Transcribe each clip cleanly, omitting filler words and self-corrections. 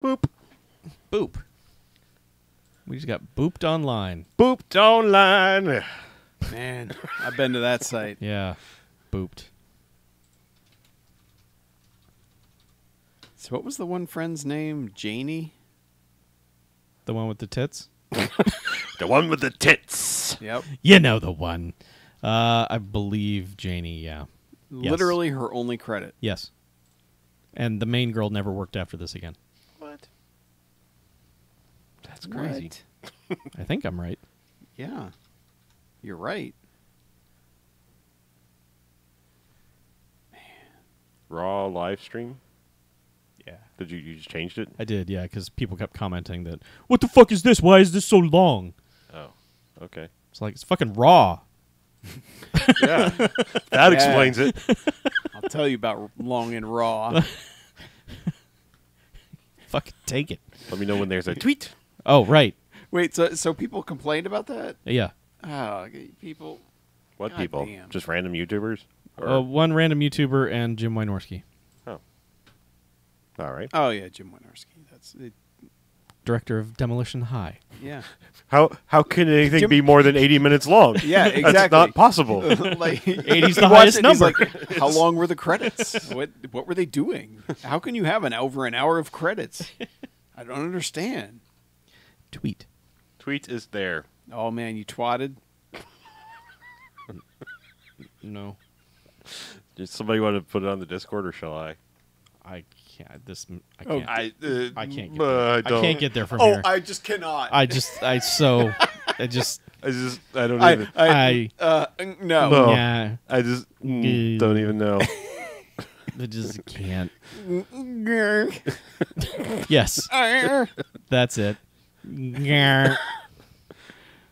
Boop. Boop. We just got booped online. Booped online. Man, I've been to that site. Yeah. Booped. So what was the one friend's name? Janie? The one with the tits? The one with the tits. Yep. You know the one. I believe Janie, yeah. Yes. Literally her only credit. Yes. And the main girl never worked after this again. What? That's crazy. What? I think I'm right. Yeah. You're right. Raw live stream? Yeah. Did you just changed it? I did, yeah, because people kept commenting that, what the fuck is this? Why is this so long? Oh, okay. It's like, it's fucking raw. Yeah, that explains it. I'll tell you about long and raw. Fucking take it. Let me know when there's a tweet. Oh, right. Wait, so people complained about that? Yeah. Oh, people. What God people? damn. Just random YouTubers? Or, One random YouTuber and Jim Wynorski, oh, all right. Oh yeah, Jim Wynorski. That's it. director of Demolition High. Yeah. How can anything Jim- be more than 80 minutes long? Yeah, exactly. That's not possible. Like 80's the he watched highest it and he's number. like, how long were the credits? What were they doing? How can you have over an hour of credits? I don't understand. Tweet. Tweet is there. Oh man, you twatted. No. Does somebody want to put it on the Discord, or shall I? I can't. I Oh, can't. I I can't get there. I don't. can't get there from Oh, here. I just cannot. I don't I I no. No. yeah. I just don't even know. I just can't. Yes. That's it.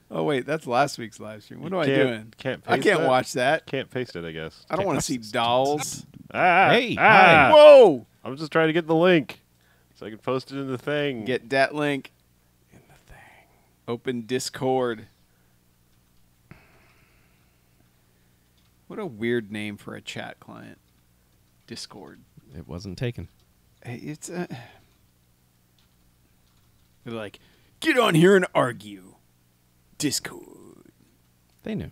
Oh wait, that's last week's live stream. What am I Can't- doing? can't I paste can't that? watch that. Can't paste it, I guess. I don't want to see dolls. Hey, hi. Whoa! I'm just trying to get the link so I can post it in the thing. Get that link in the thing. Open Discord. What a weird name for a chat client. Discord. It wasn't taken. Hey, it's a. They're like, get on here and argue. Discord. They knew.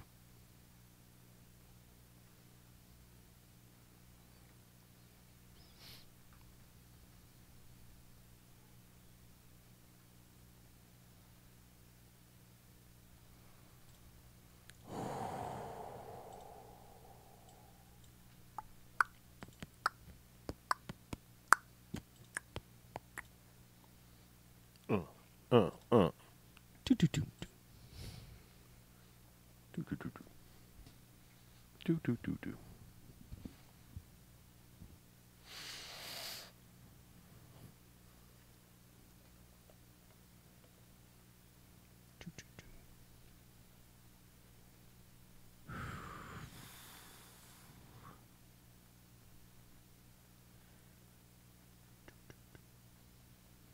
Doo, doo, doo, doo. Do.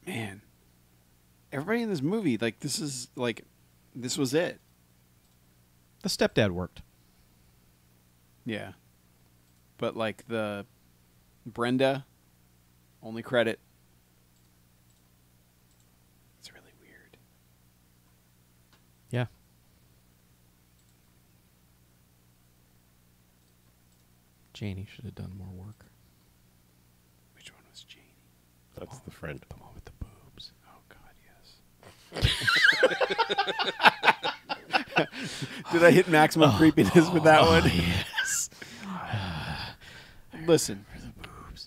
Man. Everybody in this movie, this was it. The stepdad worked. Yeah. But the Brenda, only credit. It's really weird. Yeah. Janie should have done more work. Which one was Janie? That's the friend. The one with the boobs. Oh God, yes. Did I hit maximum creepiness with that one? Yes. Listen,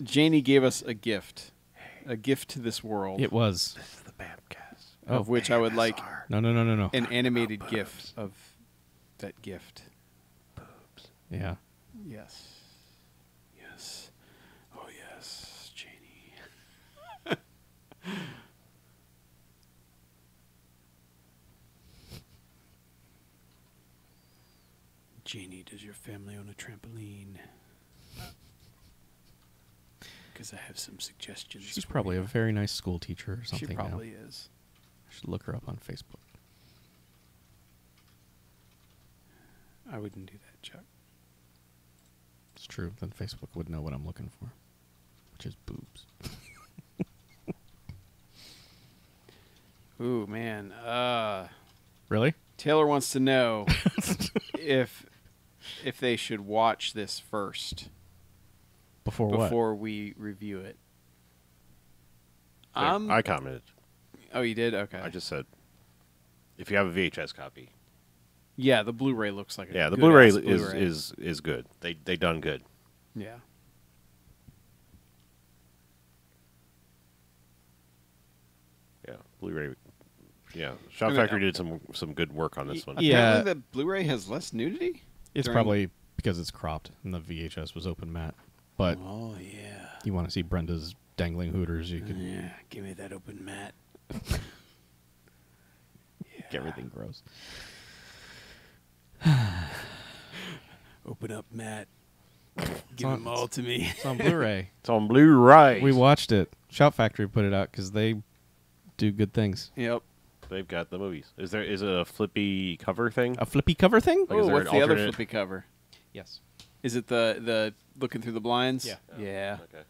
Janie gave us a gift to this world, It was. This is the BMFcast. of which I would like No. an animated GIF of that gift. Yeah. Yes. Yes. Oh, yes, Janie. Janie, does your family own a trampoline? Because I have some suggestions. She's for probably you. a very nice school teacher or something. She now. probably is. I should look her up on Facebook. I wouldn't do that, Chuck. It's true. Then Facebook would know what I'm looking for, which is boobs. Ooh, man. Really? Taylor wants to know if they should watch this first Before we review it. I commented. Oh, you did? Okay. I just said, if you have a VHS copy. Yeah, the Blu-ray looks like a Yeah, the good-ass Blu-ray Blu-ray. is good. They done good. Yeah. Yeah, Blu-ray. Yeah, Shout Factory did some good work on this one. Yeah. Apparently the Blu-ray has less nudity? It's during- probably because it's cropped and the VHS was open matte. But Oh, yeah. you want to see Brenda's dangling hooters, you can Yeah, give me that open mat. get everything gross. Open up, Matt. Give them all to me. It's on Blu-ray. It's on Blu-ray. We watched it. Shout Factory put it out because they do good things. Yep. They've got the movies. Is it a flippy cover thing? A flippy cover thing? Like, is Oh, there what's an the other alternate? flippy cover? Yes. Is it the looking through the blinds? Yeah. Yeah. Okay.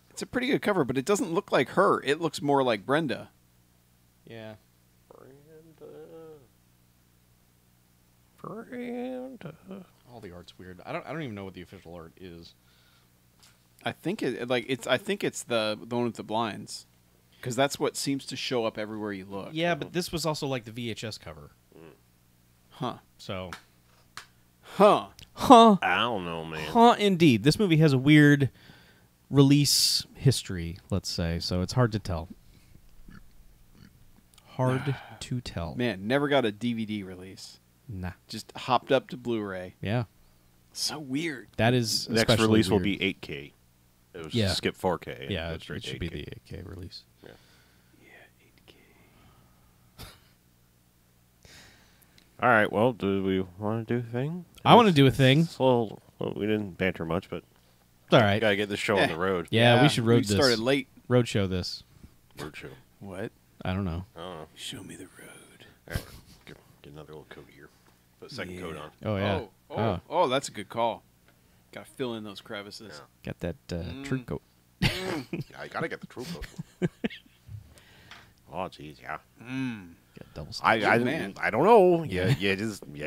It's a pretty good cover, but it doesn't look like her. It looks more like Brenda. Yeah. Brenda. All the art's weird. I don't even know what the official art is. I think it's the one with the blinds. Because that's what seems to show up everywhere you look. Yeah, but this was also like the VHS cover. Huh. So. Huh. Huh. I don't know, man. Huh, indeed. This movie has a weird release history, let's say, so it's hard to tell. Hard to tell. Man, never got a DVD release. Nah. Just hopped up to Blu-ray. Yeah. So weird. That is Next especially release will weird. be 8K. It was Yeah. skip 4K. Yeah, Go it straight to should be 8K. the 8K release. Yeah. Yeah, 8K. All right. Well, do we want to do a thing? I want to do a thing. Well, we didn't banter much, but It's all right. gotta get this show on the road. Yeah, we should road We started this. late. Roadshow this. Road show. What? I don't know. I don't know. Show me the road. All right. Get another little coat here. Put a second coat on. Oh, yeah. Oh, that's a good call. Got to fill in those crevices. Got that true coat. I gotta get the true coat. Oh, jeez, yeah. Got double I man. I don't know. You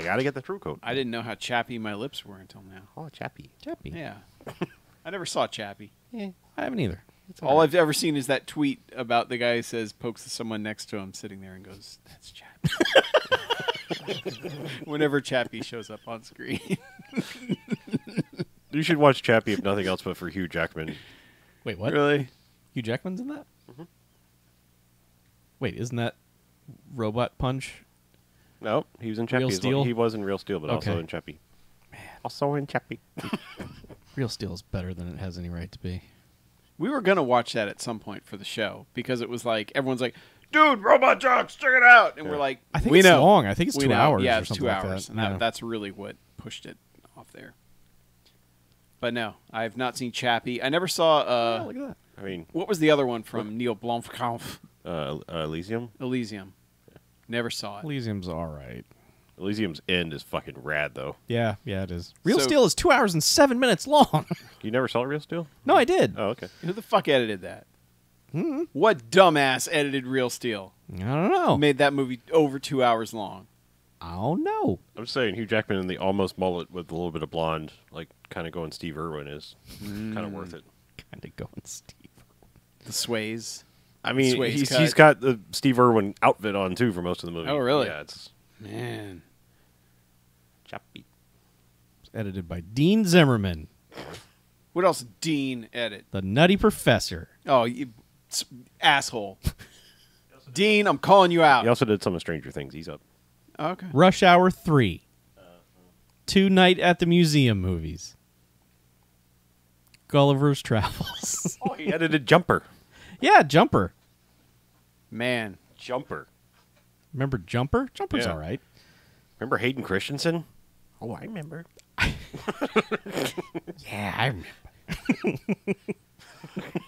gotta get the true coat. I didn't know how chappy my lips were until now. Oh, Chappie. Chappy. Yeah. I never saw Chappie. I haven't either. All I've ever seen is that tweet about the guy who says, pokes someone next to him sitting there and goes, that's Chappie. Whenever Chappie shows up on screen. You should watch Chappie if nothing else but for Hugh Jackman. Wait, what? Really? Hugh Jackman's in that? Wait, isn't that Robot Punch? No, he was in Chappie. Real as well. Steel? He was in Real Steel, but also Okay. in Chappie. Also in Chappie. Real Steel is better than it has any right to be. We were going to watch that at some point for the show because it was like, everyone's like, dude, Robot Jocks, check it out. And we're like, I think we it's know. long. I think it's We 2 know. hours Yeah, or it's something 2 like hours. that. And Yeah. that's really what pushed it off there. But no, I have not seen Chappie. I never saw, Look at that. I mean, what was the other one from Neil Blomkamp? Elysium. Elysium. Never saw it. Elysium's all right. Elysium's end is fucking rad, though. Yeah, it is. Real So- Steel is 2 hours and 7 minutes long. You never saw Real Steel? No, I did. Oh, okay. Who the fuck edited that? What dumbass edited Real Steel? I don't know. Made that movie over 2 hours long. I don't know. I'm just saying, Hugh Jackman in the almost mullet with a little bit of blonde, like kind of going Steve Irwin, is kind of worth it. Kind of going Steve. The sways. I mean, Sway's he's got the Steve Irwin outfit on too for most of the movie. Oh, really? Yeah, it's Man. Chappie. It's edited by Dean Zimmerman, What else did Dean edit? the Nutty Professor. Oh, you asshole. Dean, I'm calling you out. He also did some of Stranger Things. He's up. Okay. Rush Hour 3. 2 Night at the Museum movies. Gulliver's Travels. Oh, he edited Jumper. Yeah, Jumper. Man. Jumper. Remember Jumper? Jumper's Yeah. all right. Remember Hayden Christensen? Oh, I remember. Yeah, I remember.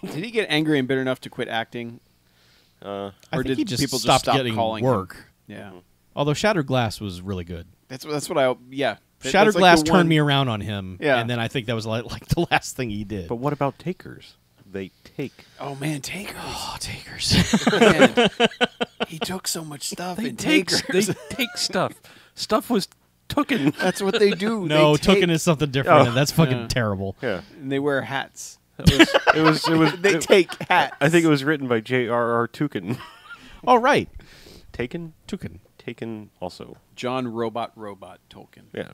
Did he get angry and bitter enough to quit acting? I Or think did he just people stopped stop getting calling work. him? Yeah. Although Shattered Glass was really good. That's what I, yeah. Shattered That's like Glass the turned one- me around on him. Yeah. And then I think that was like the last thing he did. But what about Takers? they take. Oh man, Takers. Oh, takers. Man, he took so much stuff in They Takers. take stuff. Stuff was tooken. That's what they do. No, they take, token is something different, Oh. and that's fucking Yeah. terrible. Yeah. and they wear hats. It was. They take hats. I think it was written by J.R.R. Tolkien. Oh, right. Taken. Tuken. Taken also. John Robot Tolkien. Yeah.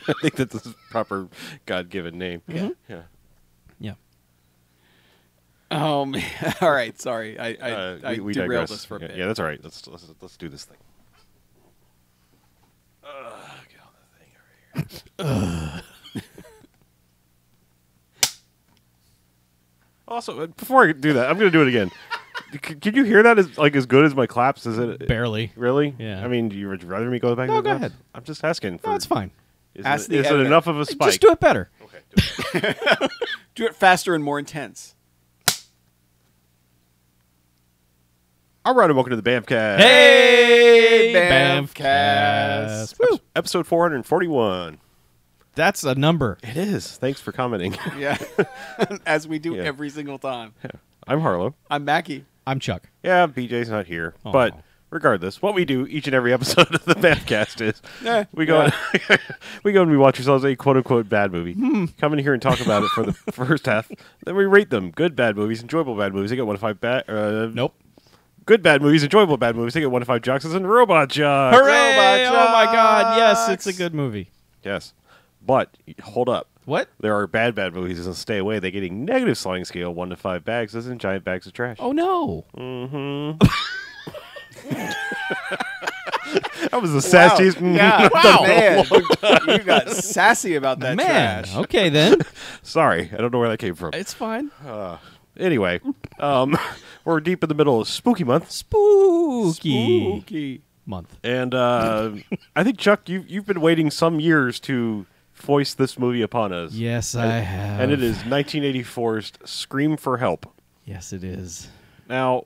I think that's his proper God-given name. Yeah. Yeah. Yeah. All right. Sorry, I We derailed digress. us for a bit. Yeah, that's all right. Let's do this thing. Get all that thing over here. Also, before I do that, I'm going to do it again. Can you hear that as good as my claps? Is it Barely. really? Yeah. I mean, you would rather me go back? No, to the go claps? ahead. I'm just asking. No, it's fine. Is Ask it the is it editor. enough of a spike? Just do it better. Okay. Do it. Do it faster and more intense. All right, and welcome to the BMFcast. Hey, BMFcast. Woo. Episode 441. That's a number. It is. Thanks for commenting. Yeah, as we do Yeah. every single time. I'm Harlow. I'm Mackie. I'm Chuck. Yeah, BJ's not here. Aw. But regardless, what we do each and every episode of the BMFcast is Yeah, we go we go and we watch ourselves a quote-unquote bad movie. Come in here and talk about it for the first half. Then we rate them. Good bad movies, enjoyable bad movies. They get 1 to 5 bad. Nope. Good bad movies, enjoyable bad movies. They get 1 to 5 jocks and robot jocks. Hooray! Robot Oh my God! Yes, Jocks. it's a good movie. Yes. But hold up. What? There are bad movies, and stay away. They get a negative sliding scale, 1 to 5 bags, as in giant bags of trash. Oh no! That was the sassiest. Yeah, Wow. man, you got sassy about that Man. trash. Okay then. Sorry, I don't know where that came from. It's fine. Anyway, we're deep in the middle of Spooky Month, Spooky Spooky. month. and I think Chuck, you've been waiting some years to foist this movie upon us. Yes, I have. And it is 1984's Scream for Help. Yes, it is. Now,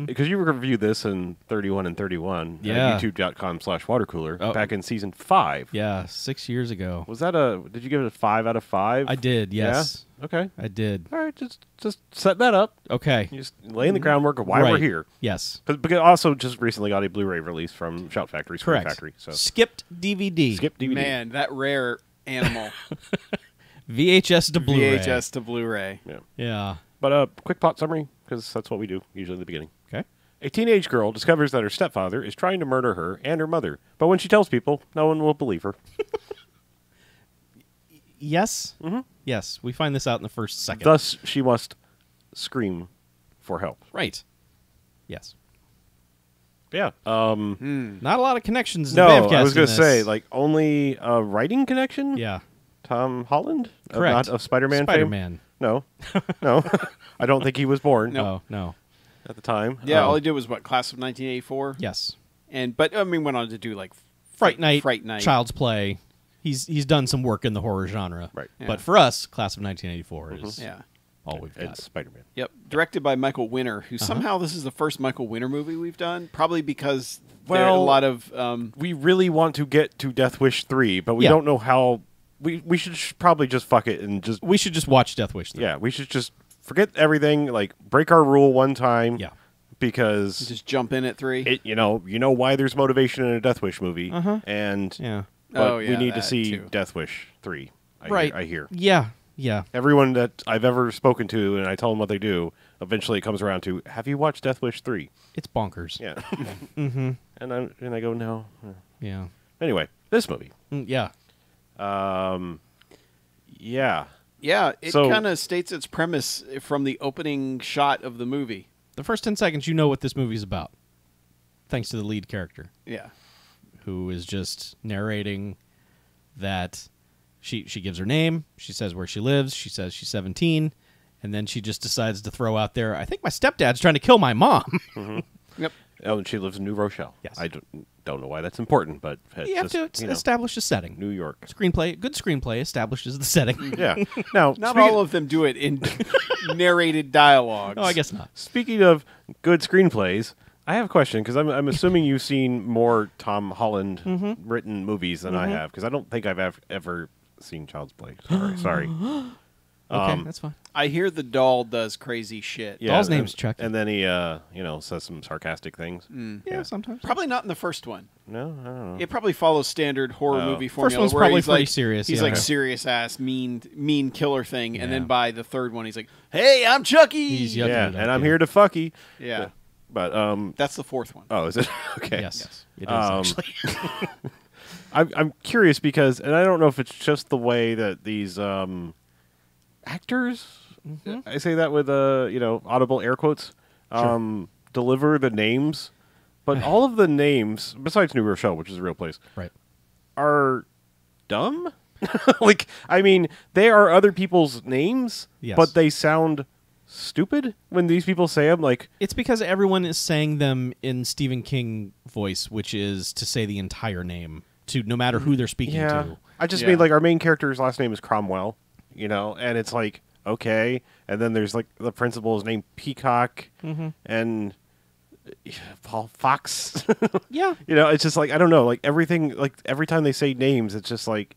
because you reviewed this in 31 and 31 Yeah. at youtube.com/watercooler Oh. back in season 5. Yeah, 6 years ago. Was that did you give it a 5 out of 5? I did. Yes, Yeah? Okay. I did. All right, just set that up. Okay. You just laying the groundwork of why we're Right. here. Yes. Because also just recently got a Blu-ray release from Shout Factory, Scream Correct. Factory. So Skipped DVD. skip DVD. Man, that rare animal. VHS to Blu-ray. VHS to Blu-ray. Yeah. Yeah. But quick plot summary, because that's what we do usually in the beginning. Okay. A teenage girl discovers that her stepfather is trying to murder her and her mother, but when she tells people, no one will believe her. Yes. Mm-hmm. Yes. We find this out in the first second. Thus, she must scream for help. Right. Yes. Yeah. Not a lot of connections. No, to BMFcast I was going in to say, this. like, only a writing connection? Yeah. Tom Holland? Correct. Not of Spider-Man fame? Spider-Man. No. No. I don't think he was born No. No. at the time. Yeah, all he did was what, class of 1984? Yes. But I mean, went on to do like Fright Night. Fright Night. Child's Play. He's done some work in the horror genre. Right. Yeah. But for us, Class of 1984 is Yeah. all we've got. It's Spider-Man. Yep. Directed by Michael Winner, who somehow this is the first Michael Winner movie we've done. Probably because there are a Well, lot of We really want to get to Death Wish 3, but we Yeah. don't know how. We should probably just fuck it and just. We should just watch Death Wish 3. Yeah, we should just forget everything, like break our rule one time. Yeah. Because just jump in at 3. it, you know why there's motivation in a Death Wish movie, and Yeah. but Oh, we yeah, need to that see too. Death Wish 3. Right. I hear Yeah. Yeah. everyone that I've ever spoken to, and I tell them what they do. Eventually, it comes around to, have you watched Death Wish 3? It's bonkers. Yeah. And I go, no. Yeah. Anyway, this movie. Yeah. Yeah. Yeah, it So- kind of states its premise from the opening shot of the movie. The first 10 seconds, you know what this movie's about. Thanks to the lead character, Yeah. who is just narrating that she gives her name, she says where she lives, she says she's 17, and then she just decides to throw out there, I think my stepdad's trying to kill my mom. Yep. Oh, and she lives in New Rochelle. Yes. I don't know why that's important, but it's You have just, to establish a setting. New York. Good screenplay establishes the setting. Yeah. Now, Not speaking, all of them do it in narrated dialogues. Oh, I guess not. speaking of good screenplays, I have a question because I'm assuming you've seen more Tom Holland written movies than I have because I don't think I've ever seen Child's Play. Sorry. Okay, that's fine. I hear the doll does crazy shit. Yeah, Doll's and- name's Chucky. And then he, says some sarcastic things. Yeah, sometimes. Probably not in the first one. No, I don't know. It probably follows standard horror movie formula. First one's where probably he's pretty like, serious, He's yeah. like Okay. serious ass, mean killer thing, and Yeah. then by the third one, he's like, "Hey, I'm Chucky." He's Yeah, yucky, and I'm here to fuck you. Yeah, But, that's the fourth one. oh, is it? Okay. Yes, it is actually. I'm curious because, and I don't know if it's just the way that these actors, I say that with audible air quotes, deliver the names, but all of the names besides New Rochelle, which is a real place, Right. are dumb. Like, I mean, they are other people's names, Yes. but they sound stupid when these people say them. Like, It's because everyone is saying them in Stephen King voice, which is to say the entire name to no matter who they're speaking yeah, to. I just Yeah. mean like our main character's last name is Cromwell, and it's like okay, and then there's like the principal's name Peacock, and Paul Fox. Yeah. It's just like I don't know, like everything, like every time they say names, it's just like,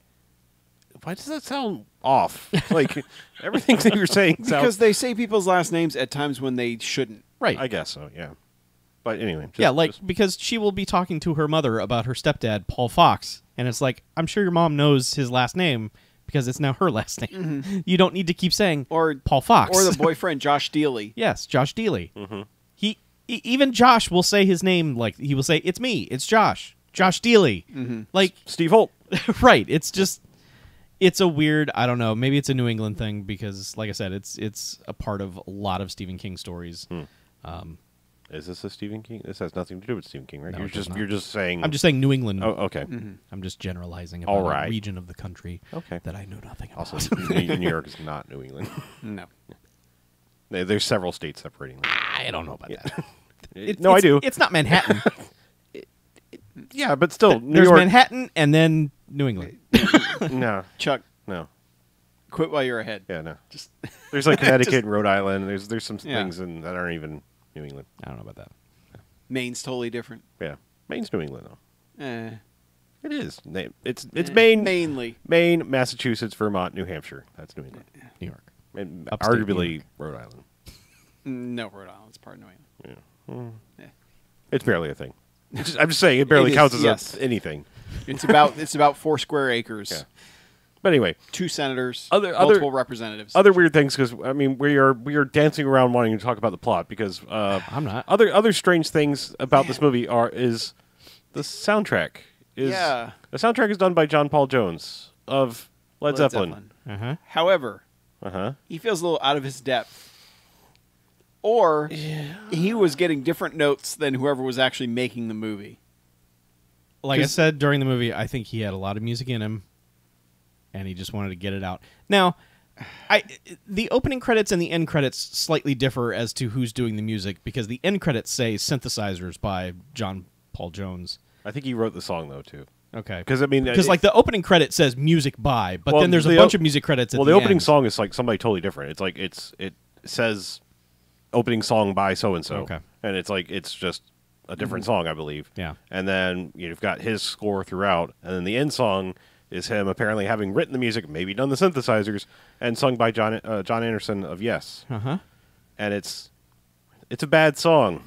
why does that sound off? Like everything that you're saying sounds. Because they say people's last names at times when they shouldn't. Right. I guess so, yeah. But anyway, Because she will be talking to her mother about her stepdad, Paul Fox, and it's like, I'm sure your mom knows his last name because it's now her last name. You don't need to keep saying Or Paul Fox. Or the boyfriend, Josh Dealey. Yes, Josh Dealey. Even Josh will say his name, like he will say, "It's me, it's Josh Dealey." Like, Steve Holt. right? It's a weird. I don't know. Maybe it's a New England thing because, like I said, it's a part of a lot of Stephen King stories. Is this a Stephen King? This has nothing to do with Stephen King, right? No, you're it does not. you're just saying. I'm just saying New England. Oh, okay. I'm just generalizing about All right. a region of the country Okay. that I know nothing about. Also, New York is not New England. No. There's several states separating them. I don't know about that. No, I do. It's not Manhattan. Yeah, but still, New There's York. Manhattan and then New England. No, Chuck, no, quit while you're ahead. yeah, no. Just There's like Connecticut and Rhode Island. There's some Yeah. things that aren't even New England. I don't know about that. Maine's totally different. Yeah, Maine's New England though. It is. It's Maine, Mainly. Maine, Massachusetts, Vermont, New Hampshire. That's New England. New York. And Upstate New arguably York. Rhode Island. No, Rhode Island's part of New England. It's barely a thing. I'm just saying it barely It is, counts as yes. anything. It's about 4 square acres. Yeah. But anyway, 2 senators, Other- multiple representatives. other weird things because I mean we are dancing around wanting to talk about the plot because I'm not. other strange things about this movie is the soundtrack. Yeah. The soundtrack is done by John Paul Jones of Led Zeppelin. Uh-huh. However, Uh-huh. he feels a little out of his depth. Or he was getting different notes than whoever was actually making the movie. Like I 'Cause- said during the movie, I think he had a lot of music in him, and he just wanted to get it out. Now, the opening credits and the end credits slightly differ as to who's doing the music because the end credits say synthesizers by John Paul Jones. I think he wrote the song though too. Okay. Because I mean, Because like the opening credit says music by, but Well, then there's a the bunch o- of music credits at well, the the opening end. song is like somebody totally different. It's like it says opening song by so and so, Okay. and it's like it's just a different song, I believe. Yeah. And then you've got his score throughout, and then the end song is him apparently having written the music, maybe done the synthesizers, and sung by John Anderson of Yes. Uh-huh. And it's a bad song.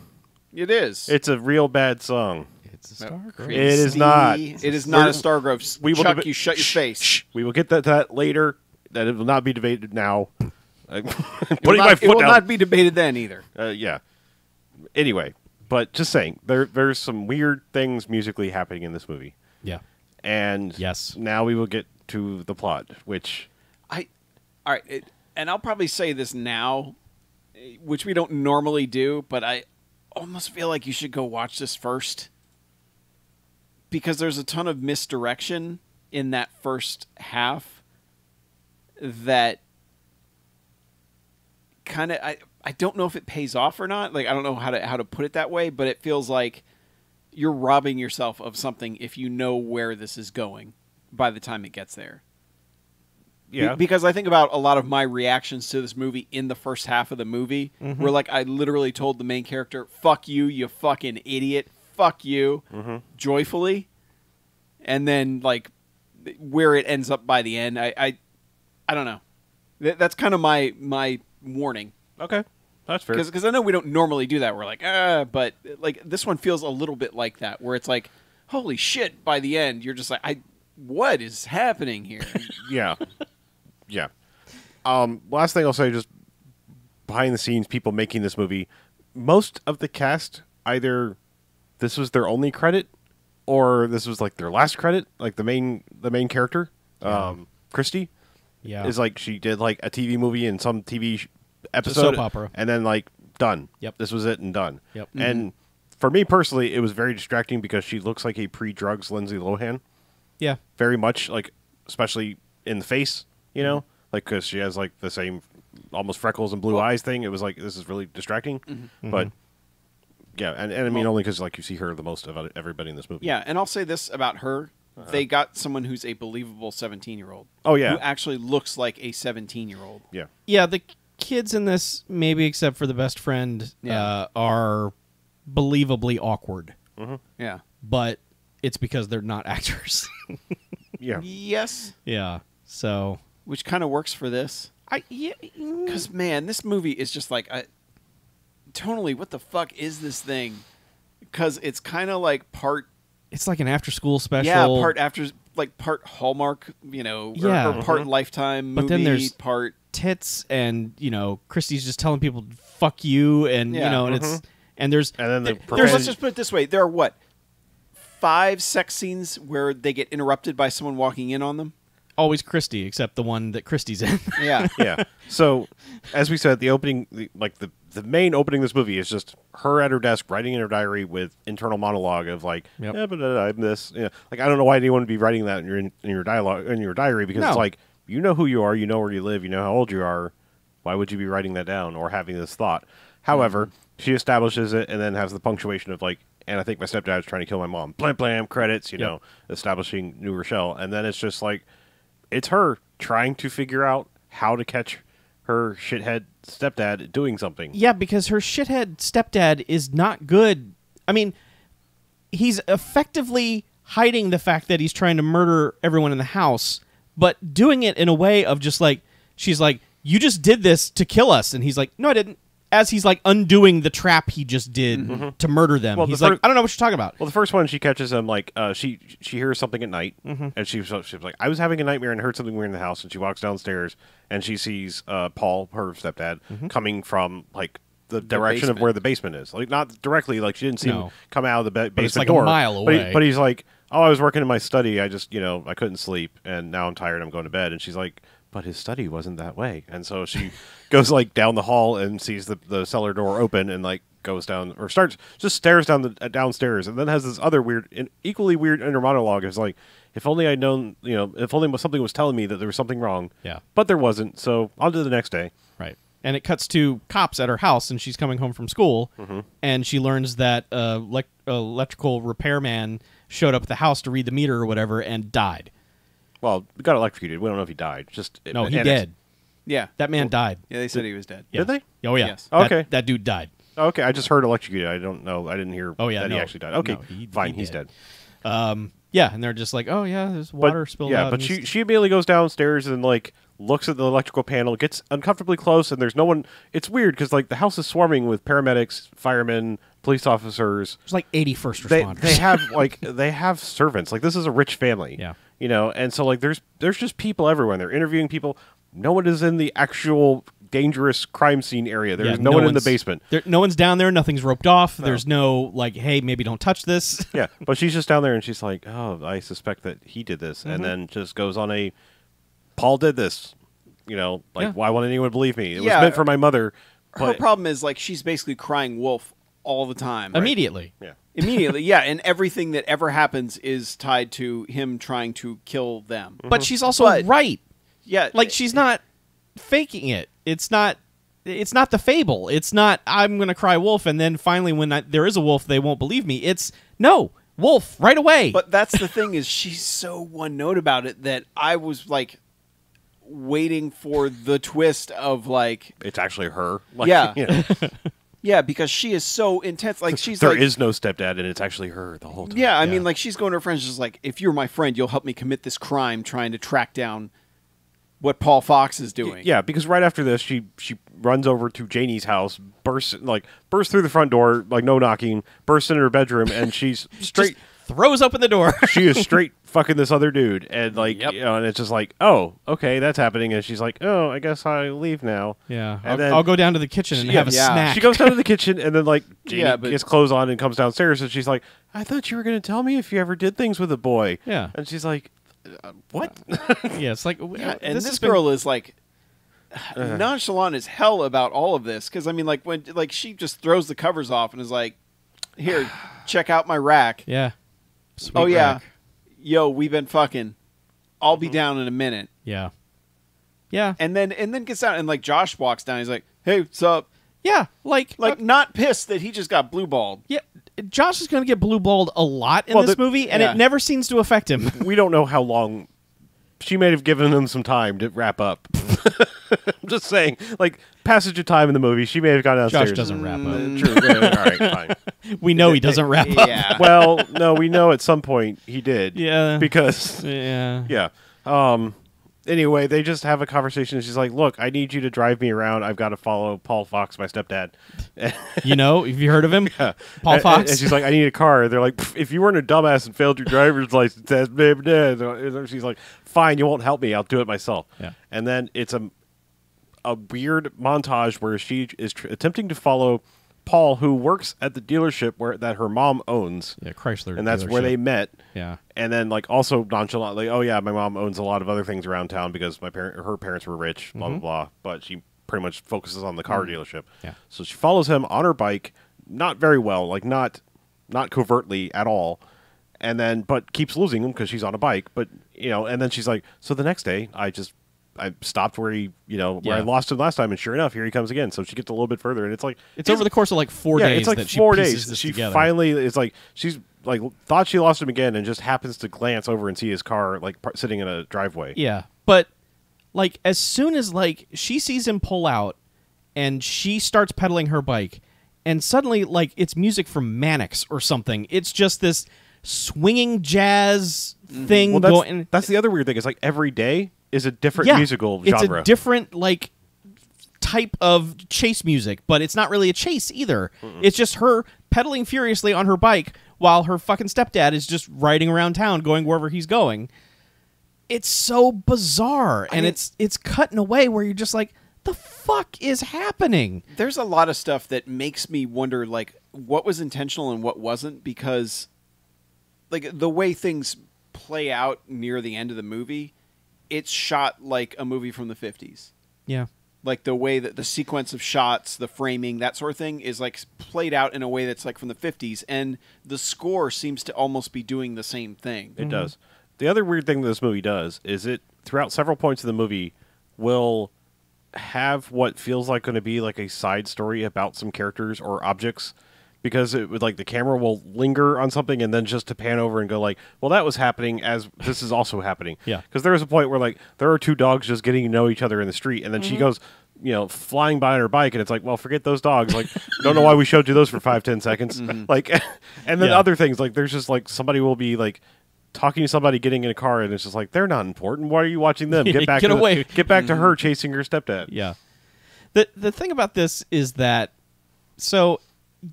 It is. It's a real bad song. It's a star It is not. It is not a Stargrove. We will Chuck, deba- you shut your face. Shh. We will get to that later. That it will not be debated now. I'm It will putting my not- foot it will down. not be debated then either. Yeah. Anyway, but just saying, there's some weird things musically happening in this movie, Yeah. and Yes. now we will get to the plot, which All right, and I'll probably say this now, which we don't normally do, but I almost feel like you should go watch this first because there's a ton of misdirection in that first half that kind of I don't know if it pays off or not. Like I don't know how to put it that way, but it feels like you're robbing yourself of something if you know where this is going by the time it gets there. yeah, Because I think about a lot of my reactions to this movie in the first half of the movie, where like I literally told the main character, "Fuck you, you fucking idiot, fuck you," joyfully, and then like where it ends up by the end, I don't know. That's kind of my warning. Okay, that's fair. Because I know we don't normally do that. We're like, but like this one feels a little bit like that, where it's like, holy shit! By the end, you're just like, what is happening here? Yeah. Yeah. Last thing I'll say, just behind the scenes, people making this movie, most of the cast, either this was their only credit or this was like their last credit, like the main character, Christy, is like she did like a TV movie and some TV episode, soap opera, and then like done. Yep. This was it and done. Yep. And for me personally, it was very distracting because she looks like a pre-drugs Lindsay Lohan. Yeah. Very much, like, especially in the face, you know? Like, because she has, like, the same almost freckles and blue eyes thing. It was like, this is really distracting. But, yeah, and I mean, only because, like, you see her the most of everybody in this movie. Yeah, and I'll say this about her. They got someone who's a believable 17-year-old. Oh, yeah. Who actually looks like a 17-year-old. Yeah. Yeah, the kids in this, maybe except for the best friend, are believably awkward. Yeah. But it's because they're not actors. Yeah. Yes. Yeah. So, Which kind of works for this. yeah. Because, man, this movie is just like, tonally, what the fuck is this thing? Because it's kind of like part... It's like an after-school special. Yeah, part Hallmark, or part Lifetime movie, but then there's part... tits, and, Christy's just telling people, fuck you, and, and it's... And there's... And then let's just put it this way. There are, what, 5 sex scenes where they get interrupted by someone walking in on them? Always Christy, except the one that Christy's in. Yeah. Yeah. So, as we said, the opening, the main opening of this movie is just her at her desk writing in her diary with internal monologue of like, Yep. yeah, but I'm this. Yeah. Like, I don't know why anyone would be writing that in your dialogue, in your diary, because it's like, you know who you are, you know where you live, you know how old you are. Why would you be writing that down or having this thought? However, she establishes it and then has the punctuation of like, and I think my stepdad's trying to kill my mom. Blam, blam, credits, establishing New Rochelle. And then it's just like, it's her trying to figure out how to catch her shithead stepdad doing something. Yeah, because her shithead stepdad is not good. I mean, he's effectively hiding the fact that he's trying to murder everyone in the house, but doing it in a way of just like, she's like, you just did this to kill us. And he's like, no, I didn't. As he's like undoing the trap he just did to murder them. Well, he's like, I don't know what you're talking about. Well, the first one, she catches him like she hears something at night, and she was like, I was having a nightmare and heard something weird in the house, and she walks downstairs and she sees Paul, her stepdad, coming from like the direction of basement. where the basement is. Like not directly, like she didn't see him come out of the basement it's like door. a mile away. But he's like, oh, I was working in my study. I just I couldn't sleep, and now I'm tired. I'm going to bed. And she's like, but his study wasn't that way. And so she goes like down the hall and sees the cellar door open and like goes down or stares down the downstairs, and then has this other weird and equally weird inner monologue. It's like, if only I'd known, if only something was telling me that there was something wrong. Yeah. But there wasn't. So on to the next day. Right. And it cuts to cops at her house, and she's coming home from school, and she learns that electrical repairman showed up at the house to read the meter or whatever and died. Well, we got electrocuted. We don't know if he died. No, he dead. Yeah. That man died. Yeah, they said he was dead. Yeah. Did they? Oh, yeah. Yes. Okay. That dude died. Okay, I just heard electrocuted. I don't know. I didn't hear that he actually died. Okay, No, fine. he He's did. dead. Yeah, and they're just like, oh, yeah, there's water spilled out. Yeah, but she immediately goes downstairs and like looks at the electrical panel, gets uncomfortably close, and there's no one. It's weird because like the house is swarming with paramedics, firemen, police officers. There's like 80 first responders. They have servants. Like this is a rich family. Yeah. And so like there's just people everywhere. They're interviewing people. No one is in the actual dangerous crime scene area. There's no one in the basement. No one's down there. Nothing's roped off. No. There's no like, hey, maybe don't touch this. Yeah, but she's just down there and she's like, oh, I suspect that he did this, and then just goes on a, Paul did this. Why won't anyone believe me? It was meant for my mother. Her problem is like she's basically crying wolf all the time. Immediately. Yeah. Immediately, yeah, and everything that ever happens is tied to him trying to kill them. But she's also right. Yeah, like she's not faking it. It's not the fable. It's not I'm gonna cry wolf, and then finally when there is a wolf, they won't believe me. It's no wolf right away. But that's the thing is she's so one note about it that I was like waiting for the twist of like it's actually her. Like, yeah. Yeah, because she is so intense. Like she's there is no stepdad, and it's actually her the whole time. Yeah, I mean, like she's going to her friends, just like, if you're my friend, you'll help me commit this crime, trying to track down what Paul Fox is doing. Yeah, because right after this, she runs over to Janie's house, bursts through the front door, like no knocking, bursts into her bedroom, and she's straight. Throws open the door. She is straight fucking this other dude, and Yep. and it's just like, oh, okay, that's happening, and she's like, oh, I guess I leave now. Yeah, And then I'll go down to the kitchen and have a snack. She goes down to the kitchen, and then Janie but- gets clothes on and comes downstairs, and she's like, I thought you were going to tell me if you ever did things with a boy. Yeah. And she's like, what? Yeah, it's like Yeah, and this has been- girl is like nonchalant as hell about all of this because I mean, when she just throws the covers off and is like, "Here, check out my rack." Yeah. Sweet Oh yeah, rack. yo, we've been fucking. I'll be down in a minute. Yeah. Yeah. And then gets down and Josh walks down. He's like, "Hey, what's up?" Yeah. Like Not pissed that he just got blue balled. yeah. Josh is going to get blue balled a lot in Well, this movie, and yeah. it never seems to affect him. We don't know how long. She may have given him some time to wrap up. I'm just saying, passage of time in the movie, she may have gone downstairs. Josh doesn't wrap up. True. Yeah, all right, fine. We know he doesn't wrap up. Yeah. Well, no, we know at some point he did. Yeah. Because, Yeah. yeah. Anyway, they just have a conversation. And she's like, look, I need you to drive me around. I've got to follow Paul Fox, my stepdad. You know, have you heard of him? Paul And- Fox? And she's like, I need a car. They're like, if you weren't a dumbass and failed your driver's license test, baby, dad. She's like, fine, you won't help me. I'll do it myself. Yeah. And then it's a weird montage where she is attempting to follow Paul, who works at the dealership that her mom owns. Yeah, Chrysler. And that's where dealership. they met. Yeah. And then also nonchalantly, oh yeah, my mom owns a lot of other things around town because her parents were rich, blah blah blah. But she pretty much focuses on the car dealership. Yeah. So she follows him on her bike, not very well, not covertly at all, and then but keeps losing him because she's on a bike. But and then she's like, so the next day I stopped where where Yeah. I lost him last time, and sure enough, here he comes again. So she gets a little bit further, and it's like It's over the course of 4 days it's like that she 4 pieces days. this She together. finally is like she's thought she lost him again, and just happens to glance over and see his car sitting in a driveway. Yeah, but as soon as she sees him pull out, and she starts pedaling her bike, and suddenly it's music from Mannix or something. It's just this swinging jazz thing Well, going. that's the other weird thing. Is every day is a different Yeah, musical it's genre. a different type of chase music, but it's not really a chase either. It's just her pedaling furiously on her bike while her fucking stepdad is just riding around town going wherever he's going. It's so bizarre, and it's cut in a way where you're just like, the fuck is happening? There's a lot of stuff that makes me wonder what was intentional and what wasn't, because the way things play out near the end of the movie, it's shot like a movie from the 50s. Yeah. The way that the sequence of shots, the framing, that sort of thing is played out in a way that's from the 50s, and the score seems to almost be doing the same thing. It does. The other weird thing that this movie does is it, throughout several points of the movie, will have what feels like going to be a side story about some characters or objects, because it would the camera will linger on something and then just to pan over and go well, that was happening as this is also happening. Yeah. Because there was a point where there are two dogs just getting to know each other in the street, and then she goes flying by on her bike, and it's well, forget those dogs. Don't know why we showed you those for 5-10 seconds. And then Yeah. other things there's just somebody will be talking to somebody getting in a car, and it's just they're not important. Why are you watching them? Get back Get to away. Get back to her chasing her stepdad. Yeah. The thing about this is that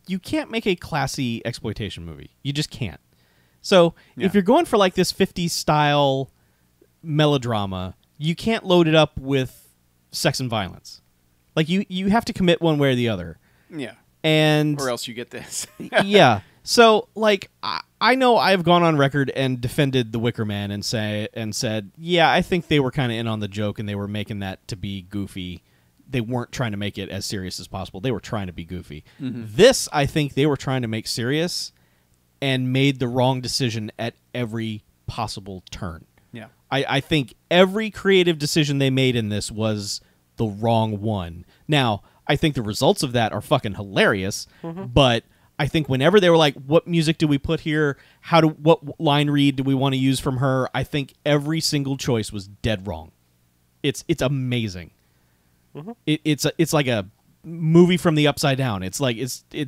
you can't make a classy exploitation movie. You just can't. So if you're going for this 50s style melodrama, you can't load it up with sex and violence. You have to commit one way or the other. Yeah. And Or else you get this. yeah. So I know I've gone on record and defended The Wicker Man and said, yeah, I think they were kind of in on the joke and they were making that to be goofy. They weren't trying to make it as serious as possible. They were trying to be goofy. This, I think they were trying to make serious and made the wrong decision at every possible turn. Yeah. I think every creative decision they made in this was the wrong one. Now, I think the results of that are fucking hilarious, but I think whenever they were what music do we put here? What line read do we want to use from her? I think every single choice was dead wrong. It's amazing. It's like a movie from the upside down. It's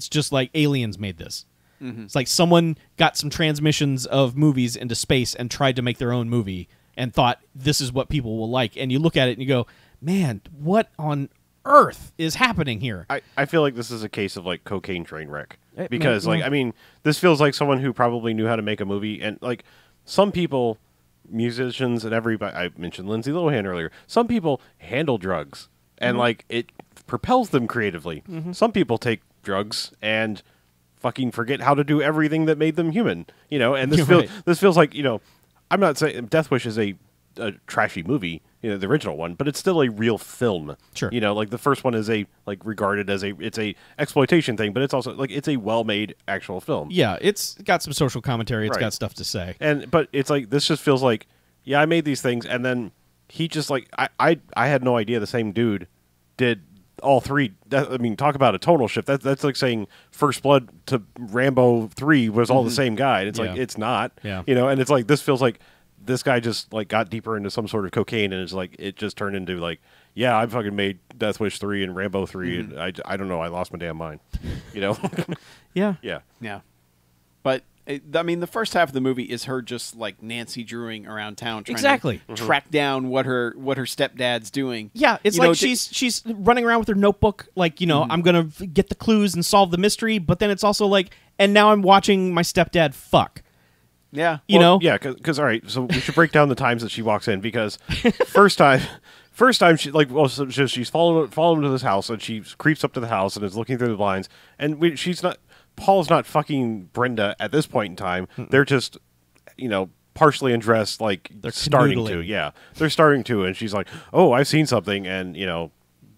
just like aliens made this. It's like someone got some transmissions of movies into space and tried to make their own movie, and thought this is what people will like. And you look at it and you go, man, what on earth is happening here? I feel like this is a case of like cocaine train wreck It because may- like I mean this feels like someone who probably knew how to make a movie, and like some people, musicians and everybody, I mentioned Lindsay Lohan earlier, some people handle drugs and like it propels them creatively. Some people take drugs and fucking forget how to do everything that made them human, you know, and You're right. this feels like, you know, I'm not saying Death Wish is a trashy movie, you know, the original one, but it's still a real film. Sure. You know, like the first one is a like regarded as it's a exploitation thing, but it's also like it's a well-made actual film. Yeah, it's got some social commentary. It's Right. got stuff to say. But it's like this just feels like, yeah, I made these things, and then he just like I had no idea the same dude did all three. I mean, talk about a tonal shift. That's like saying First Blood to Rambo 3 was all the same guy. And it's like Yeah. it's not. Yeah. You know, and it's like this feels like this guy just like got deeper into some sort of cocaine, and it's like it just turned into like, yeah, I fucking made Death Wish 3 and Rambo 3, and I don't know, I lost my damn mind. You know. Yeah. Yeah. Yeah. But, I mean, the first half of the movie is her just, like, Nancy Drewing around town trying Exactly. to track down what her stepdad's doing. Yeah, it's You like know, she's running around with her notebook, like, you know, I'm going to get the clues and solve the mystery, but then it's also like, and now I'm watching my stepdad fuck. Yeah. You know? Yeah, because all right, so we should break down the times that she walks in, because first time she like, well, so she's following to this house, and she creeps up to the house and is looking through the blinds, and Paul's not fucking Brenda at this point in time. They're just, you know, partially undressed, like They're starting canoodling. to. Yeah, they're starting to, and she's like, "Oh, I've seen something," and you know,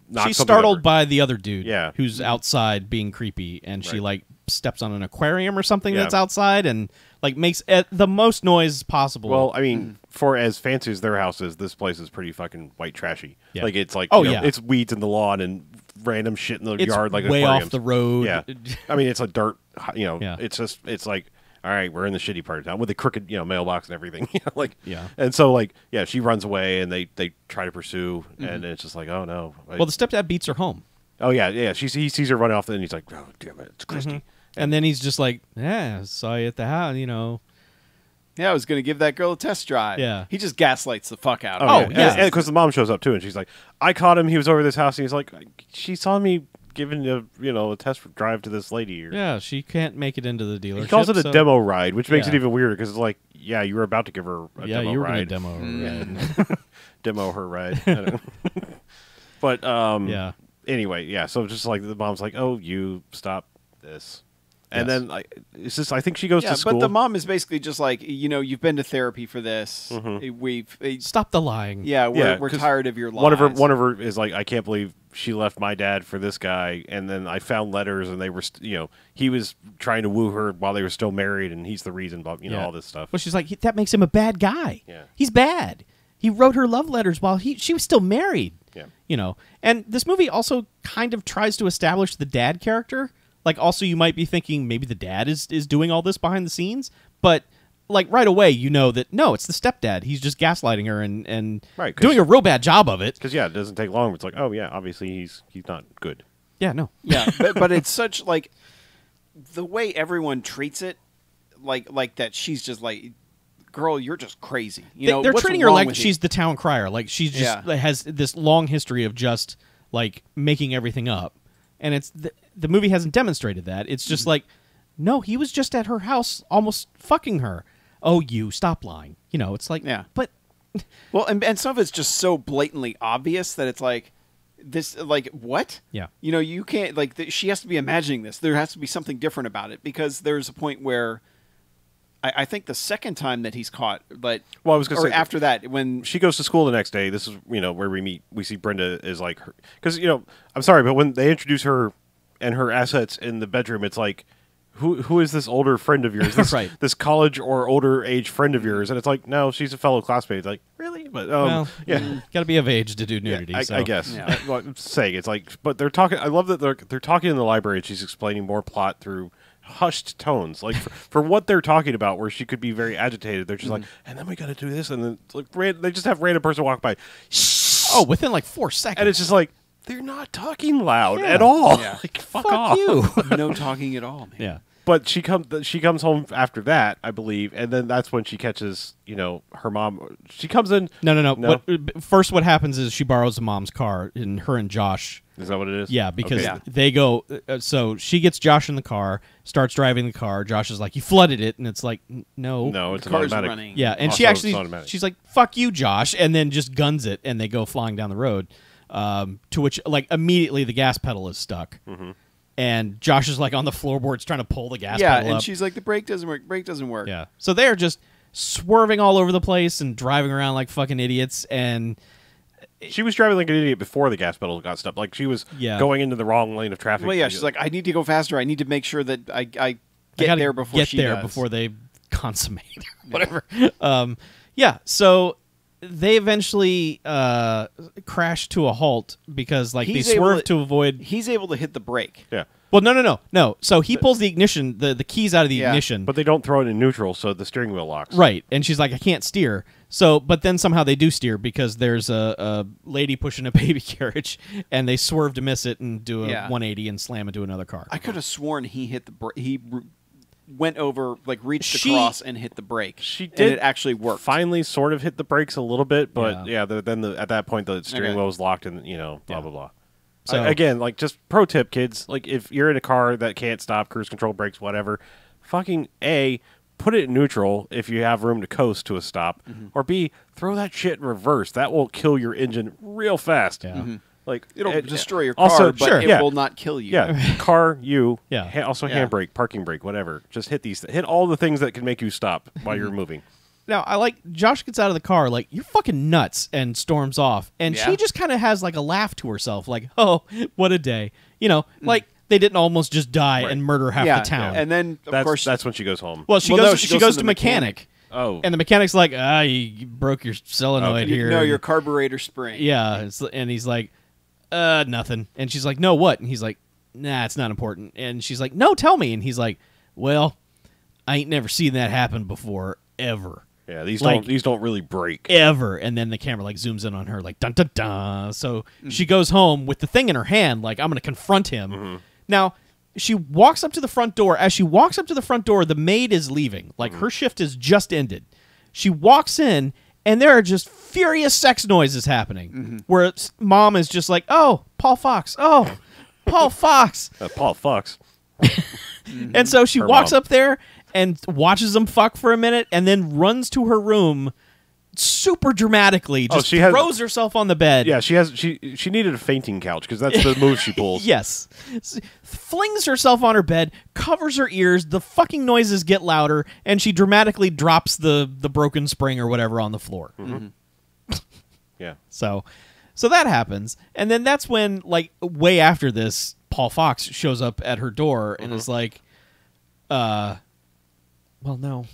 knocks She's something startled over. by the other dude Yeah. who's outside being creepy, and she, Right. like, steps on an aquarium or something Yeah. that's outside and, like, makes the most noise possible. Well, I mean, for as fancy as their house is, this place is pretty fucking white trashy. Yeah. Like it's like, Oh, you know, yeah. it's weeds in the lawn and random shit in the it's yard, like way aquariums. off the road. Yeah, I mean, it's a dirt. You know, Yeah. it's like, all right, we're in the shitty part of town with the crooked, you know, mailbox and everything. You know, like, Yeah. And so, like, yeah, she runs away, and they try to pursue, and it's just like, oh no. Well, the stepdad beats her home. Oh yeah. He sees her run off, and he's like, oh damn it, it's Christy. And then he's just like, yeah, saw you at the house, you know. Yeah, I was going to give that girl a test drive. Yeah. He just gaslights the fuck out of Oh, her. yeah. Because the mom shows up too, and she's like, I caught him. He was over this house, and he's like, she saw me giving a test drive to this lady. Or, Yeah, she can't make it into the dealership. he calls it a so- demo ride, which makes it Yeah. even weirder because it's like, yeah, you were about to give her a Yeah, demo you were going ride. to demo her ride. Demo her ride. I don't know. But Yeah. anyway, yeah. So just like the mom's like, oh, you stop this, and Yes. then like it's just I think she goes Yeah, to school. but the mom is basically just like, you know, you've been to therapy for this. Stop the lying. Yeah, Yeah, we're 'cause tired of your lies. one of her is like, I can't believe she left my dad for this guy, and then I found letters, and they were, he was trying to woo her while they were still married, and he's the reason, but you know, Yeah. all this stuff. Well, she's like, that makes him a bad guy. Yeah. He's bad. He wrote her love letters while she was still married. Yeah. You know, and this movie also kind of tries to establish the dad character. Like, also, you might be thinking maybe the dad is doing all this behind the scenes, but like right away, you know that no, it's the stepdad. He's just gaslighting her and Right, 'cause- doing a real bad job of it. Because yeah, it doesn't take long. It's like, oh yeah, obviously he's not good. Yeah, no. Yeah, but it's such like the way everyone treats it, like that. She's just like, girl, you're just crazy. You know, They're what's treating her wrong like with you? she's the town crier. Like she's just has this long history of just like making everything up, and it's the movie hasn't demonstrated that. It's just like, no, he was just at her house, almost fucking her. Oh, you stop lying. You know, it's like, Yeah. but Well, and some of it's just so blatantly obvious that it's like this, like what? Yeah. You know, you can't like she has to be imagining this. There has to be something different about it because there's a point where I think the second time that he's caught, but Well, I was gonna or say- after that when She goes to school the next day. This is where we see Brenda is like her, because I'm sorry, but when they introduce her and her assets in the bedroom, it's like, who is this older friend of yours? This, Right. This college or older age friend of yours, and it's like, no, she's a fellow classmate. It's like, really? But well, yeah. got to be of age to do nudity. I, so. I guess. Yeah. Well, I'm saying it's like, but they're talking. I love that they're talking in the library, and she's explaining more plot through hushed tones, like for what they're talking about, where she could be very agitated. They're just like, and then we got to do this, and then it's like they just have random person walk by, Oh, within like 4 seconds. and it's just like they're not talking loud Yeah. at all. Yeah. Like fuck fuck off. you. no talking at all, man. Yeah. But she comes home after that, I believe, and then that's when she catches, her mom. She comes in. No. First, what happens is she borrows the mom's car, and her and Josh. Is that what it is? Yeah, because Okay. they go. So she gets Josh in the car, starts driving the car. Josh is like, "You flooded it," and it's like, "No, it's The an car's automatic. running. Yeah, and Also, she actually, it's automatic. she's like, "Fuck you, Josh," and then just guns it, and they go flying down the road. To which, like, immediately the gas pedal is stuck, and Josh is like on the floorboards trying to pull the gas pedal and up. she's like, the brake doesn't work. Yeah, so they're just swerving all over the place and driving around like fucking idiots, and She was driving like an idiot before the gas pedal got stuck. Like she was Yeah. going into the wrong lane of traffic. Well, yeah, she's like, I need to go faster. I need to make sure that I I get gotta there before get she there does. before they consummate, whatever. So they eventually crash to a halt because like He's they able swerve to- to avoid. He's able to hit the brake. yeah. Well, no. So he pulls the ignition, the keys out of the Yeah. ignition. But they don't throw it in neutral, so the steering wheel locks. Right, and she's like, I can't steer. So, but then somehow they do steer because there's a lady pushing a baby carriage, and they swerve to miss it and do a Yeah. 180 and slam into another car. I could have sworn he hit the brake. Went over, like reached She- across and hit the brake. She and did it actually worked. Finally, sort of hit the brakes a little bit, but Yeah. at that point the steering Okay. wheel was locked, and blah Yeah. blah blah. So- Again, like just pro tip, kids. Like if you're in a car that can't stop, cruise control, brakes, whatever, fucking put it in neutral if you have room to coast to a stop, or B, throw that shit in reverse. That will kill your engine real fast. Yeah. Like It'll destroy your car, Also, but sure, it yeah. will not kill you. Yeah, car, you. Yeah. Also, Yeah. handbrake, parking brake, whatever. Just hit all the things that can make you stop while you're moving. Now, I like Josh gets out of the car like, you're fucking nuts, and storms off. And Yeah. she just kind of has like a laugh to herself, like, oh, what a day. Like they didn't almost just die and murder half Yeah, the town. and then of That's course that's when she goes home. Well, she Well, goes. no, she goes to mechanic. Oh, And the mechanic's like, you broke your solenoid Okay. here. no, your carburetor spring. Yeah, and he's like, nothing. And she's like, no, what? And he's like, nah, it's not important. And she's like, no, tell me. And he's like, well, I ain't never seen that happen before, ever. yeah. These like- don't really break. Ever. And then the camera like zooms in on her, like, dun dun dun. So she goes home with the thing in her hand, like, I'm going to confront him. Now, she walks up to the front door. As she walks up to the front door, the maid is leaving. Like, her shift has just ended. She walks in, and there are just furious sex noises happening. Where mom is just like, oh, Paul Fox. Oh, Paul Fox. Paul Fox. And so she Her walks mom. up there and watches them fuck for a minute and then runs to her room super dramatically. Just she has- throws herself on the bed. Yeah, she needed a fainting couch because that's the move she pulls. Yes. Flings herself on her bed, covers her ears, the fucking noises get louder, and she dramatically drops the broken spring or whatever on the floor. Yeah. So that happens. And then that's when, like, way after this, Paul Fox shows up at her door and is like, well, no.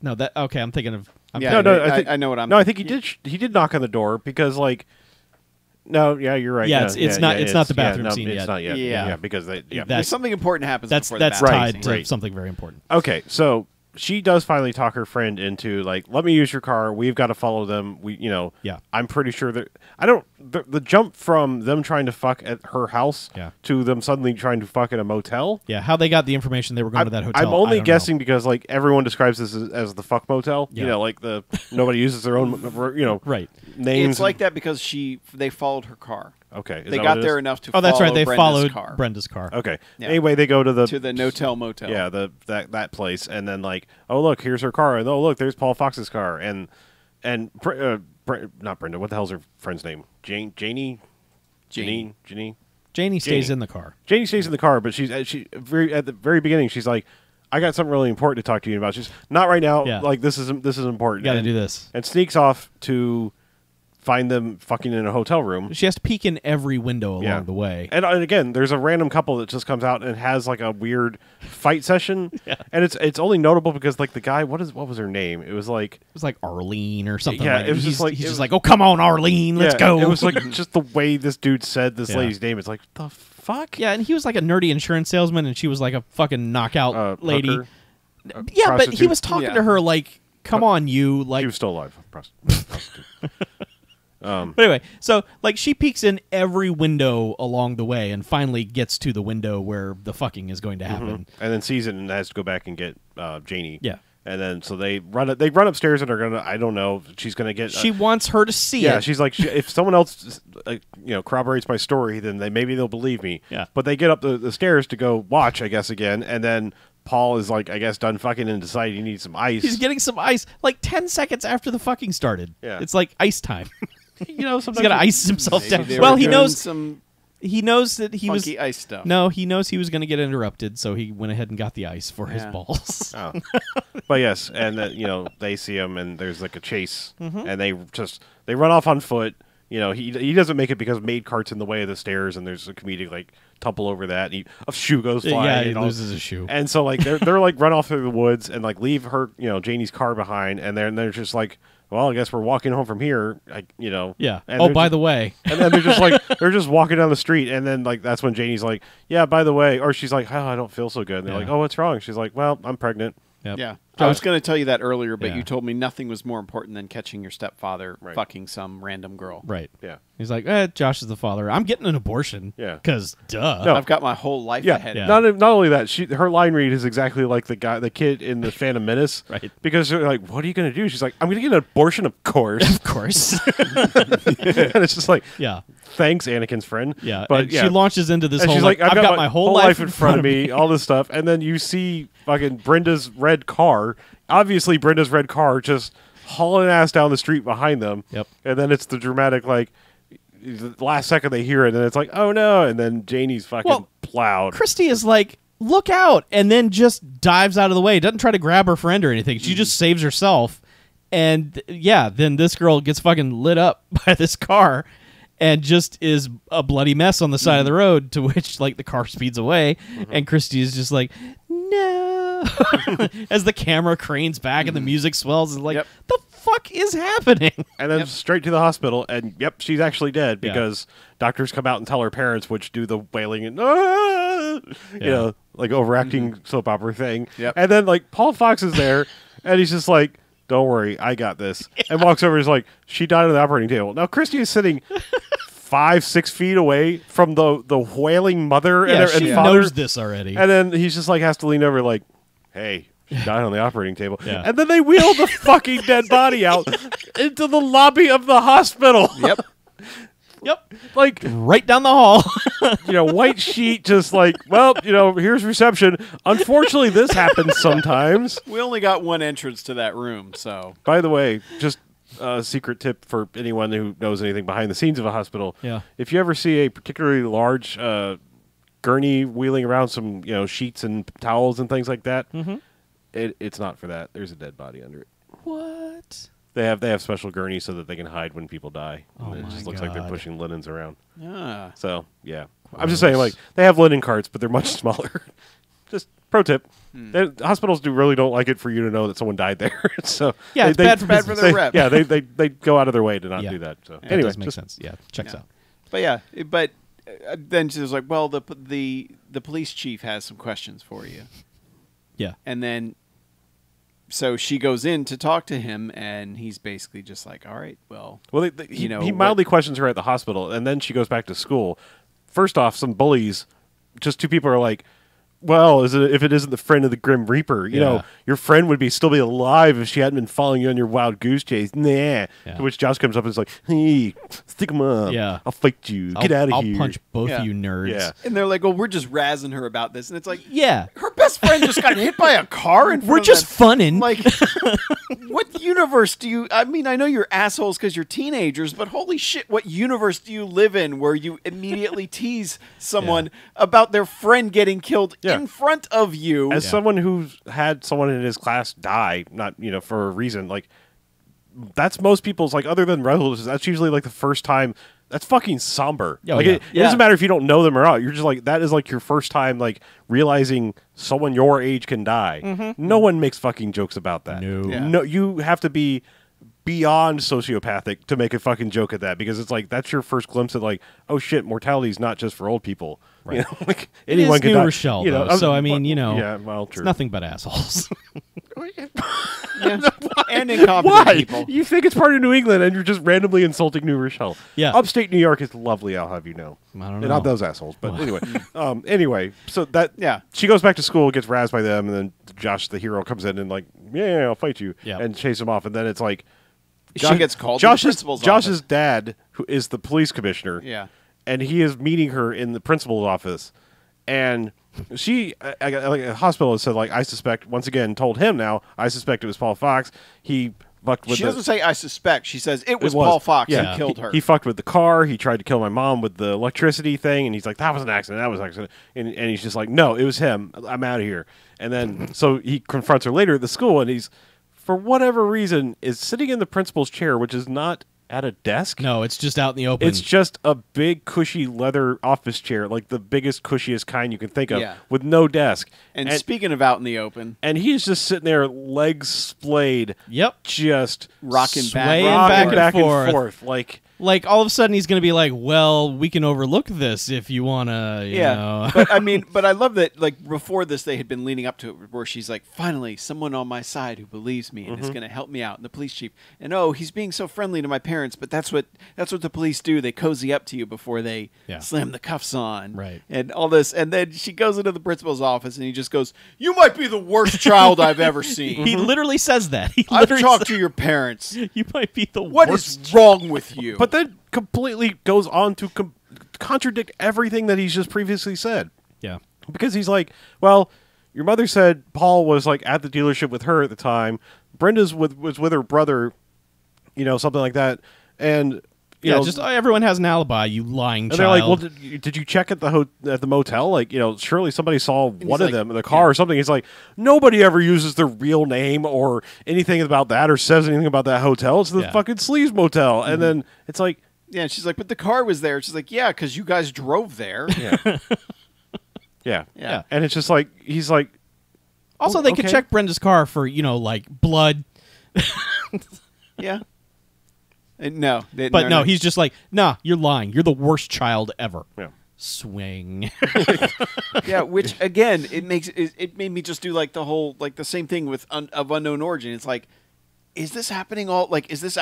No, that, okay, I'm thinking of, Yeah, No, I, think, I know what I'm. No, I think he did knock on the door because like. No, yeah, you're right. Yeah, it's not the bathroom no, scene it's yet. not yet. Yeah. because they. Yeah. That- something important happens. that's before the that's bathroom tied scene. to right. something very important. Okay, so she does finally talk her friend into like, let me use your car. We've got to follow them. Yeah. I'm pretty sure that I don't. The jump from them trying to fuck at her house Yeah. to them suddenly trying to fuck at a motel. Yeah, how they got the information they were going to that hotel. I'm I only don't guessing because like everyone describes this as the fuck motel. Yeah. Like nobody uses their own Right. names. It's like that because they followed her car. Okay, is They that got what it there is? enough to. Oh, that's right. follow They Brenda's followed car Brenda's car. Okay. Yeah. Anyway, they go to the Notel motel. Yeah, that place, and then like, oh look, here's her car, and oh look, there's Paul Fox's car, and not Brenda. What the hell's her friend's name? Janie. Janie Janie stays in the car. Janie stays in the car, but she at the very beginning, she's like, I got something really important to talk to you about. She's not right now. Yeah. Like this is important. You got to And- do this. and sneaks off to find them fucking in a hotel room. She has to peek in every window along Yeah. the way. And again, there's a random couple that just comes out and has like a weird fight session. Yeah. And it's only notable because like the guy, what was her name? It was like It was like Arlene or something. Yeah, like it was he's, just like- he's it just was- like, oh come on, Arlene, let's yeah, go. It was like just the way this dude said this Yeah. lady's name. It's like the fuck. yeah, and he was like a nerdy insurance salesman, and she was like a fucking knockout lady. Hooker, Yeah, but he prostitute. was talking Yeah. to her like, come on, you, like, He was still alive. Prostitute. But anyway, so like she peeks in every window along the way and finally gets to the window where the fucking is going to happen. And then sees it and has to go back and get Janie. Yeah. And then so they run upstairs and are gonna, I don't know, she's gonna get. She wants her to see it. Yeah, she's like, if someone else corroborates my story, then maybe they'll believe me. Yeah. But they get up the stairs to go watch, I guess, again, and then Paul is like, I guess, done fucking and decided he needs some ice. He's getting some ice like 10 seconds after the fucking started. Yeah. It's like ice time. Sometimes He's got to ice himself down. They Well, were he doing knows some he knows that he was funky ice stuff. No, he knows he was going to get interrupted, so he went ahead and got the ice for his balls. Oh. But yes, and they see him, and there's like a chase, and they run off on foot. He doesn't make it because maid cart's in the way of the stairs, and there's a comedic like tumble over that, and a shoe goes flying. Yeah, he and loses a shoe. And so like they're like run off through the woods and like leave her Janie's car behind, and they're just like, well, I guess we're walking home from here. Yeah. And by the way. And then they're just like they're just walking down the street, and then like that's when Janie's like, yeah, by the way, or she's like, oh, I don't feel so good. And they're like, oh, what's wrong? She's like, well, I'm pregnant. Yep. Yeah. I was going to tell you that earlier, but Yeah. you told me nothing was more important than catching your stepfather Right. fucking some random girl. Right. Yeah. He's like, Josh is the father. I'm getting an abortion. Yeah. Because, duh. No. I've got my whole life Yeah, ahead. Yeah. Not only that, her line read is exactly like the kid in the Phantom Menace, Right. Because they're like, "What are you going to do?" She's like, "I'm going to get an abortion, of course." Of course. And it's just like, Yeah. thanks, Anakin's friend. Yeah. But and she launches into this and whole, she's like, I've got my whole life in front of me, all this stuff, and then you see fucking Brenda's red car. Obviously, Brenda's red car just hauling ass down the street behind them. Yep. And then it's the dramatic like. The last second they hear it, and it's like, oh no, and then Janie's fucking plowed. Christy is like, look out, and then just dives out of the way. Doesn't try to grab her friend or anything. She just saves herself. And then this girl gets fucking lit up by this car and just is a bloody mess on the side of the road, to which like the car speeds away, and Christy is just like, no. As the camera cranes back and the music swells, and like, the fuck is happening? And then straight to the hospital, and yep, she's actually dead because doctors come out and tell her parents, which do the wailing and like overacting soap opera thing. Yep. And then like Paul Fox is there, and he's just like, "Don't worry, I got this." And walks over and is like, "She died on the operating table." Now Christy is sitting 5-6 feet away from the wailing mother and she father. knows this already. And then he's just like has to lean over like, "Hey, she died on the operating table." Yeah. And then they wheel the fucking dead body out into the lobby of the hospital. Yep. Yep. Like, Right down the hall. white sheet just like, well, here's reception. Unfortunately, this happens sometimes. We only got one entrance to that room, so. By the way, just a secret tip for anyone who knows anything behind the scenes of a hospital. Yeah. If you ever see a particularly large gurney wheeling around some, sheets and towels and things like that, it's not for that. There's a dead body under it. What? They have special gurneys so that they can hide when people die. Oh And it my just looks like they're God. pushing linens around. Ah. So, yeah. I'm just saying, like, they have linen carts, but they're much smaller. Just pro tip. Hospitals really don't like it for you to know that someone died there. So Yeah, it's bad for bad for business. their rep. Yeah, they go out of their way to not Yeah. do that. So That anyway, does make just, sense. Yeah, checks out. But then she was like, well, the police chief has some questions for you. Yeah. And then, so she goes in to talk to him, and he's basically just like, all right, well, he what- mildly questions her at the hospital, and then she goes back to school. First off, some bullies, just two people are like, well, if it isn't the friend of the Grim Reaper, your friend would still be alive if she hadn't been following you on your wild goose chase. Nah. Yeah. To which Josh comes up and is like, hey, stick him up. Yeah. I'll fight you. Get out of here. I'll punch both Yeah. you nerds. Yeah. and they're like, well, we're just razzing her about this. And it's like, Yeah. her best friend just got hit by a car. We're just funning. Like, what universe do you? I mean, I know you're assholes because you're teenagers, but holy shit, what universe do you live in where you immediately tease someone about their friend getting killed Yeah. in front of you? As someone who's had someone in his class die, not for a reason, like that's most people's like other than relatives. That's usually like the first time. That's fucking somber. Oh, like yeah. it doesn't matter if you don't know them or not. You're just like that is like your first time like realizing someone your age can die. No one makes fucking jokes about that. No. Yeah. No, you have to be beyond sociopathic to make a fucking joke at that because it's like that's your first glimpse of like, oh shit, mortality is not just for old people. Right. Like It anyone is can New die. Rochelle, though, so I mean, yeah, well, it's true. nothing but assholes. And incompetent Why? people. You think it's part of New England, and you're just randomly insulting New Rochelle. Yeah. Upstate New York is lovely, I'll have you know. I don't And know. not those assholes, but anyway, so that Yeah. she goes back to school, gets razzed by them, and then Josh, the hero, comes in and like, yeah, I'll fight you, Yeah. and chase him off, and then it's like, She gets called to the principal's Josh's office. dad, who is the police commissioner, Yeah. and he is meeting her in the principal's office, and she, like a hospital, said like, I suspect, once again, told him now, I suspect it was Paul Fox. He fucked with She doesn't say I suspect. She says it was it was. Paul Fox Yeah. who killed her. He fucked with the car. He tried to kill my mom with the electricity thing, and he's like, that was an accident. That was an accident. And he's just like, no, it was him. I'm out of here. And then so he confronts her later at the school, and he's, for whatever reason, is sitting in the principal's chair, which is not at a desk. No, it's just out in the open. It's just a big, cushy leather office chair, like the biggest, cushiest kind you can think of, Yeah. with no desk. and speaking of out in the open, And he's just sitting there, legs splayed, Yep. just Rocking back- Swaying rocking back and forth. Like, all of a sudden he's going to be like, well, we can overlook this if you want to, you know. but I mean, but I love that. Like before this, they had been leading up to it, where she's like, "Finally, someone on my side who believes me and is going to help me out." And the police chief, and he's being so friendly to my parents, but that's what the police do. They cozy up to you before they slam the cuffs on, Right. And all this, and then she goes into the principal's office, and he just goes, "You might be the worst child I've ever seen." He literally says that. He I've literally talked says, to your parents. you might be the What worst. is wrong with you? but then completely goes on to contradict everything that he's just previously said. Yeah. Because he's like, well, your mother said Paul was like at the dealership with her at the time. Brenda's was with her brother, something like that. And you know, Just everyone has an alibi, you lying and child. they're like, well, did you check at the motel? Like, surely somebody saw one of like, them in the car or something. He's like, nobody ever uses their real name or anything about that or says anything about that hotel. It's the fucking Sleaze Motel. And then it's like, yeah, and she's like, "But the car was there." She's like, "Yeah, because you guys drove there." yeah. Yeah. And it's just like, he's like, also, oh, they could okay. check Brenda's car for, like blood. Yeah. No, But no, he's just like, nah, you're lying. You're the worst child ever. yeah. Swing. yeah. Which again, it made me just do like the whole like the same thing with of unknown origin. It's like, is this happening all like? Is this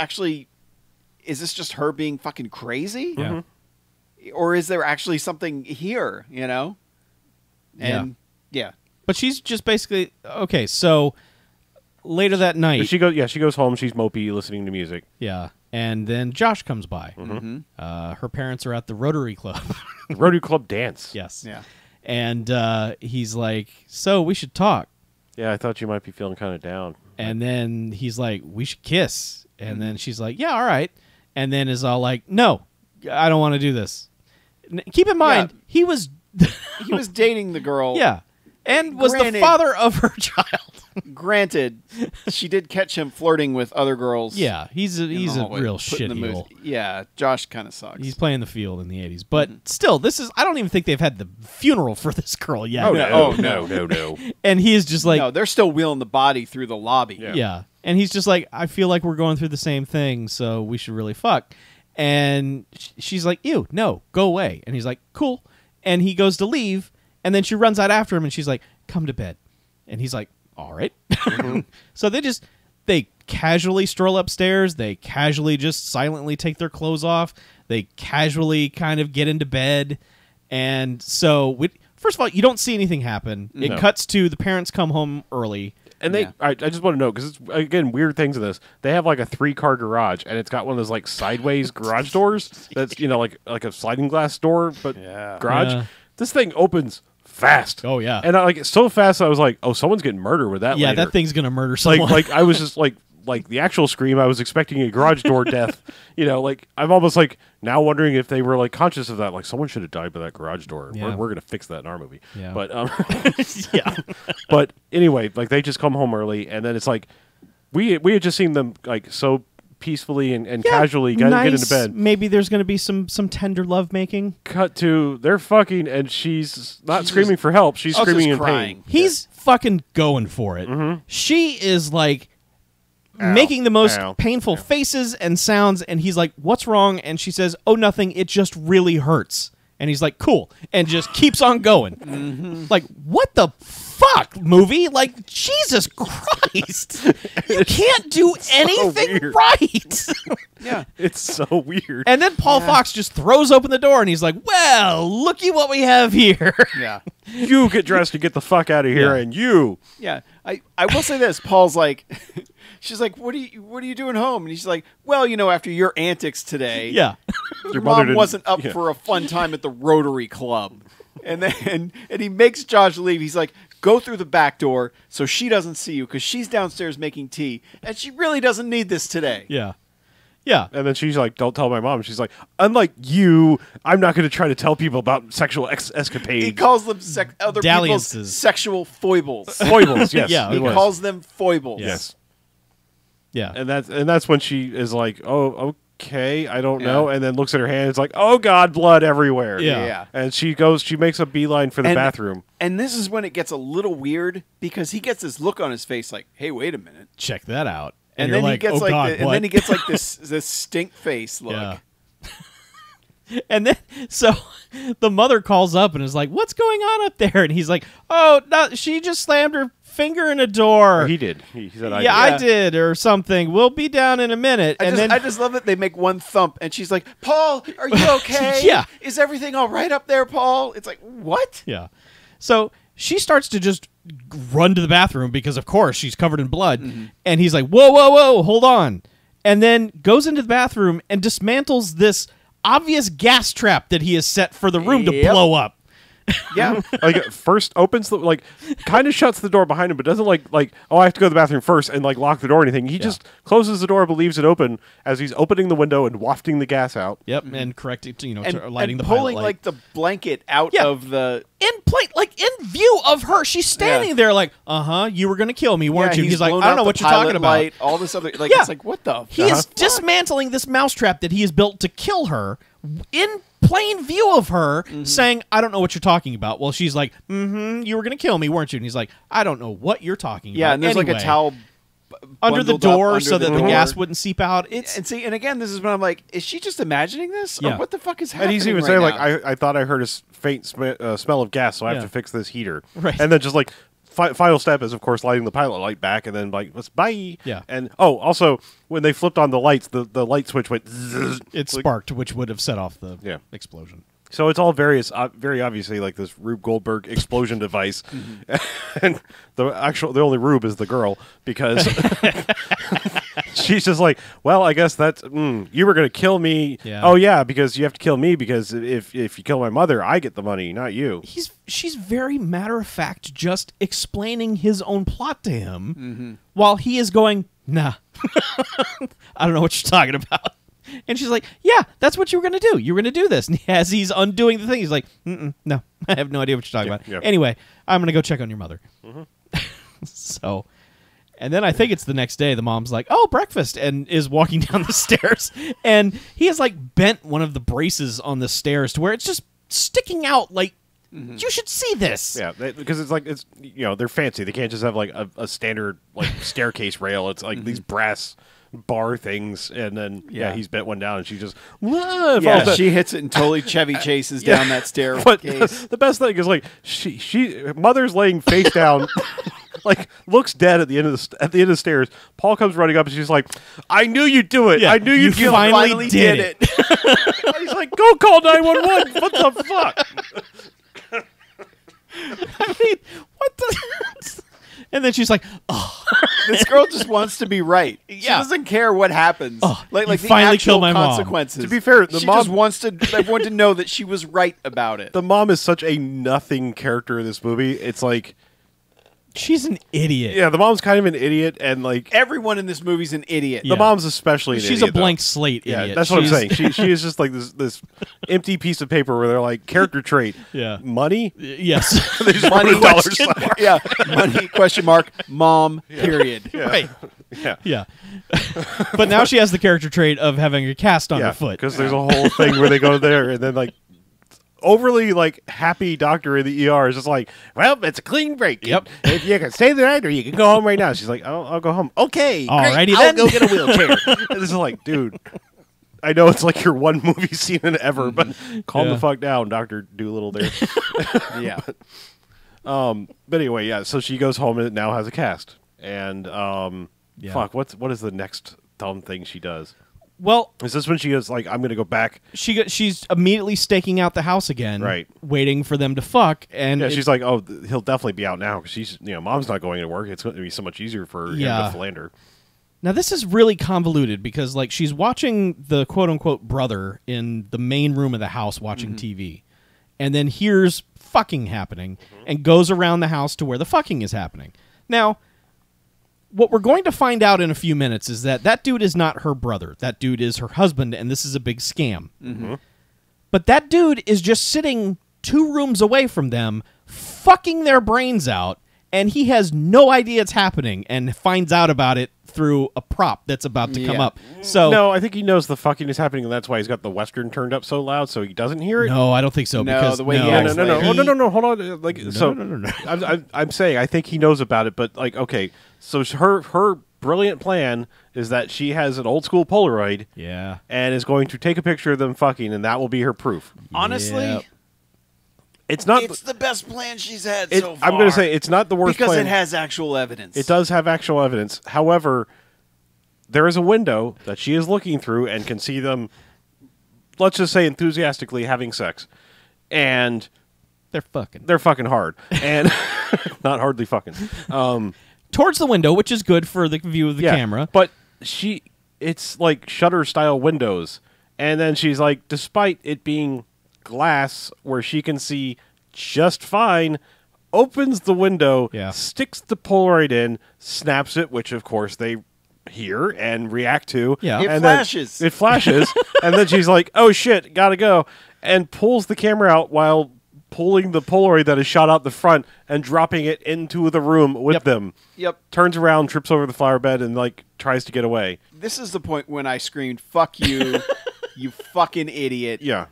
just her being fucking crazy? Yeah. Or is there actually something here? And yeah. But she's just basically okay. So later that night, She goes home. She's mopey, listening to music. yeah, and then Josh comes by. Mm-hmm. Her parents are at the Rotary Club. Rotary Club dance. Yes. Yeah. And he's like, "So we should talk." Yeah, I thought you might be feeling kind of down. And then he's like, "We should kiss." And then she's like, "Yeah, all right." And then is all like, "No, I don't want to do this." Keep in mind, he was He was dating the girl. yeah, and was the Granted- father of her child. Granted, she did catch him flirting with other girls. Yeah, he's a in the hallway, real putting the moves- shitheel. Yeah, Josh kind of sucks. He's playing the field in the 80s. But still, I don't even think they've had the funeral for this girl yet. No. And he is just like, no, they're still wheeling the body through the lobby. yeah. And he's just like, I feel like we're going through the same thing, so we should really fuck. And she's like, ew, no, go away. And he's like, cool. And he goes to leave, and then she runs out after him, and she's like, come to bed. And he's like, all right. So they casually stroll upstairs. They casually just silently take their clothes off. They casually kind of get into bed. And so, first of all, you don't see anything happen. It cuts to the parents come home early. And I just want to know, because it's, again, weird things in this. They have like a 3-car garage, and it's got one of those like sideways garage doors that's, like a sliding glass door, but garage. Yeah. This thing opens fast. Oh, yeah. And it's so fast, I was like, oh, someone's getting murdered with that Yeah, later. that thing's going to murder someone. Like I was just like the actual scream, I was expecting a garage door death. I'm almost like now wondering if they were like conscious of that. Like someone should have died by that garage door. Yeah. We're gonna fix that in our movie. Yeah. But yeah. but anyway, like they just come home early, and then it's like we had just seen them like so peacefully and casually get into bed. Maybe there's going to be some tender love making. Cut to they're fucking, and she's not screaming for help. She's Also screaming in crying. pain. He's fucking going for it. She is like making the most Ow. painful faces and sounds, and he's like, what's wrong? And she says, oh, nothing, it just really hurts. And he's like, cool, and just keeps on going. Like, what the fuck, movie? Like, Jesus Christ. Christ! You can't do anything weird. right. Yeah. It's so weird. And then Paul Fox just throws open the door, and he's like, "Well, looky what we have here." Yeah. You get dressed and get the fuck out of here, Yeah. and you. Yeah. I will say this. Paul's like, she's like, what are you doing home? And he's like, well, after your antics today, Yeah, Your Mom didn't- wasn't up yeah. for a fun time at the Rotary Club. And then and he makes Josh leave. He's like, go through the back door so she doesn't see you because she's downstairs making tea and she really doesn't need this today. yeah, yeah. And then she's like, don't tell my mom. She's like, unlike you, I'm not going to try to tell people about sexual escapades. He calls them other people's Dalliances. sexual foibles. Foibles, yes. Yeah, He it was. calls them foibles. Yes. Yeah. And that's when she is like, oh, okay, I don't know. Yeah. And then looks at her hand. It's like, oh, God, blood everywhere. Yeah. Yeah. And she makes a beeline for the bathroom. And this is when it gets a little weird because he gets this look on his face like, hey, wait a minute. Check that out. And you're then he like, gets oh, like God, and what? then he gets like this stink face look. Yeah. And then, so the mother calls up and is like, "What's going on up there?" And he's like, "Oh, no, she just slammed her finger in a door." Or he did. He said, I Yeah, did. I did, or something. We'll be down in a minute. I just love that they make one thump and she's like, Paul, are you okay? Yeah. Is everything all right up there, Paul? It's like, what? yeah. So she starts to just run to the bathroom because, of course, she's covered in blood. Mm-hmm. And he's like, "Whoa, whoa, whoa, hold on!" And then goes into the bathroom and dismantles this obvious gas trap that he has set for the room to Yep. blow up. Yeah. Like first opens kind of shuts the door behind him, but doesn't like oh, I have to go to the bathroom first and like lock the door or anything. He just closes the door, but leaves it open as he's opening the window and wafting the gas out. Yep, and correcting, And, lighting and the pulling pilot light. like the blanket out Yeah. of the in view of her. She's standing Yeah. there like, you were going to kill me, weren't you? He's like, blown I don't out know the what you're talking pilot about. light, all this other like Yeah. it's like what the He is fuck? dismantling this mousetrap that he has built to kill her in plain view of her, saying, I don't know what you're talking about. Well, she's like, you were going to kill me, weren't you? And he's like, I don't know what you're talking about. Yeah, and there's like a Anyway, towel under the bundled up door under so that the door. gas wouldn't seep out. It's And see, and again, this is when I'm like, is she just imagining this? Yeah. Or what the fuck is happening? And he's even right saying now? like, I thought I heard a faint smell of gas, so I have Yeah. to fix this heater. Right. And then just like final step is of course lighting the pilot light back, and then like let's bye. Yeah. And also when they flipped on the lights, the light switch went. Zzz. it Like, sparked, which would have set off the Yeah. explosion. So it's all very obviously like this Rube Goldberg explosion device, and the only Rube is the girl because she's just like, well, I guess that's you were gonna kill me. Yeah. Oh yeah, because you have to kill me because if you kill my mother, I get the money, not you. She's very matter of fact, just explaining his own plot to him while he is going, nah, I don't know what you're talking about. And she's like, yeah, that's what you were going to do. You were going to do this. And as he's undoing the thing, he's like, no, I have no idea what you're talking about. yeah. Anyway, I'm going to go check on your mother. So, and then I think it's the next day, the mom's like, oh, breakfast, and is walking down the stairs. And he has like bent one of the braces on the stairs to where it's just sticking out like, you should see this. Yeah, because it's they're fancy. They can't just have like a standard like staircase rail. It's like these brass bar things, and then Yeah. he's bent one down, and she just yeah, falls down. she hits it and totally Chevy chases down that staircase. But the best thing is like she mother's laying face down, like looks dead at the end of the stairs. Paul comes running up and she's like, "I knew you'd do it. Yeah, I knew you you'd kill finally me." did it. He's like, "Go call 911." What the fuck? I mean, what the... And then she's like, oh. This girl just wants to be right. She Yeah. doesn't care what happens. Oh, like you the finally actual killed my mom. consequences. To be fair, the she mom- just wants everyone to know that she was right about it. The mom is such a nothing character in this movie. It's like, She's an idiot. yeah, the mom's kind of an idiot, and like Everyone in this movie's an idiot. Yeah. the mom's especially an She's idiot, a though. blank slate Yeah, idiot. that's what I'm She's- saying. She is just like this empty piece of paper where they're like character trait. Yeah. Money. Yes. They just Money wrote a dollar question sign. mark. Yeah, money question mark. Mom. Period. Right. Yeah. Yeah. But now she has the character trait of having a cast on Yeah, her foot. because there's a whole thing where they go there and then like overly like happy doctor in the ER is just like, well, it's a clean break. Yep. If you can stay the night or you can go home right now. She's like, I'll go home. Okay. Alrighty great. then. I'll go get a wheelchair. And this is like, dude, I know it's like your one movie scene in ever, but calm Yeah. the fuck down, Dr. Doolittle there. Yeah. But anyway, yeah, so she goes home and it now has a cast. And Yeah. fuck, what is the next dumb thing she does? Well, Is this when she goes like, I'm going to go back? she's immediately staking out the house again, Right. waiting for them to fuck, and Yeah, she's like, oh, he'll definitely be out now because she's, mom's not going to work. It's going to be so much easier for him to philander. Now this is really convoluted because like she's watching the quote unquote brother in the main room of the house watching TV, and then hears fucking happening and goes around the house to where the fucking is happening. Now, what we're going to find out in a few minutes is that dude is not her brother. That dude is her husband, and this is a big scam. But that dude is just sitting 2 rooms away from them, fucking their brains out, and he has no idea it's happening and finds out about it through a prop that's about to come up. So No, I think he knows the fucking is happening, and that's why he's got the Western turned up so loud so he doesn't hear it. No, I don't think so. No, because the way he no, acts No, later. no, hold on. Like, no. I'm saying I think he knows about it, but like, okay, so her brilliant plan is that she has an old school Polaroid, Yeah. and is going to take a picture of them fucking, and that will be her proof. Honestly, Yep. It's not. it's the best plan she's had it- so far. I'm going to say it's not the worst because plan. it has actual evidence. It does have actual evidence. However, there is a window that she is looking through and can see them, let's just say enthusiastically having sex. And They're fucking. they're fucking hard. And not hardly fucking. Towards the window, which is good for the view of the camera. But it's like shutter style windows. And then she's like, despite it being glass where she can see just fine, opens the window, sticks the Polaroid in, snaps it, which of course they hear and react to. Yeah. It and flashes. Then it flashes. And then she's like, oh shit, gotta go. And pulls the camera out while pulling the Polaroid that is shot out the front and dropping it into the room with them. Yep. Turns around, trips over the flower bed, and like tries to get away. This is the point when I screamed, "Fuck you, you fucking idiot! Yeah.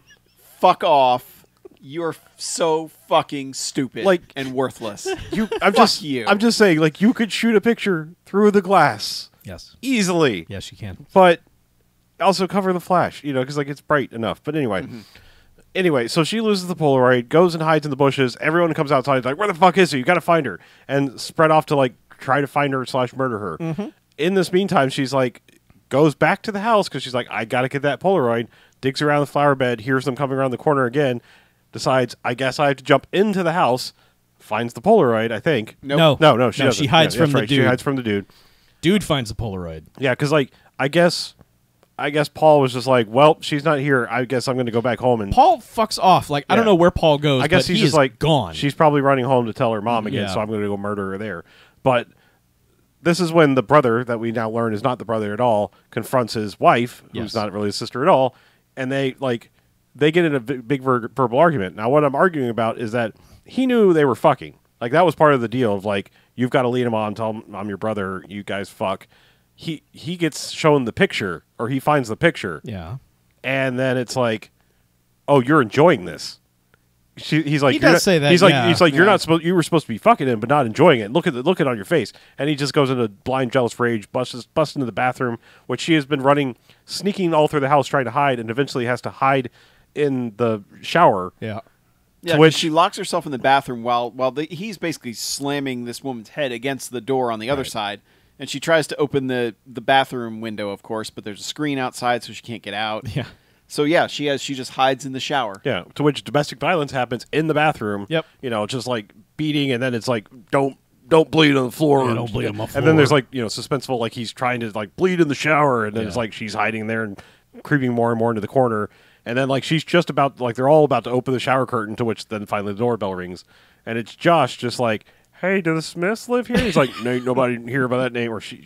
Fuck off! You're so fucking stupid, Like- and worthless." I'm Fuck just saying, like, you could shoot a picture through the glass Yes. easily. Yes, you can. But also cover the flash, because like it's bright enough. But anyway. Anyway, so she loses the Polaroid, goes and hides in the bushes. Everyone comes outside, like, where the fuck is she? You got to find her. And spread off to, like, try to find her / murder her. In this meantime, she's, like, goes back to the house because she's like, I got to get that Polaroid. Digs around the flower bed, hears them coming around the corner again. Decides, I guess I have to jump into the house. Finds the Polaroid, I think. Nope. No, she doesn't. She hides Yeah, from that's the right. dude. She hides from the dude. Dude finds the Polaroid. Yeah, because, like, I guess Paul was just like, well, she's not here. I guess I'm going to go back home. And Paul fucks off. Like, I don't Yeah. know where Paul goes. I guess but he's he just is like gone. She's probably running home to tell her mom again, Yeah. so I'm going to go murder her there. But this is when the brother that we now learn is not the brother at all confronts his wife, Yes. who's not really his sister at all, and they get in a big verbal argument. Now, what I'm arguing about is that he knew they were fucking. Like, that was part of the deal of like, you've got to lead him on, tell him I'm your brother, you guys fuck. He gets shown the picture, or he finds the picture. Yeah. And then it's like, oh, you're enjoying this. He's like, He you're does not- say that, He's like, yeah. you're Yeah. not supposed. You were supposed to be fucking him, but not enjoying it. Look it on your face. And he just goes into blind jealous rage, busts into the bathroom, which she has been sneaking all through the house, trying to hide, and eventually has to hide in the shower. Yeah. Yeah, To 'cause which- she locks herself in the bathroom while he's basically slamming this woman's head against the door on the other side, and she tries to open the bathroom window, of course, but there's a screen outside, so she can't get out. Yeah. So yeah, she just hides in the shower. Yeah, to which domestic violence happens in the bathroom. Yep. Just like beating, and then it's like, don't bleed on the floor. Yeah, don't bleed on my And then there's floor. like, suspenseful, like he's trying to like bleed in the shower, and then it's Yeah. like she's hiding there and creeping more and more into the corner. And then like she's just about, like they're all about to open the shower curtain, to which then finally the doorbell rings. And it's Josh just like, hey, do the Smiths live here? He's like, no, ain't nobody here by that name. Or he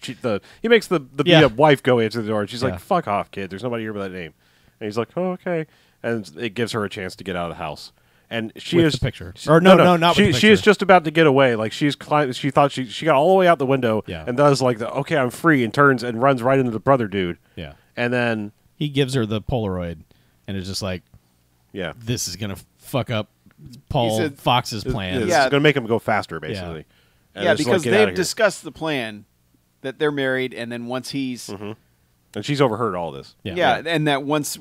makes the Yeah. beat-up wife go answer the door, and she's Yeah. like, fuck off, kid. There's nobody here by that name. And he's like, oh, okay. And it gives her a chance to get out of the house. And she With is the picture. Or no, not she, with the she is picture. just about to get away. Like she thought she got all the way out the window, Yeah. and does like okay, I'm free, and turns and runs right into the brother dude. Yeah. And then He gives her the Polaroid, and it's just like, yeah, this is going to fuck up Paul said- Fox's plan. it's Yeah. going to make him go faster, basically. And Yeah, just, because get outta they've here. discussed the plan that they're married, and then once he's and she's overheard all this. Yeah. and that once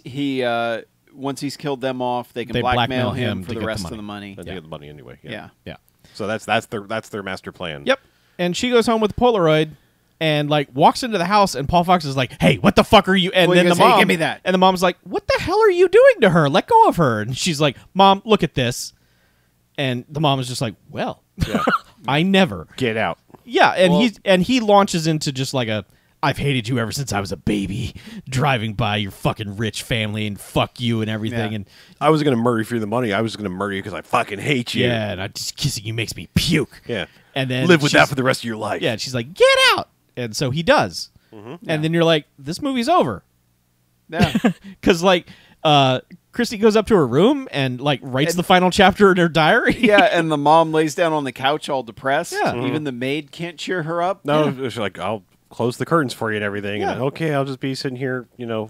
he's killed them off, they can They blackmail blackmail him him for to the get the rest of money. the money. And they get the money anyway. Yeah. Yeah. So that's their master plan. Yep. And she goes home with the Polaroid and like walks into the house, and Paul Fox is like, "Hey, what the fuck are you?" And then the mom, "Hey, give me that." And the mom's like, "What the hell are you doing to her? Let go of her." And she's like, "Mom, look at this." And the mom is just like, "Well, I never Get out. Yeah, and Well- he launches into just like a, "I've hated you ever since I was a baby, driving by your fucking rich family and fuck you and everything." Yeah. And I was going to murder you for the money. I was going to murder you because I fucking hate you. yeah, and just kissing you makes me puke. Yeah. And then Live with that she's- for the rest of your life. Yeah, and she's like, "Get out!" And so he does. And then you're like, "This movie's over," Yeah. because like Christy goes up to her room and like writes the final chapter in her diary. Yeah, and the mom lays down on the couch all depressed. Yeah. Even the maid can't cheer her up. No, she's like, I'll close the curtains for you and everything. Yeah. And okay, I'll just be sitting here,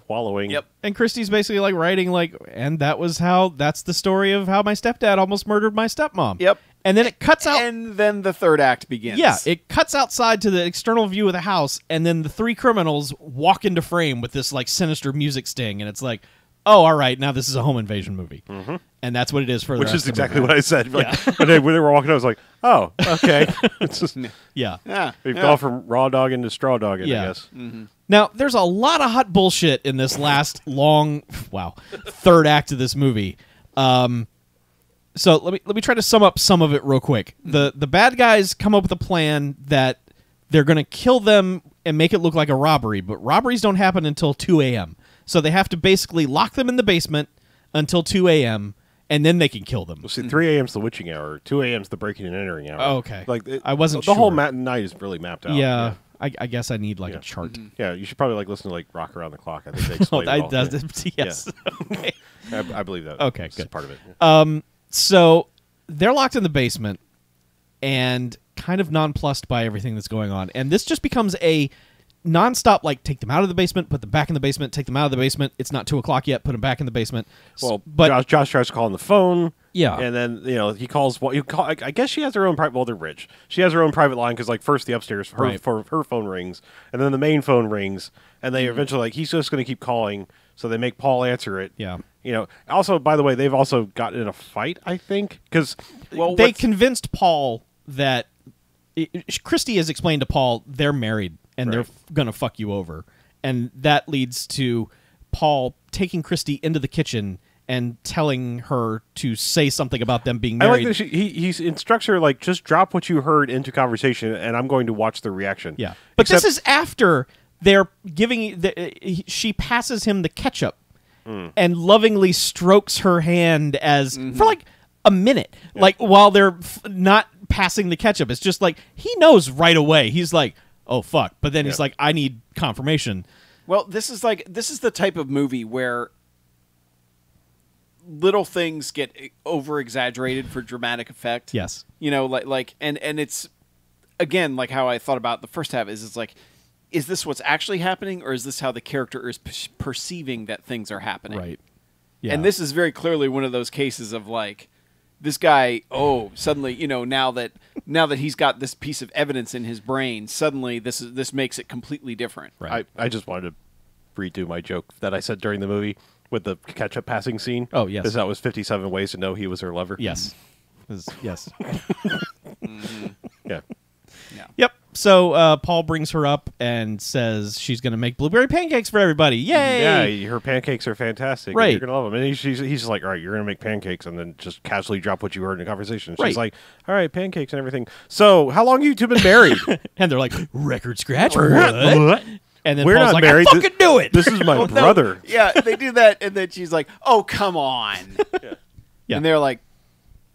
wallowing. Yep. And Christy's basically like writing like, "And that's the story of how my stepdad almost murdered my stepmom." Yep. And then it cuts out. And then the third act begins. Yeah, it cuts outside to the external view of the house, and then the three criminals walk into frame with this like sinister music sting, and it's like, oh, all right, now this is a home invasion movie, and that's what it is for the Which rest is of the exactly movie. what I said. Like, when they were walking, I was like, oh, okay. It's just, Yeah. Yeah. we've yeah. gone from raw dog into straw dog, Yeah. I guess. Now, there's a lot of hot bullshit in this last third act of this movie. So let me try to sum up some of it real quick. The bad guys come up with a plan that they're going to kill them and make it look like a robbery, but robberies don't happen until 2 a.m. So they have to basically lock them in the basement until 2 a.m., and then they can kill them. Well, see, 3 a.m. is the witching hour. 2 a.m. is the breaking and entering hour. Oh, okay. Like I wasn't the whole sure. night is really mapped out. Yeah, I guess I need like a chart. Yeah, you should probably listen to like Rock Around the Clock. I think they explain it all. Yes. Okay. I believe that. Okay, It's good. part of it. So they're locked in the basement and kind of nonplussed by everything that's going on. And this just becomes a nonstop, like, take them out of the basement, put them back in the basement, take them out of the basement. It's not 2 o'clock yet, put them back in the basement. Well, but Josh tries to call on the phone. Yeah. And then, he calls. I guess she has her own private. Well, they're rich. She has her own private line because, like, first the upstairs, her phone rings, and then the main phone rings, and they eventually, like, he's just going to keep calling, so they make Paul answer it. Yeah. Also, by the way, they've also gotten in a fight, I think, because they convinced Paul that Christy has explained to Paul they're married and they're going to fuck you over. And that leads to Paul taking Christy into the kitchen and telling her to say something about them being married. I like that he instructs her, like, just drop what you heard into conversation, and I'm going to watch the reaction. Yeah. But this is after they're giving... she passes him the ketchup and lovingly strokes her hand as... for, like, a minute. Yeah. Like, while they're not passing the ketchup. It's just like, he knows right away. He's like, oh, fuck. But then he's like, I need confirmation. Well, this is the type of movie where little things get over exaggerated for dramatic effect. Yes. And it's again like how I thought about the first half is like, is this what's actually happening, or is this how the character is perceiving that things are happening? Right. Yeah. And this is very clearly one of those cases of like, this guy, suddenly, now that he's got this piece of evidence in his brain, suddenly this makes it completely different. Right. I just wanted to redo my joke that I said during the movie with the ketchup passing scene. Oh, yes. Because that was 57 ways to know he was her lover. Yes. Yes. Yeah. Yep. So Paul brings her up and says she's going to make blueberry pancakes for everybody. Yay! Yeah, her pancakes are fantastic. Right. You're going to love them. And he's just like, all right, you're going to make pancakes, and then just casually drop what you heard in the conversation. She's Right. like, all right, pancakes and everything. So, how long have you two been married? And they're like, record scratch? What? What? And then We're Paul's not like, married. I fucking knew it! This is my Well, no, brother. yeah, they do that, and then she's like, "Oh, come on!" Yeah. And they're like,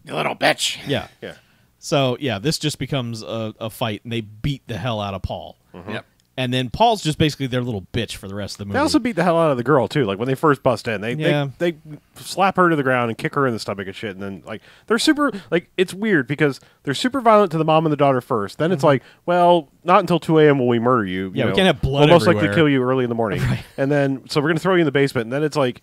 "You little bitch." Yeah. Yeah. So, yeah, this just becomes a fight, and they beat the hell out of Paul. Yep. And then Paul's just basically their little bitch for the rest of the movie. They also beat the hell out of the girl, too. Like, when they first bust in, they slap her to the ground and kick her in the stomach and shit. And then, like, they're super, like, it's weird because they're super violent to the mom and the daughter first. Then it's like, well, not until 2 a.m. will we murder you. Yeah, you we know. can't have blood We'll most likely everywhere. kill you early in the morning. Right. And then, so we're going to throw you in the basement. And then it's like,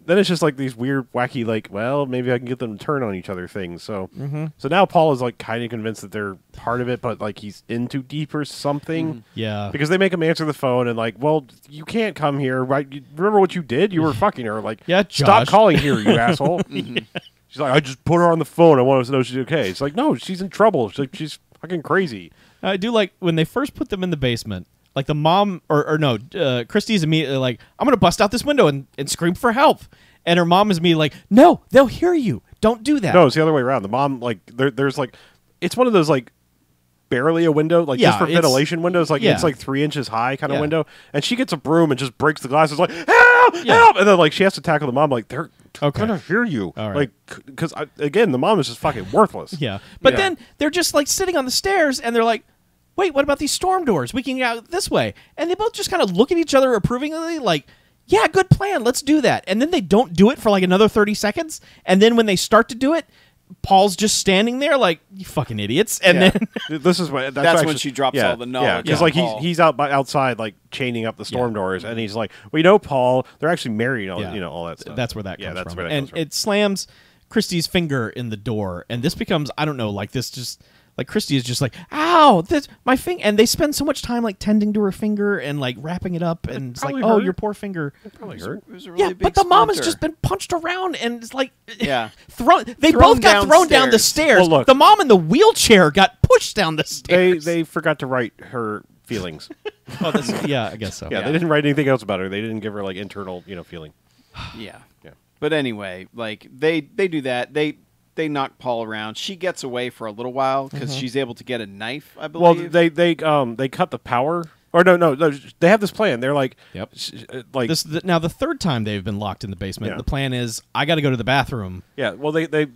then it's just like these weird, wacky, like, well, maybe I can get them to turn on each other things. So, so now Paul is like kind of convinced that they're part of it, but like he's in too deep or something. Yeah. Because they make him answer the phone and like, well, you can't come here, right? You remember what you did? You were fucking her. Like, Yeah, stop Josh. calling here, you asshole. She's like, I just put her on the phone. I want to know she's okay. It's like, no, she's in trouble. She's like, she's fucking crazy. I do like when they first put them in the basement. Like the mom, or no, Christy's immediately like, I'm going to bust out this window and scream for help. And her mom is immediately like, no, they'll hear you. Don't do that. No, it's the other way around. The mom, like, there's like, it's one of those like barely a window, like just for ventilation windows. Like it's like 3 inches high kind of window. And she gets a broom and just breaks the glasses like, help, help. And then like she has to tackle the mom like, they're going to hear you. Right. Like, because again, the mom is just fucking worthless. Yeah. But then they're just like sitting on the stairs and they're like, wait, what about these storm doors? We can get out this way. And they both just kind of look at each other approvingly like, yeah, good plan. Let's do that. And then they don't do it for like another 30 seconds. And then when they start to do it, Paul's just standing there like, you fucking idiots. And then this is what that's when she drops all the knowledge. Yeah, because like he's out outside like chaining up the storm doors, and he's like, well, you know, Paul, they're actually married. All that stuff. That's where that comes that's from. Where that and comes from. it slams Christy's finger in the door, and this becomes, I don't know, like this just... Like, Christy is just like, ow, that's my finger. And they spend so much time, like, tending to her finger and, like, wrapping it up. And it's like, oh, your poor finger. It probably hurt. It was a really big but the mom has splinter. just been punched around and it's like, Thrown they both got thrown down the stairs. Well, look. The mom in the wheelchair got pushed down the stairs. They forgot to write her feelings. Yeah, I guess so. Yeah, they didn't write anything else about her. They didn't give her, like, internal, feeling. Yeah. But anyway, like, they do that. They knock Paul around. She gets away for a little while because she's able to get a knife, I believe. Well, they cut the power. Or no, they have this plan. They're like, like now the third time they've been locked in the basement. Yeah. The plan is I got to go to the bathroom. Yeah, well, the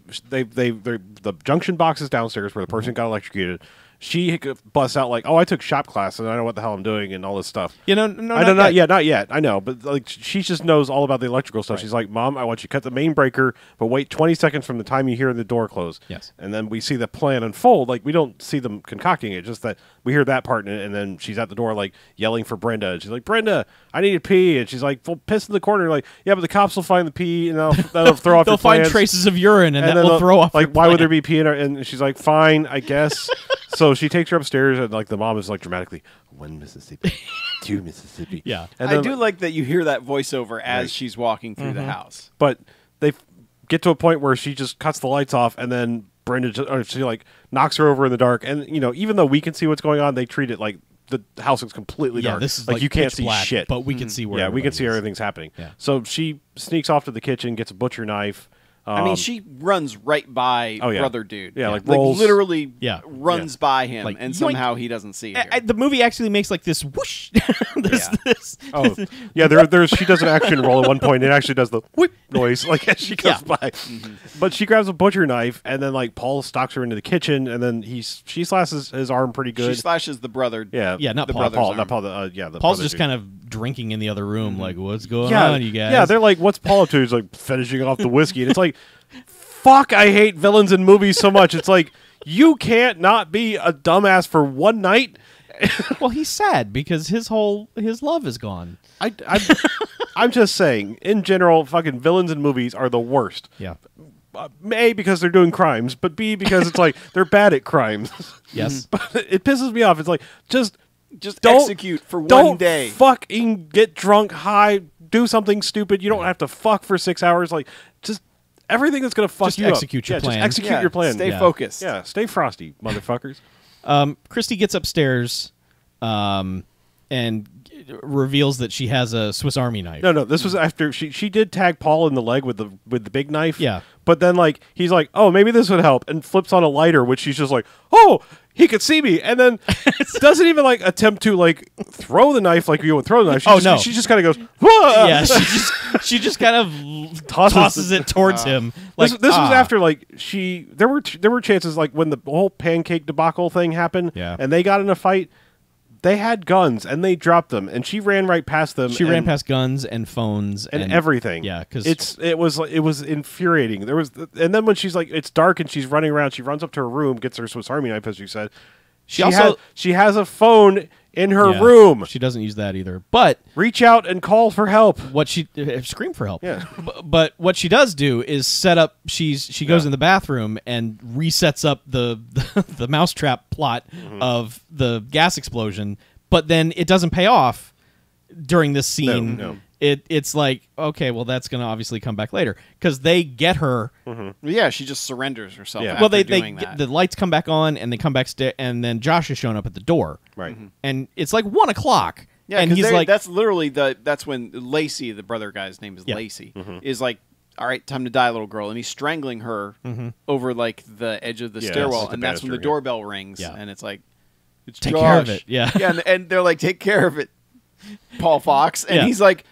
junction box is downstairs where the person got electrocuted. She busts out like, "Oh, I took shop class and I know what the hell I'm doing and all this stuff." No, not yet. I know, but like she just knows all about the electrical stuff. Right. She's like, "Mom, I want you to cut the main breaker, but wait 20 seconds from the time you hear the door close." Yes, and then we see the plan unfold. Like we don't see them concocting it, just that we hear that part, and then she's at the door like yelling for Brenda. And she's like, "Brenda, I need to pee," and she's like, "Well, piss in the corner." Like, yeah, but the cops will find the pee and that'll throw off. They'll find traces of urine and that will throw off. Like, why would there be pee in her? And she's like, "Fine, I guess." So she takes her upstairs, and like the mom is like dramatically, 1 Mississippi, 2 Mississippi. Yeah, and I do like that you hear that voiceover as she's walking through the house. But they get to a point where she just cuts the lights off, and then Brenda she like knocks her over in the dark. And even though we can see what's going on, they treat it like the house is completely dark. This is like you can't pitch see black, shit, but we can see where. Yeah, we can see everything's happening. Yeah. So she sneaks off to the kitchen, gets a butcher knife. I mean, she runs right by brother dude. Yeah, like rolls. Literally runs by him, like, and somehow he doesn't see her. The movie actually makes like this whoosh. There's she does an action roll at one point. It actually does the whip noise like as she goes by. But she grabs a butcher knife, and then like Paul stalks her into the kitchen, and then she slashes his arm pretty good. She slashes the brother. Yeah, not the Paul. Paul. Not Paul. The Paul's brother just dude. kind of drinking in the other room. Like, what's going on, you guys? Yeah, they're like, what's Paul up to? He's like finishing off the whiskey, and it's like, fuck, I hate villains in movies so much. It's like, you can't not be a dumbass for one night. Well, he's sad because his love is gone. I'm just saying, in general, fucking villains in movies are the worst. Yeah. A, because they're doing crimes, but B, because it's like they're bad at crimes. Yes. But it pisses me off. It's like, just don't execute for one day. Fucking get drunk, high, do something stupid. You don't have to fuck for 6 hours. Like, just everything that's going to fuck just you up. Execute your plan. Just execute your plan. Stay focused. Yeah, stay frosty, motherfuckers. Christy gets upstairs and reveals that she has a Swiss Army knife. No, this was after she did tag Paul in the leg with the big knife. Yeah. But then like he's like, "Oh, maybe this would help," and flips on a lighter, which she's just like, "Oh, he could see me," and then doesn't even like attempt to like throw the knife like you would throw the knife. She just kind of goes, "Whoa!" Yeah, she just kind of tosses it towards him. Like, this was after like there were chances like when the whole pancake debacle thing happened, and they got in a fight. They had guns and they dropped them, and she ran right past them. She ran past guns and phones and everything. Yeah, because it was infuriating. And then when she's like, it's dark and she's running around, she runs up to her room, gets her Swiss Army knife, as you said. She has a phone in her room. She doesn't use that either. But reach out and call for help. Scream for help. Yeah. But what she does do is set up. She goes in the bathroom and resets up the mousetrap plot of the gas explosion. But then it doesn't pay off during this scene. No. it's like, okay, well, that's going to obviously come back later because they get her. Yeah, she just surrenders herself. Yeah. After Well, they doing that. the lights come back on and they come back, and then Josh is showing up at the door. Right. And it's like 1 o'clock. Yeah, and 'cause he's like, that's literally that's when Lacey, the brother guy's name is Lacey, is like, all right, time to die, little girl, and he's strangling her over like the edge of the Yeah, stairwell, it's the and that's when the banister, doorbell rings, Yeah. and it's like, it's Take Josh. care of it, yeah. yeah, and they're like, take care of it, Paul Fox, and Yeah. he's like,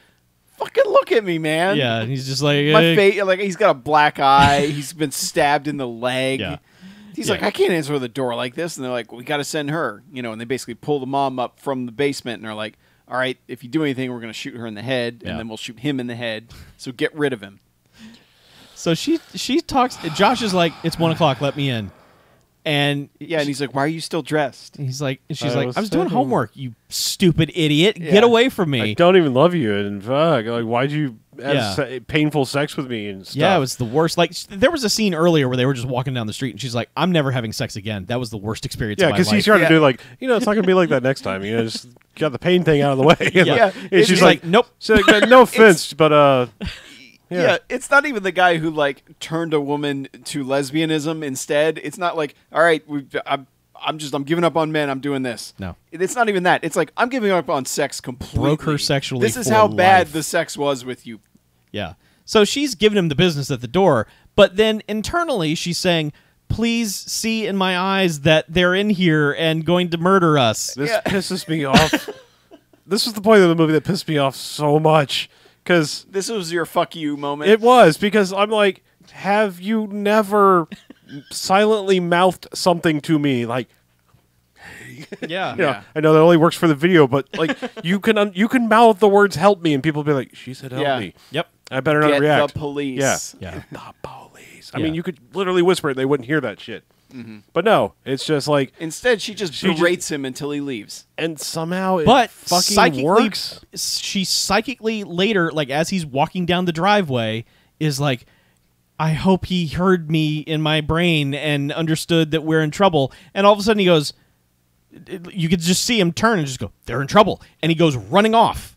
fucking look at me, man. yeah, and he's just like, My face, like he's got a black eye, he's been stabbed in the leg. Yeah. He's Yeah. like, I can't answer the door like this, and they're like, we got to send her, and they basically pull the mom up from the basement, and they're like, all right, if you do anything, we're going to shoot her in the head, Yeah. and then we'll shoot him in the head. So get rid of him. So she talks. Josh is like, it's 1 o'clock. Let me in. And Yeah, and he's like, why are you still dressed? he's like, she's I like, was I was doing thinking- homework. You stupid idiot! Yeah. Get away from me! I don't even love you, and fuck, like, why'd you have Yeah. painful sex with me and stuff? Yeah, it was the worst. Like, there was a scene earlier where they were just walking down the street, and she's like, "I'm never having sex again. That was the worst experience Yeah, of my because life." he's trying Yeah. to do like, it's not gonna be like that next time. Just got the pain thing out of the way. And Yeah. like, and It's she's like, nope. She's like, no offense, but Yeah. It's not even the guy who like turned a woman to lesbianism instead. It's not like, all right, I'm giving up on men. I'm doing this. No. It's not even that. It's like I'm giving up on sex completely. Broke her sexually This is for how bad life. the sex was with you. Yeah. So she's giving him the business at the door, but then internally she's saying, "Please see in my eyes that they're in here and going to murder us." this Yeah. pisses me off. This was the point of the movie that pissed me off so much because This was your fuck you moment. it was because I'm like, have you never silently mouthed something to me like? Yeah. Yeah. I know that only works for the video, but like you can mouth the words "help me" and people be like, "She said help Yeah. me." Yep. I better not Get react. the police. Yeah. Yeah. The police. I Yeah. mean, you could literally whisper it; and they wouldn't hear that shit. But no, it's just like, Instead, she just berates him until he leaves. and somehow it But fucking psychically, works. she psychically later, like as he's walking down the driveway, is like, "I hope he heard me in my brain and understood that we're in trouble." And all of a sudden he goes, you could just see him turn and just go, "They're in trouble," and he goes running off.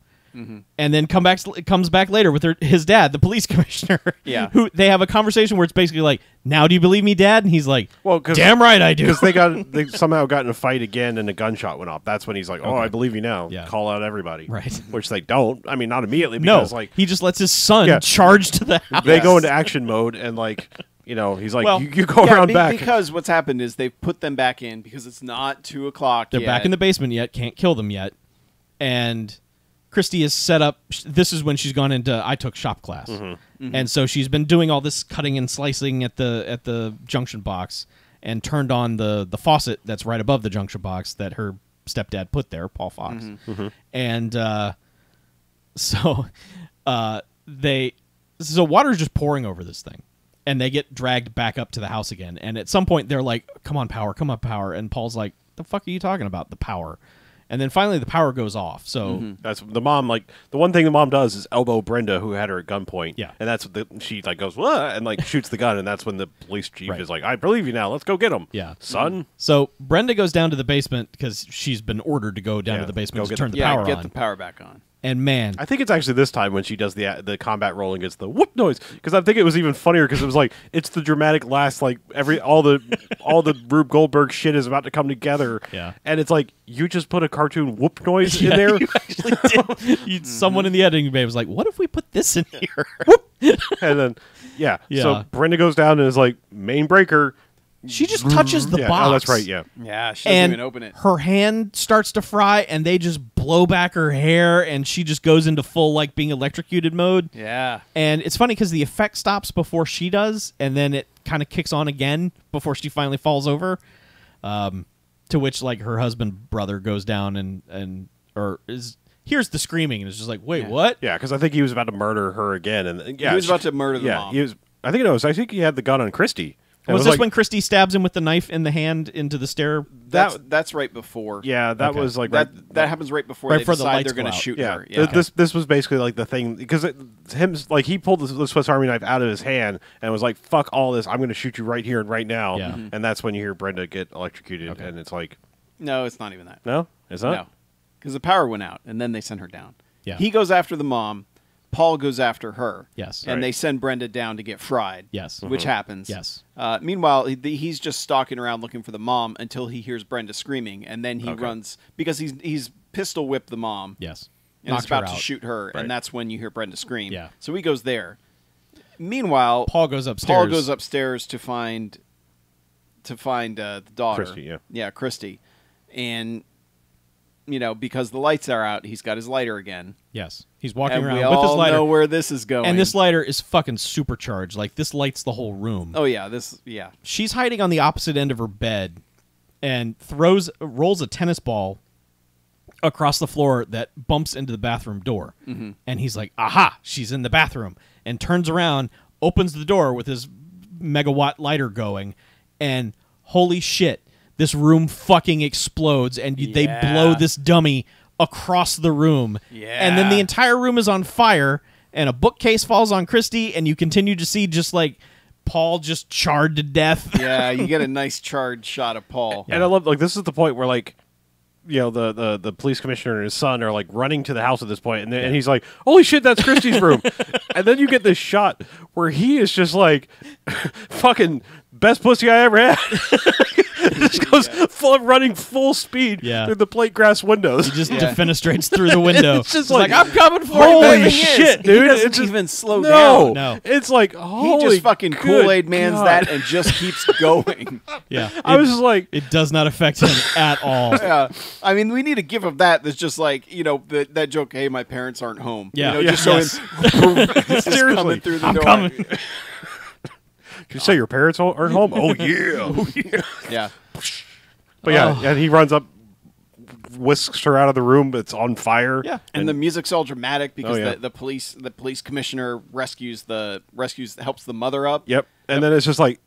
And then comes back later with his dad, the police commissioner. Yeah. Who they have a conversation where it's basically like, "Now do you believe me, Dad?" And he's like, Well, 'cause- "Damn right I do." Because they somehow got in a fight again, and a gunshot went off. That's when he's like, "Oh, Okay. I believe you now." Yeah. Call out everybody. Right. Which they don't. I mean, not immediately. No, Because like he just lets his son Yeah. charge to the house. they go into action mode, and like he's like, Well, you go Yeah, around back. because what's happened is they've put them back in because it's not 2 o'clock. They're yet. back in the basement yet, can't kill them yet. And Christy is set up. This is when she's gone into I took shop class. And so she's been doing all this cutting and slicing at the junction box and turned on the faucet that's right above the junction box that her stepdad put there, Paul Fox. And so water's just pouring over this thing. And they get dragged back up to the house again. And at some point they're like, come on, power. And Paul's like, the fuck are you talking about? The power. And then finally the power goes off. So That's the mom. Like the one thing the mom does is elbow Brenda, who had her at gunpoint. Yeah. and that's what she like goes what and like shoots the gun, and that's when the police chief Right. is like, "I believe you now. Let's go get him." Yeah. son. So Brenda goes down to the basement because she's been ordered to go down Yeah, to the basement go to get turn the- the power get on. the power back on. And man, I think it's actually this time when she does the combat roll and gets the whoop noise, because I think it was even funnier because it was like it's the dramatic last, like all the Rube Goldberg shit is about to come together. Yeah. and it's like you just put a cartoon whoop noise in there. you actually did. Someone in the editing bay was like, "What if we put this in here?" And then Yeah. so Brenda goes down and is like, main breaker. She just touches the Yeah, box. oh, that's right. Yeah, Yeah, she doesn't And even open it. her hand starts to fry, and they just blow back her hair, and she just goes into full like being electrocuted mode. Yeah. And it's funny because the effect stops before she does, and then it kind of kicks on again before she finally falls over. To which like her husband brother goes down and hears the screaming and is just like, "Wait, Yeah. what?" yeah, because I think he was about to murder her again, and yeah, He was about to murder the yeah, mom. he was. I think it was. I think he had the gun on Christy. And Was it this like, when Christy stabs him with the knife in the hand into the stair? That's right before. Yeah, that Okay. was like That right, that happens right before Right they before the decide lights they're going go to out. shoot Yeah, her. Yeah. this was basically like the thing because him like he pulled the Swiss Army knife out of his hand and was like, "Fuck all this! I'm going to shoot you right here and right now." Yeah. Mhm. And that's when you hear Brenda get electrocuted, Okay. and it's like, No, it's not even that. no, it's not. No, because the power went out, and then they sent her down. Yeah. He goes after the mom. Paul goes after her. Yes. And Right. they send Brenda down to get fried. Yes. Which happens. Yes. Meanwhile, he's just stalking around looking for the mom until he hears Brenda screaming, and then he runs because he's pistol whipped the mom. Yes. And is Knocked her about to out. shoot her, Right. and that's when you hear Brenda scream. Yeah. So he goes there. Meanwhile, Paul goes upstairs. to find the daughter. Christy, yeah. Yeah, Christy. And because the lights are out, he's got his lighter again. Yes. He's walking And around we with his all lighter. know where this is going. And this lighter is fucking supercharged. Like, this lights the whole room. Oh yeah, She's hiding on the opposite end of her bed and rolls a tennis ball across the floor that bumps into the bathroom door. Mm-hmm. And he's like, aha, she's in the bathroom. And turns around, opens the door with his megawatt lighter going, and holy shit, this room fucking explodes, and they blow this dummy across the room. Yeah. And then the entire room is on fire, and a bookcase falls on Christy, and you continue to see just like Paul just charred to death. Yeah, you get a nice charred shot of Paul. And I love, like, this is the point where, like, the police commissioner and his son are, like, running to the house at this point, and he's like, holy shit, that's Christy's room. And then you get this shot where he is just like, fucking best pussy I ever had. Just goes running full speed through the plate glass windows. He just defenestrates through the window. It's just He's like, I'm coming for you. holy baby." shit, dude. He doesn't It's just, even slow no, down. No. It's like, He holy just fucking good Kool-Aid Man's God. that and just keeps going. Yeah. I was just like, It does not affect him at all. Yeah, I mean, we need a gif of that. That's just like that joke. Hey, my parents aren't home. Yeah. just Yes. showing just Seriously. coming through the I'm door. coming. can you say your parents aren't home? Oh yeah. Yeah, But yeah, and he runs up, whisks her out of the room. It's on fire. Yeah. and the music's all dramatic because yeah. the police commissioner helps the mother up. Yep. And then it's just like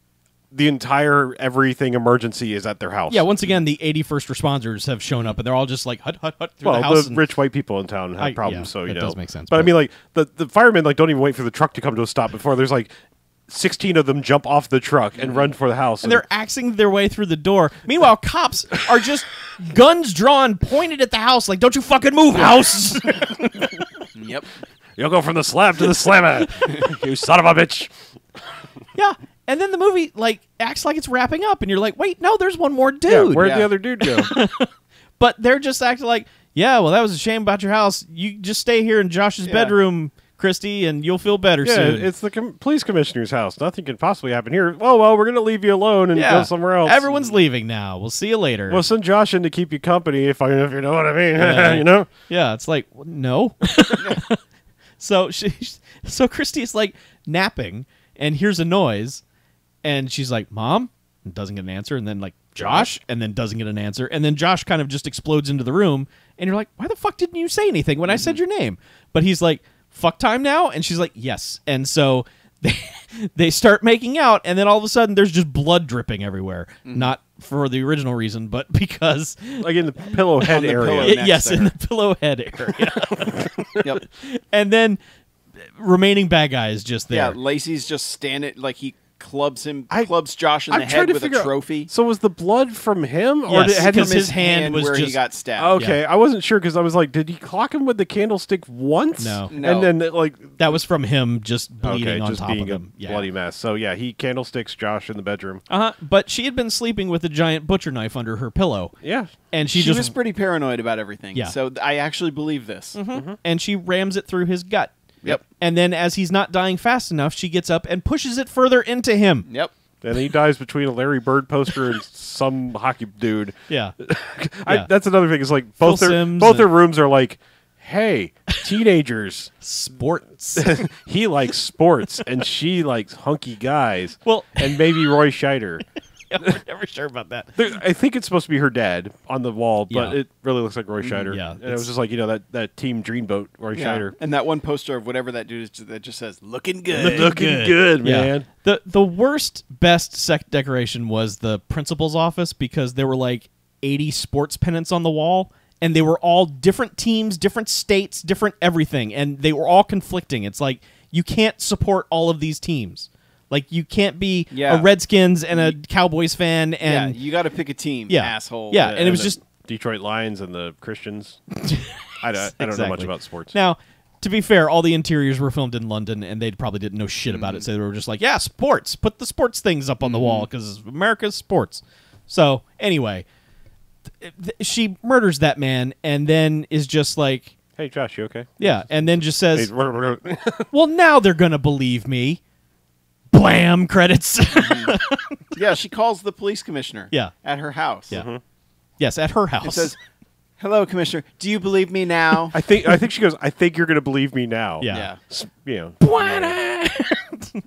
the entire everything emergency is at their house. Yeah, once again, the 81st responders have shown up, and they're all just like, hut, hut, hut, through Well, the house. the rich white people in town have problems, yeah, so that does make sense, But I but- mean, like the firemen don't even wait for the truck to come to a stop before there's like 16 of them jump off the truck and run for the house. and they're axing their way through the door. Meanwhile, cops are just guns drawn, pointed at the house, like, don't you fucking move, house! Yep. You'll go from the slab to the slammer, you son of a bitch. Yeah. And then the movie, like, acts like it's wrapping up, and you're like, wait, no, there's one more dude. Yeah, where'd Yeah. the other dude go? But they're just acting like, yeah, well, that was a shame about your house. You just stay here in Josh's bedroom, Christy, and you'll feel better Yeah, soon. it's the police commissioner's house. Nothing can possibly happen here. Oh, well, we're going to leave you alone and go somewhere else. Everyone's leaving now. We'll see you later. We'll send Josh in to keep you company, if you know what I mean. Yeah. You know? Yeah, it's like, no. So Christy's like napping and hears a noise, and she's like, Mom? And doesn't get an answer, and then like, Josh? And then doesn't get an answer, and then Josh kind of just explodes into the room, and you're like, why the fuck didn't you say anything when I said your name? But he's like, fuck time now? And she's like, yes. And so they start making out, and then all of a sudden there's just blood dripping everywhere. Not for the original reason, but because Like in the pillow head On the area. pillow. yes, next in there. the pillow head area. Yep. And then remaining bad guy is just there. Yeah, Lacey's just standing like he clubs Josh in I'm the trying head to with a figure out- trophy. So was the blood from him? Or Yes, had because From his hand was where just he got stabbed. Okay, I wasn't sure because I was like, did he clock him with the candlestick once? No. No. And then like, That was from him just bleeding okay, on just top being of a him. Yeah. bloody mess. So yeah, he candlesticks Josh in the bedroom. But she had been sleeping with a giant butcher knife under her pillow, Yeah. and she She just was pretty paranoid about everything. Yeah. So I actually believe this. and she rams it through his gut. Yep. And then as he's not dying fast enough, she gets up and pushes it further into him. Yep. And he dies between a Larry Bird poster and some hockey dude. Yeah. Yeah. That's another thing. Is like Phil both their Simms their and- rooms are like, hey, teenagers. Sports. He likes sports and she likes hunky guys. Well- and maybe Roy Scheider. We're never sure about that. I think it's supposed to be her dad on the wall, but Yeah. it really looks like Roy Scheider. yeah, And it was just like, that Team Dreamboat, Roy Yeah. Scheider. And that one poster of whatever that dude is that just says "looking good." Looking good, man. Yeah. The worst best set decoration was the principal's office because there were like 80 sports pennants on the wall, and they were all different teams, different states, different everything, and they were all conflicting. It's like you can't support all of these teams. Like you can't be Yeah. a Redskins and a Cowboys fan Yeah, and you got to pick a team, Yeah. asshole. Yeah, and it was the just Detroit Lions and the Christians. I don't know much Exactly. about sports. Now, To be fair, all the interiors were filmed in London, and they probably didn't know shit about it. So they were just like, "Yeah, sports. Put the sports things up on the wall because America's sports." So anyway, she murders that man, and then is just like, Hey, Josh, you okay? yeah, and then just says, Hey, "Well, now they're gonna believe me." Blam! Credits. Yeah, she calls the police commissioner. Yeah. At her house. Yeah. Yes, at her house. It says, "Hello, commissioner. Do you believe me now?" I think she goes, I think you're going to believe me now. Yeah. You know.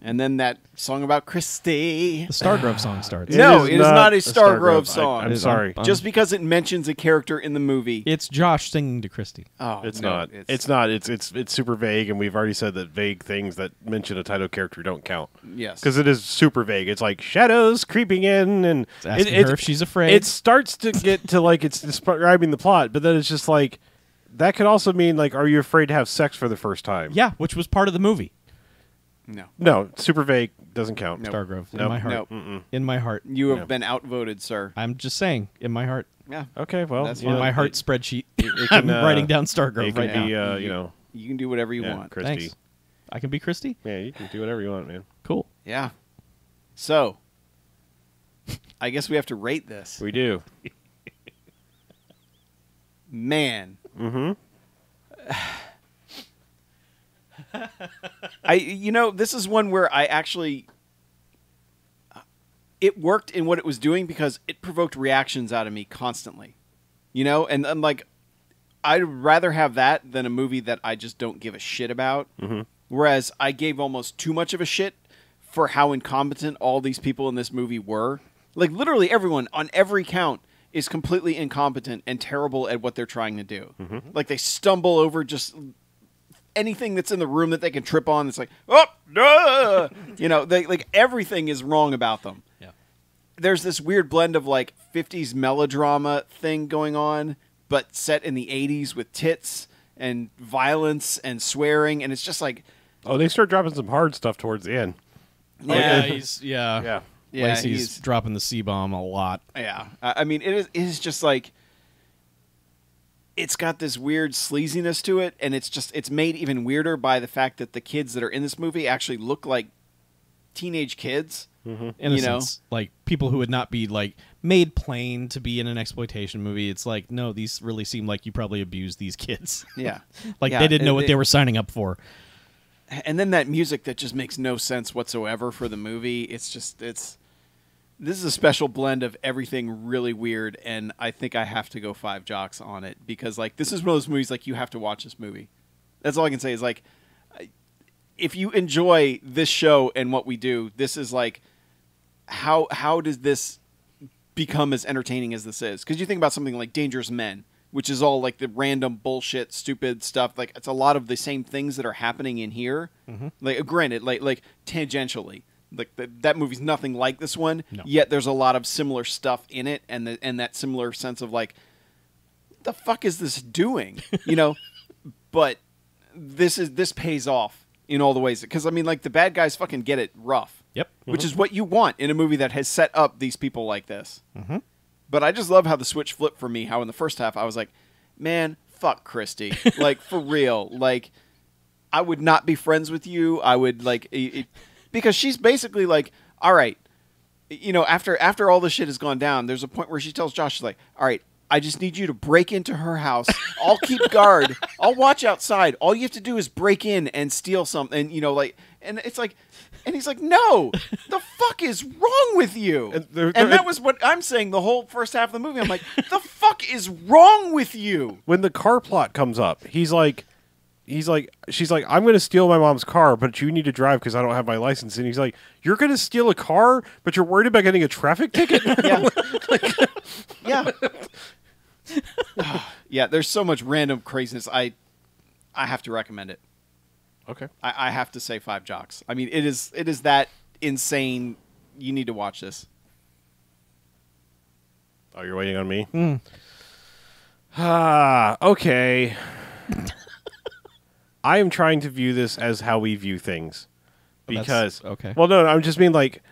And then that song about Christy. The Stargrove song starts. No, it is not a Stargrove Stargrove. song. I'm sorry. Just because it mentions a character in the movie. It's Josh singing to Christy. Oh, It's no, not. It's not. It's super vague, and we've already said that vague things that mention a title character don't count. Yes. Because it is super vague. It's like shadows creeping in, and It's asking her if she's afraid. It starts to get to like it's describing the plot, but then it's just like that could also mean like, are you afraid to have sex for the first time? Yeah, which was part of the movie. No. No, super vague doesn't count. Nope. Stargrove. In Nope. my heart. Nope. In my heart. You have No. been outvoted, sir. I'm just saying, in my heart. Yeah. Okay, well, That's you In know, my heart it- spreadsheet. it I'm can, writing down Stargrove It right can now. be, you know, You can do whatever you yeah, want. Christy. Thanks. I can be Christy? Yeah, you can do whatever you want, man. Cool. Yeah. So, I guess we have to rate this. We do. Man. Mm-hmm. This is one where I actually it worked in what it was doing because it provoked reactions out of me constantly. And I'm like, I'd rather have that than a movie that I just don't give a shit about. Mm-hmm. Whereas I gave almost too much of a shit for how incompetent all these people in this movie were. Like, literally everyone on every count is completely incompetent and terrible at what they're trying to do. Mm-hmm. Like, they stumble over just anything that's in the room that they can trip on. It's like, oh, duh! Like everything is wrong about them. Yeah. There's this weird blend of like 50s melodrama thing going on, but set in the 80s with tits and violence and swearing, and it's just like, Oh, they start dropping some hard stuff towards the end. Yeah, Okay. yeah. Yeah. Lacey's dropping the C-bomb a lot. Yeah, I mean, it is just like, it's got this weird sleaziness to it, and it's made even weirder by the fact that the kids that are in this movie actually look like teenage kids. Innocents. Like, people who would not be, like, made plain to be in an exploitation movie. It's like, no, these really seem like you probably abused these kids. Yeah. Like, Yeah, they didn't know what they were signing up for. And then that music that just makes no sense whatsoever for the movie. This is a special blend of everything really weird, and I think I have to go 5 jocks on it because, like, this is one of those movies, like, you have to watch this movie. That's all I can say is, like, if you enjoy this show and what we do, this is, like, how does this become as entertaining as this is? Because you think about something like Dangerous Men, which is all, like, the random bullshit, stupid stuff. Like, it's a lot of the same things that are happening in here. Mm-hmm. Like, granted, like tangentially. Like that movie's nothing like this one, yet there's a lot of similar stuff in it, and that similar sense of like, what the fuck is this doing? But this pays off in all the ways because I mean, like the bad guys fucking get it rough. Yep. Which is what you want in a movie that has set up these people like this. Mm-hmm. But I just love how the switch flipped for me. How in the first half I was like, man, fuck Christy, like for real, like I would not be friends with you. I would like. Because she's basically like, all right, after all this shit has gone down, there's a point where she tells Josh, she's like, all right, I just need you to break into her house. I'll keep guard. I'll watch outside. All you have to do is break in and steal something, and it's like, and he's like, no, the fuck is wrong with you? And that was what I'm saying the whole first half of the movie. I'm like, the fuck is wrong with you? When the car plot comes up, she's like, I'm going to steal my mom's car, but you need to drive because I don't have my license. And he's like, you're going to steal a car, but you're worried about getting a traffic ticket? Yeah. Yeah. Yeah, there's so much random craziness. I have to recommend it. Okay. I have to say 5 jocks. I mean, it is that insane. You need to watch this. Oh, you're waiting on me? Mm. Okay. I am trying to view this as how we view things. Because, okay. Well, no, I'm just mean like,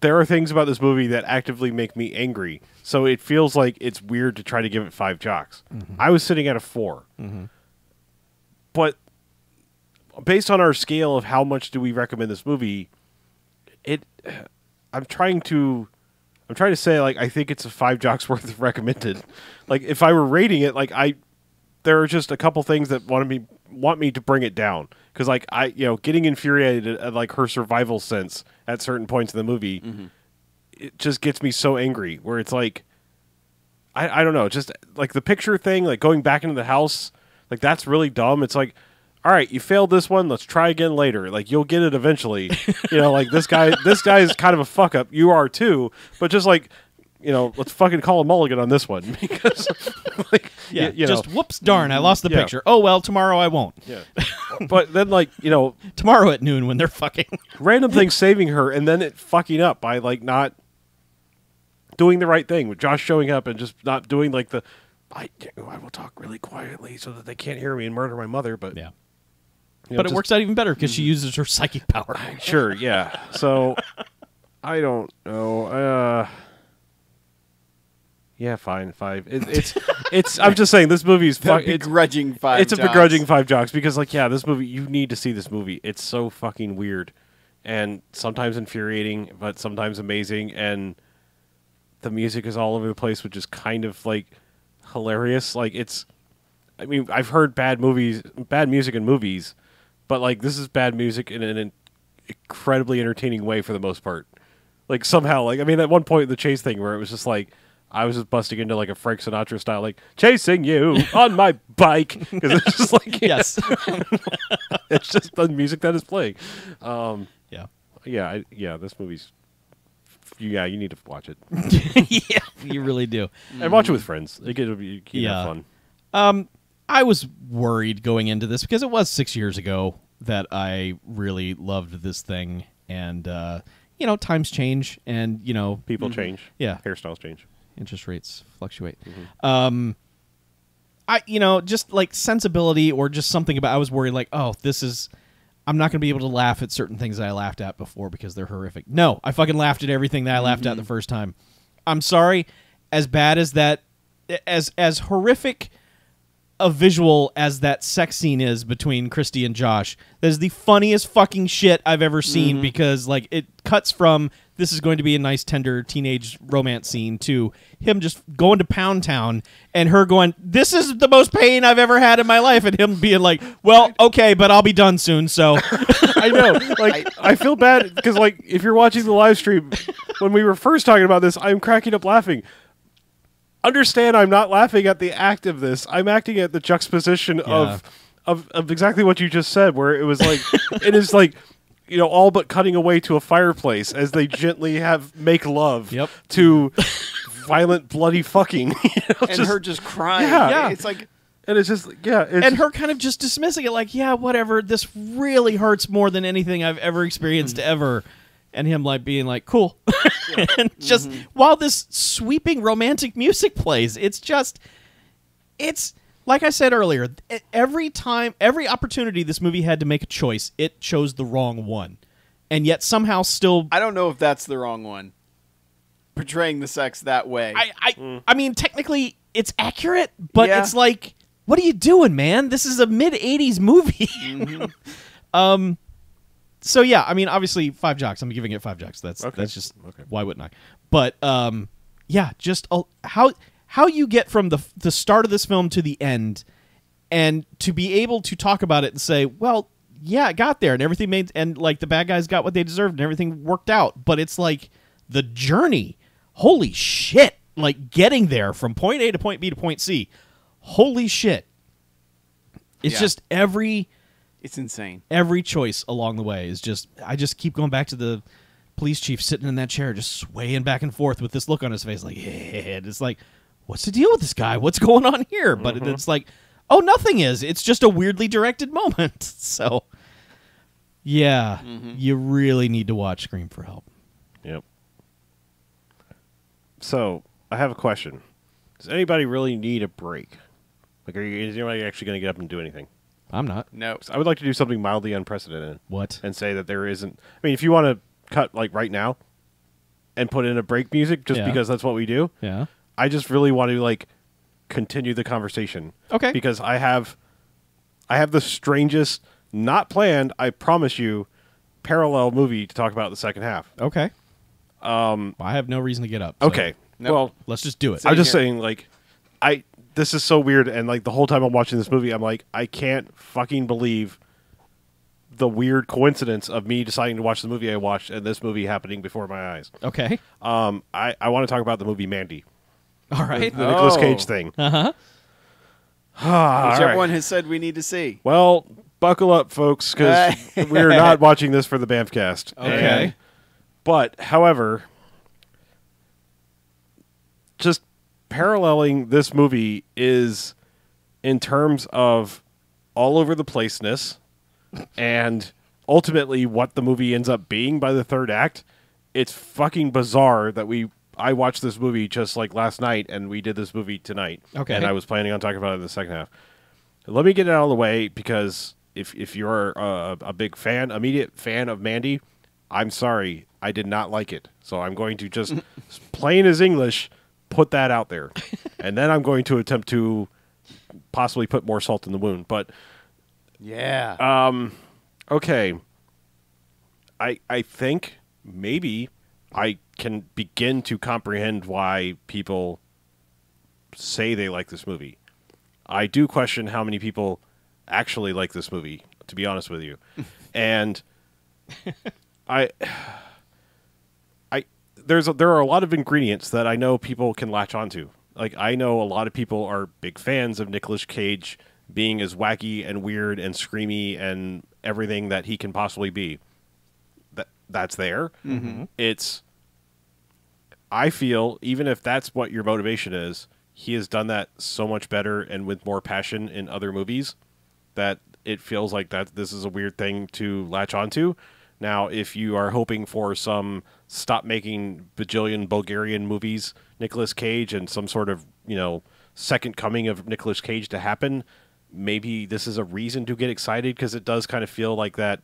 there are things about this movie that actively make me angry. So it feels like it's weird to try to give it 5 jocks. Mm-hmm. I was sitting at a 4. Mm-hmm. but based on our scale of how much do we recommend this movie, I'm trying to say, like, I think it's a 5 jocks worth recommended. Like, if I were rating it, like, there are just a couple things that want me to bring it down, because, like, getting infuriated at, like, her survival sense at certain points in the movie, it just gets me so angry. Where it's like, I don't know, just like the picture thing, like going back into the house, like that's really dumb. It's like, all right, you failed this one, let's try again later. Like, you'll get it eventually. Like this guy is kind of a fuck up. You are too, but just like, let's fucking call a mulligan on this one, because like, just whoops, darn, I lost the picture. Oh well, tomorrow I won't. Yeah, but then like tomorrow at noon when they're fucking random things saving her, and then it fucking up by like not doing the right thing, with Josh showing up and just not doing like I will talk really quietly so that they can't hear me and murder my mother, but yeah. But it works out even better because she uses her psychic power. Sure, yeah. So I don't know. Yeah, fine, 5. It's. I'm just saying this movie's begrudging 5. It's a begrudging 5 jocks, because like, yeah, this movie, you need to see this movie. It's so fucking weird, and sometimes infuriating, but sometimes amazing, and the music is all over the place, which is kind of like hilarious. Like, I mean, I've heard bad music in movies, but like this is bad music in an incredibly entertaining way for the most part. Like, somehow, like, I mean, at one point in the chase thing where it was just like, I was just busting into like a Frank Sinatra style, like, chasing you on my bike, because it's just like, yes, it's just the music that is playing. Yeah, this movie's. Yeah, you need to watch it. Yeah, you really do. And watch it with friends. It'll be have fun. I was worried going into this because it was 6 years ago that I really loved this thing, and times change, and people change. Yeah, hairstyles change. Interest rates fluctuate. Just like sensibility, or just something about. I was worried, like, oh, this is. I'm not going to be able to laugh at certain things that I laughed at before because they're horrific. No, I fucking laughed at everything that I laughed at the first time. I'm sorry, as bad as that, as horrific a visual as that sex scene is between Christy and Josh, that is the funniest fucking shit I've ever seen, because like it cuts from this is going to be a nice tender teenage romance scene to him just going to Pound Town and her going, this is the most pain I've ever had in my life, and him being like, well, okay, but I'll be done soon, so. I know. Like, I feel bad because, like, if you're watching the live stream, when we were first talking about this, I'm cracking up laughing. Understand, I'm not laughing at the act of this. I'm acting at the juxtaposition of exactly what you just said, where it was like, it is like, all but cutting away to a fireplace as they gently make love to violent, bloody fucking. And her just crying. Yeah. It's like... And it's just, and her kind of just dismissing it, like, yeah, whatever, this really hurts more than anything I've ever experienced ever. And him like being like, cool. And just while this sweeping romantic music plays, it's like I said earlier, every opportunity this movie had to make a choice, it chose the wrong one. And yet somehow still... I don't know if that's the wrong one. Portraying the sex that way. I mean, technically, it's accurate, but it's like, what are you doing, man? This is a mid-'80s movie. So, yeah, I mean, obviously, 5 jocks. I'm giving it 5 jocks. That's just... Okay. Why wouldn't I? But, just how you get from the start of this film to the end, and to be able to talk about it and say, well, yeah, it got there, and everything made... And, like, the bad guys got what they deserved, and everything worked out. But it's like, the journey... Holy shit. Like, getting there from point A to point B to point C. Holy shit. It's just It's insane. Every choice along the way is just... I just keep going back to the police chief sitting in that chair, just swaying back and forth with this look on his face, like, yeah. It's like, what's the deal with this guy? What's going on here? But it's like, oh, nothing is. It's just a weirdly directed moment. So, yeah, you really need to watch Scream for Help. Yep. So, I have a question. Does anybody really need a break? Like, is anybody actually going to get up and do anything? I'm not. No. I would like to do something mildly unprecedented. What? And say that there isn't... I mean, if you want to cut, like, right now and put in a break music just because that's what we do, I just really want to, like, continue the conversation. Okay. Because I have I have the strangest, not planned, I promise you, parallel movie to talk about in the second half. Okay. I have no reason to get up. So Okay. Nope. Well, let's just do it. I'm just here. saying, like, this is so weird, and like the whole time I'm watching this movie, I'm like, I can't fucking believe the weird coincidence of me deciding to watch the movie I watched and this movie happening before my eyes. Okay. I want to talk about the movie Mandy, All right. the Nicolas Cage thing. Uh-huh. Which All right. everyone has said we need to see. Well, buckle up, folks, because we're not watching this for the BMFcast. Okay. But, however, just paralleling this movie is, in terms of all over the placeness and ultimately what the movie ends up being by the third act, it's fucking bizarre that I watched this movie just like last night, and we did this movie tonight. Okay. And I was planning on talking about it in the second half. Let me get it out of the way, because if you're a big fan, immediate fan of Mandy, I'm sorry, I did not like it. So I'm going to just, plain as English, put that out there. And then I'm going to attempt to possibly put more salt in the wound. But, Yeah. okay. I think maybe I can begin to comprehend why people say they like this movie. I do question how many people actually like this movie, to be honest with you. And there are a lot of ingredients that I know people can latch onto. Like, I know a lot of people are big fans of Nicolas Cage being as wacky and weird and screamy and everything that he can possibly be. That's there. Mm-hmm. I feel, even if that's what your motivation is, he has done that so much better and with more passion in other movies that it feels like that this is a weird thing to latch onto. Now, if you are hoping for some stop making bajillion Bulgarian movies, Nicolas Cage, and some sort of, second coming of Nicolas Cage to happen, maybe this is a reason to get excited, because it does kind of feel like that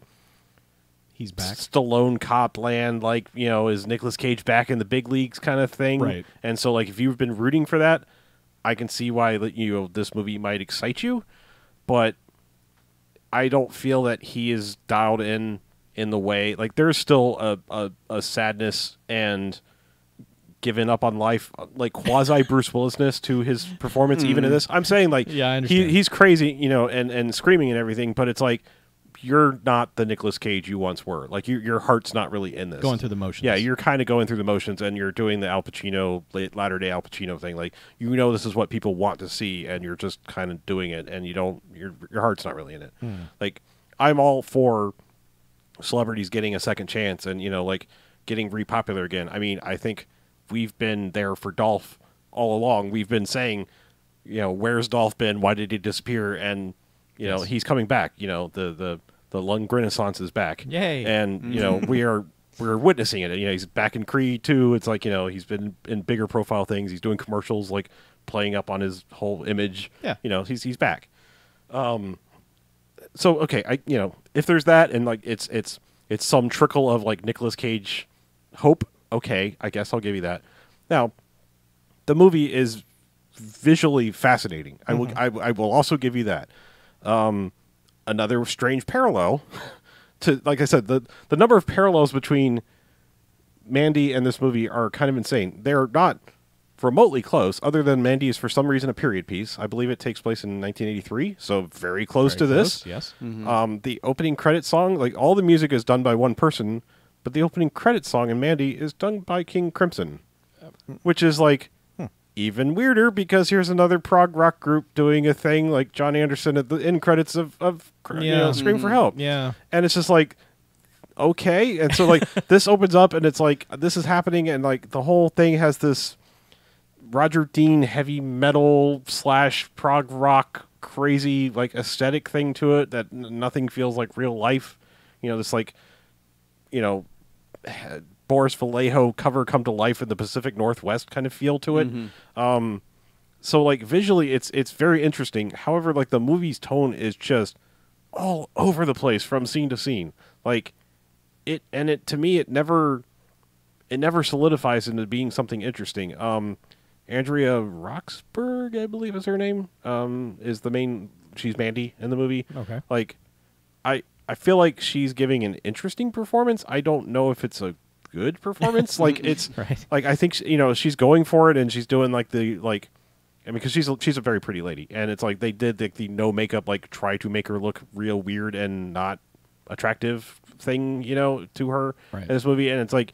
He's back. Stallone cop land, like, is Nicolas Cage back in the big leagues kind of thing. Right. And so, like, if you've been rooting for that, I can see why, this movie might excite you. But I don't feel that he is dialed in the way. Like, there's still a sadness and giving up on life, like quasi Bruce Willisness to his performance, even in this. I'm saying, like, Yeah, I understand. he's crazy, and screaming and everything, but it's like, you're not the Nicolas Cage you once were. Like, your heart's not really in this. Going through the motions. Yeah, you're kind of going through the motions, and you're doing the Al Pacino, latter-day Al Pacino thing. Like, this is what people want to see, and you're just kind of doing it, and your heart's not really in it. Like, I'm all for celebrities getting a second chance and, like, getting repopular again. I mean, I think we've been there for Dolph all along. We've been saying, where's Dolph been? Why did he disappear? And, Yes. he's coming back. The lung renaissance is back. Yay. And, we're witnessing it. He's back in Creed 2. It's like, he's been in bigger profile things. He's doing commercials, like, playing up on his whole image. Yeah. He's back. So, okay, if there's that, and, like, it's some trickle of, like, Nicolas Cage hope, okay, I guess I'll give you that. Now, the movie is visually fascinating. I will also give you that. Another strange parallel to, like I said, the number of parallels between Mandy and this movie are kind of insane. They're not remotely close, other than Mandy is for some reason a period piece. I believe it takes place in 1983, so very close to this. Yes. The opening credit song, like, all the music is done by one person, but the opening credit song in Mandy is done by King Crimson, which is like even weirder, because here's another prog rock group doing a thing like John Anderson at the end credits of Scream for Help. Yeah. And it's just like, okay. And so, like, this opens up and it's like, this is happening, and, like, the whole thing has this Roger Dean heavy metal / prog rock crazy, like, aesthetic thing to it that nothing feels like real life. This, like, Boris Vallejo cover come to life in the Pacific Northwest kind of feel to it. So, like, visually it's very interesting. However, like, the movie's tone is just all over the place from scene to scene. Like, to me it never solidifies into being something interesting. Andrea Roxburgh, I believe is her name, is the main she's Mandy in the movie. Okay. Like, I feel like she's giving an interesting performance. I don't know if it's a good performance. Like, it's Right. like I think she's going for it, and she's doing like the like. I mean, because she's a very pretty lady, and it's like they did the no makeup, like try to make her look real weird and not attractive thing, to her Right. in this movie, and it's like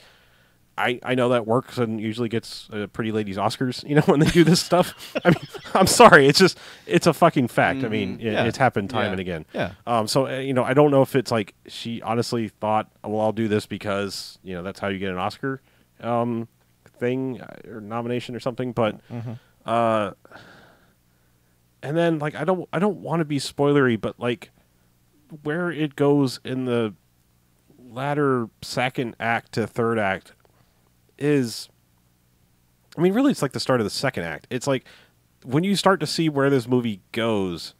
I know that works and usually gets pretty ladies Oscars, when they do this stuff. I mean, I'm sorry, it's a fucking fact. I mean, Yeah. it's happened time Yeah. and again. Yeah. So I don't know if it's like she honestly thought, well, I'll do this because that's how you get an Oscar thing or nomination or something, but. And then like I don't want to be spoilery, but like where it goes in the latter second act to third act is, I mean, really it's like the start of the second act. It's like when you start to see where this movie goes,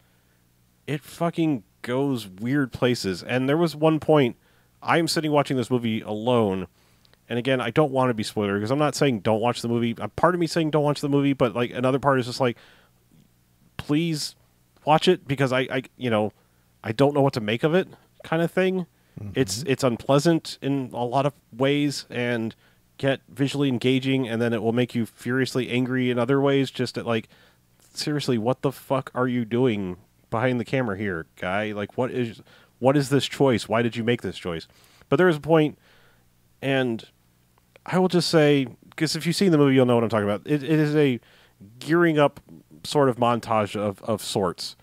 it fucking goes weird places. And there was one point I'm sitting watching this movie alone. And again, I don't want to be spoiler because I'm not saying don't watch the movie. Part of me saying don't watch the movie, but like another part is just like, please watch it because I don't know what to make of it, kind of thing. Mm-hmm. It's unpleasant in a lot of ways and get visually engaging, and then it will make you furiously angry in other ways. Just at like, seriously, what the fuck are you doing behind the camera here, guy? Like, what is this choice? Why did you make this choice? But there is a point. And I will just say, because if you've seen the movie, you'll know what I'm talking about. It is a gearing up sort of montage of sorts.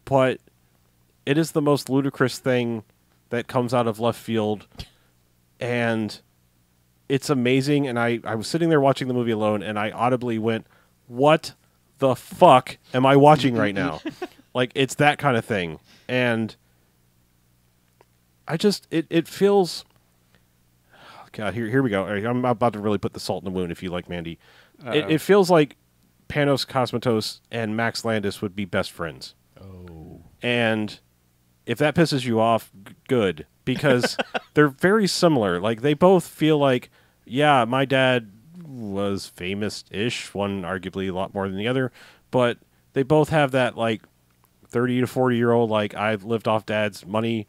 But it is the most ludicrous thing that comes out of left field. And it's amazing. And I was sitting there watching the movie alone, and I audibly went, what the fuck am I watching right now? Like, it's that kind of thing. And I just, it feels... God, here we go. I'm about to really put the salt in the wound if you like Mandy. It feels like Panos Cosmatos and Max Landis would be best friends. Oh. And if that pisses you off, good. Because they're very similar. Like, they both feel like, yeah, my dad was famous-ish, one arguably a lot more than the other, but they both have that, like, 30 to 40-year-old, like, I've lived off dad's money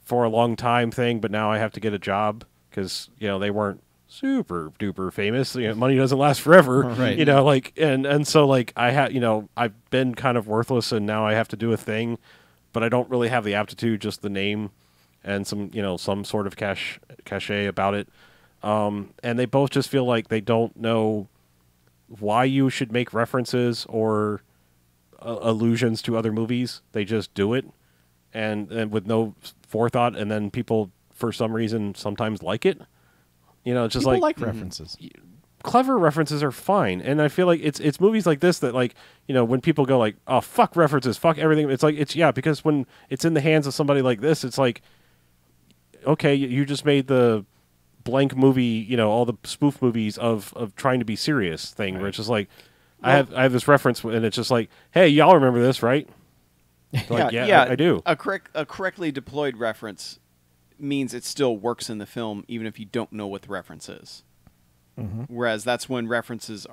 for a long time thing, but now I have to get a job. Because they weren't super duper famous. Money doesn't last forever. Right. And so like I had I've been kind of worthless, and now I have to do a thing, but I don't really have the aptitude, just the name, and some sort of cachet about it. And they both just feel like they don't know why you should make references or allusions to other movies. They just do it, and with no forethought, and then people, for some reason, sometimes like it. It's just People like mm-hmm. references. Clever references are fine, and I feel like it's movies like this that, like, when people go like, oh, fuck references, fuck everything, it's like, because when it's in the hands of somebody like this, it's like, okay, you just made the blank movie, all the spoof movies of trying to be serious thing, right. Where it's just like, well, I have this reference, and it's just like, hey, y'all remember this, right? Like, yeah, I do. A correctly deployed reference means it still works in the film, even if you don't know what the reference is. Mm-hmm. Whereas that's why references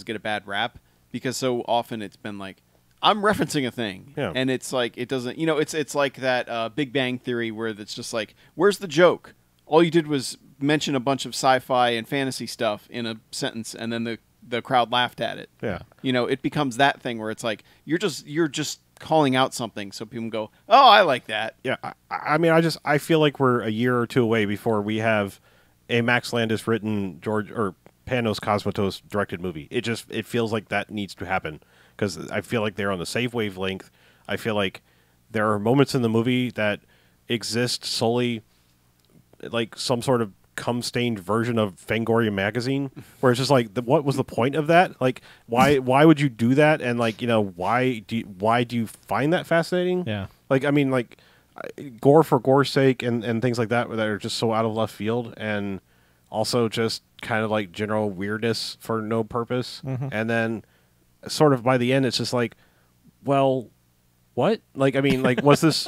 get a bad rap, because so often it's been like, I'm referencing a thing, and it's like, it doesn't, it's like that Big Bang Theory where it's just like, where's the joke? All you did was mention a bunch of sci-fi and fantasy stuff in a sentence, and then the crowd laughed at it. Yeah, it becomes that thing where it's like you're just calling out something, so people go, oh, I like that. Yeah, I mean, I feel like we're a year or two away before we have a Max Landis written Panos Cosmatos directed movie. It feels like that needs to happen, because I feel like they're on the same wavelength. I feel like there are moments in the movie that exist solely like some sort of cum-stained version of Fangoria magazine, where it's just like, what was the point of that? Like, why would you do that? And like, why do you find that fascinating? Yeah. Like, I mean, like, gore for gore's sake and things like that are just so out of left field, and also just kind of like general weirdness for no purpose. Mm-hmm. And then sort of by the end, it's just like, well, what? Like, I mean, like, was this...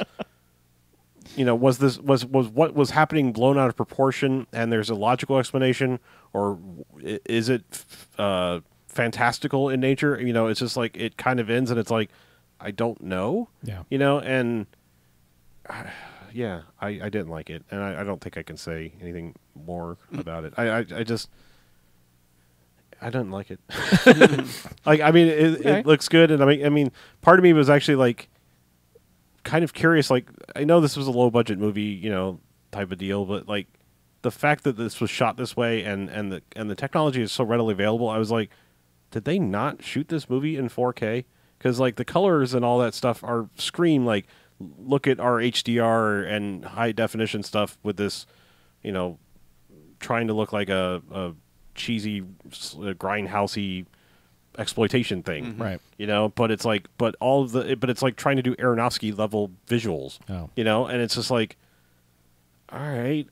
was what was happening blown out of proportion, and there's a logical explanation, or is it fantastical in nature? It's just like, it kind of ends, and it's like, I don't know. Yeah. You know, and yeah, I didn't like it, and I don't think I can say anything more about it. I just I didn't like it. Like, I mean, it looks good, and I mean, part of me was actually like kind of curious. Like, I know this was a low budget movie, you know, type of deal, but like the fact that this was shot this way and the technology is so readily available, I was like, did they not shoot this movie in 4K? Because like the colors and all that stuff are scream like, look at our HDR and high definition stuff with this, you know, trying to look like a cheesy, grindhousey exploitation thing, Right? You know, but it's like, but it's like trying to do Aronofsky level visuals, you know, and it's just like, all right,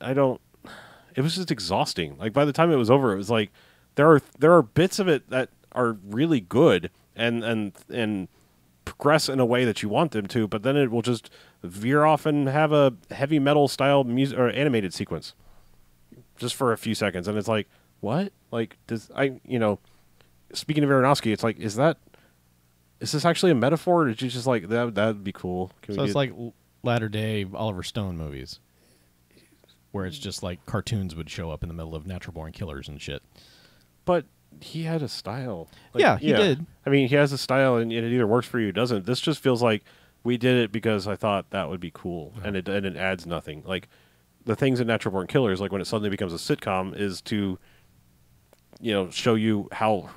it was just exhausting. Like by the time it was over, it was like there are bits of it that are really good and progress in a way that you want them to, but then it will just veer off and have a heavy metal style music or animated sequence just for a few seconds, and it's like, what? Like, speaking of Aronofsky, it's like, is this actually a metaphor, or did you just like that'd be cool? So it's like latter day Oliver Stone movies, where it's just like cartoons would show up in the middle of Natural Born Killers and shit. But he had a style. Like, yeah, he did. I mean, he has a style, and it either works for you or doesn't. This just feels like we did it because I thought that would be cool, and it adds nothing. Like the things in Natural Born Killers, like when it suddenly becomes a sitcom, is to, you know, show you how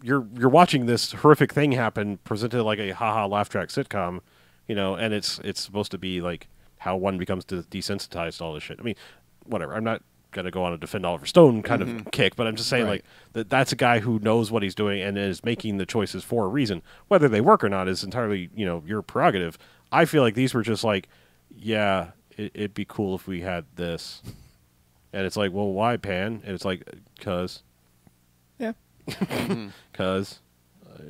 you're watching this horrific thing happen, presented like a haha laugh track sitcom, you know, and it's supposed to be like how one becomes desensitized to all this shit. I mean, whatever. I'm not gonna go on a defend Oliver Stone kind of kick, but I'm just saying like that's a guy who knows what he's doing and is making the choices for a reason. Whether they work or not is entirely, you know, your prerogative. I feel like these were just like, yeah, it'd be cool if we had this, and it's like, well, why, Pan? And it's like, cause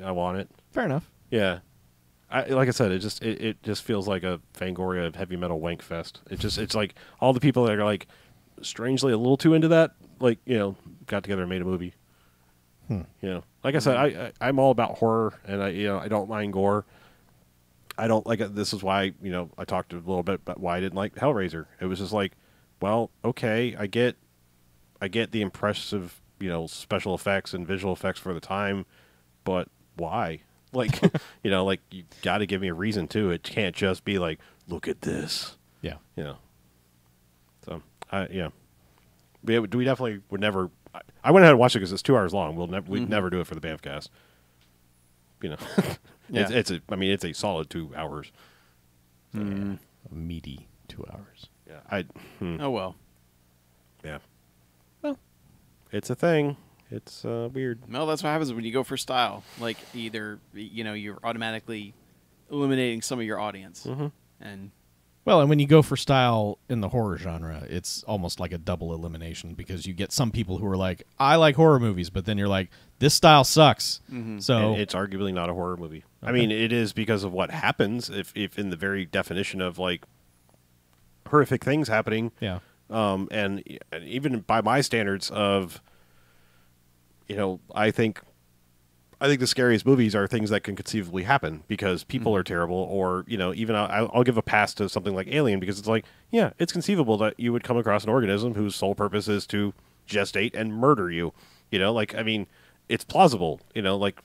I want it. Fair enough. Yeah. Like I said, it just feels like a Fangoria heavy metal wank fest. It's like all the people that are like strangely a little too into that, like, you know, got together and made a movie. You know, like I said, I'm all about horror, and I don't mind gore. I don't like it. This is why, you know, I talked a little bit about why I didn't like Hellraiser. It was just like, well, okay, I get the impressive, you know, special effects and visual effects for the time, but why? Like, you know, like, you got to give me a reason too. It can't just be like, look at this. Yeah. You know. So, yeah. We definitely would never. I went ahead and watched it because it's 2 hours long. We'd never do it for the BMFcast. You know. Yeah. It's a solid 2 hours. A meaty 2 hours. Yeah. Oh well. Yeah. Well, it's a thing. It's weird. Well, that's what happens when you go for style. Like, either, you know, you're automatically eliminating some of your audience, and well, and when you go for style in the horror genre, it's almost like a double elimination, because you get some people who are like, I like horror movies, but then you're like, this style sucks. So And it's arguably not a horror movie. Okay. I mean, it is because of what happens. If in the very definition of like horrific things happening, yeah, and even by my standards of, you know, I think the scariest movies are things that can conceivably happen because people are terrible, or, you know, even I'll give a pass to something like Alien, because it's like, yeah, it's conceivable that you would come across an organism whose sole purpose is to gestate and murder you. You know, like, I mean, it's plausible. You know, like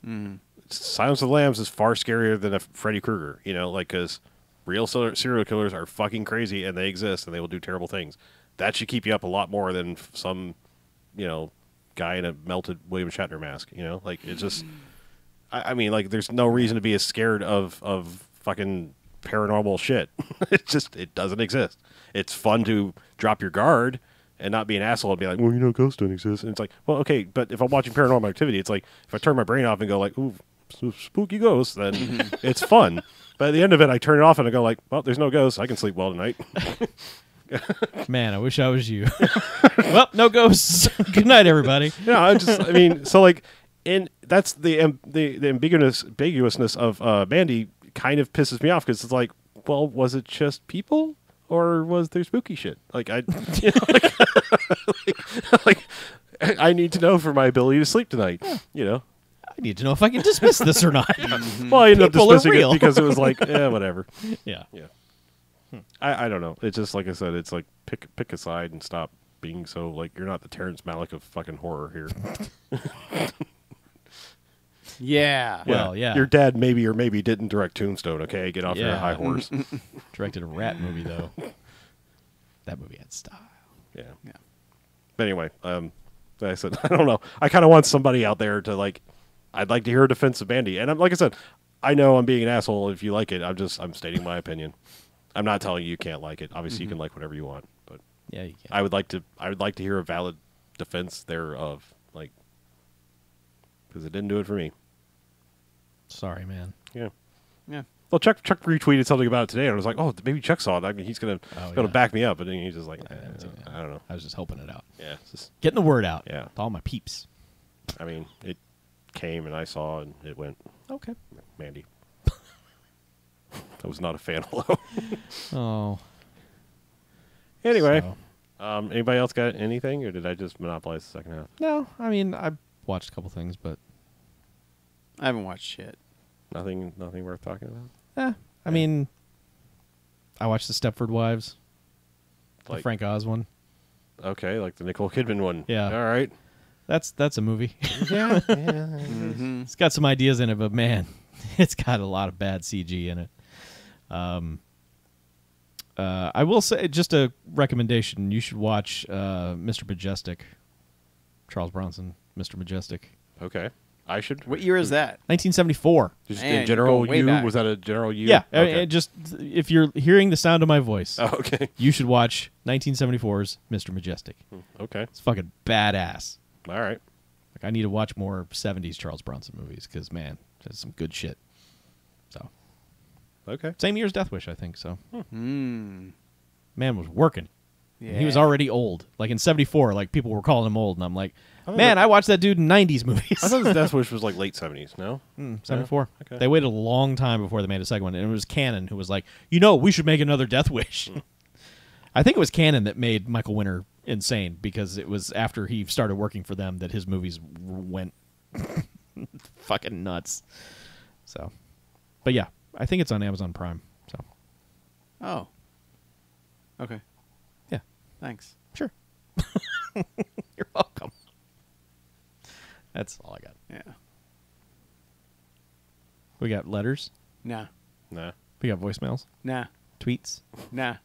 Silence of the Lambs is far scarier than a Freddy Krueger. You know, like, because real serial killers are fucking crazy and they exist and they will do terrible things. That should keep you up a lot more than some, you know, guy in a melted William Shatner mask. You know, like, it's just. I mean, like, there's no reason to be as scared of fucking paranormal shit. It doesn't exist. It's fun to drop your guard and not be an asshole and be like, well, you know, ghosts don't exist. And it's like, well, okay, but if I'm watching Paranormal Activity, it's like, if I turn my brain off and go like, ooh, spooky ghosts, then it's fun. But at the end of it, I turn it off and I go like, well, there's no ghosts. I can sleep well tonight. Man, I wish I was you. Well, no ghosts. Good night, everybody. Yeah, I mean, so like, and that's the ambiguousness of Mandy kind of pisses me off, because it's like, well, was it just people, or was there spooky shit? Like, you know, like I need to know for my ability to sleep tonight. You know, I need to know if I can dismiss this or not. Well, I ended up People are dismissing real. it because it was like, yeah, whatever. Yeah. Yeah. I don't know. It's just like I said. It's like pick a side and stop being so like you're not the Terrence Malick of fucking horror here. Yeah. Well, yeah. Your dad maybe or maybe didn't direct Tombstone. Okay, get off your Yeah. high horse. Directed a rat movie though. That movie had style. Yeah. Yeah. But anyway, like I said, I don't know. I kind of want somebody out there to like. I'd like to hear a defense of Bandy, and like I said, I know I'm being an asshole if you like it. I'm stating my opinion. I'm not telling you can't like it. Obviously, you can like whatever you want, but Yeah, you can. I would like to hear a valid defense thereof, like because it didn't do it for me. Sorry, man. Yeah. Yeah. Well, Chuck retweeted something about it today, and I was like, oh, maybe Chuck saw it. I mean, he's gonna yeah. back me up, but then he's just like, haven't seen it. I don't know. I was just hoping it out. Yeah, it's just, Getting the word out. Yeah. To all my peeps. I mean, it came and I saw, and it went. Okay. Mandy. I was not a fan, although. Oh. Anyway, So. anybody else got anything, or did I just monopolize the second half? No, I mean, I watched a couple things, but I haven't watched shit. Nothing worth talking about. I mean, I watched the Stepford Wives, the Like- Frank Oz one. Okay, like the Nicole Kidman one. Yeah. All right. That's a movie. Yeah. Mm-hmm. It's got some ideas in it, but man, it's got a lot of bad CG in it. I will say, just a recommendation: you should watch Mr. Majestic. Charles Bronson, Mr. Majestic, Okay. I should. What year is that? 1974. Just Man, in you're general, going way back. was that a general you? Yeah, Okay. just if you're hearing the sound of my voice, Oh, okay. you should watch 1974's Mr. Majestic. Okay. It's fucking badass. All right. Like, I need to watch more 70s Charles Bronson movies because, man, that's some good shit. So, Okay. same year as Death Wish, I think. So, Hmm. man was working. Yeah. He was already old. Like in '74, like people were calling him old, and I'm like, I thought man, that- I watched that dude in '90s movies. I thought the Death Wish was like late 70s. No. 74. Okay. They waited a long time before they made a second one, and it was Cannon who was like, we should make another Death Wish. I think it was Cannon that made Michael Winter insane because it was after he started working for them that his movies went fucking nuts. So, but yeah, I think it's on Amazon Prime. So, Oh. Okay. yeah, Thanks. sure. You're welcome. That's all I got. Yeah. We got letters. Nah. Nah. We got voicemails, Nah. tweets. Nah.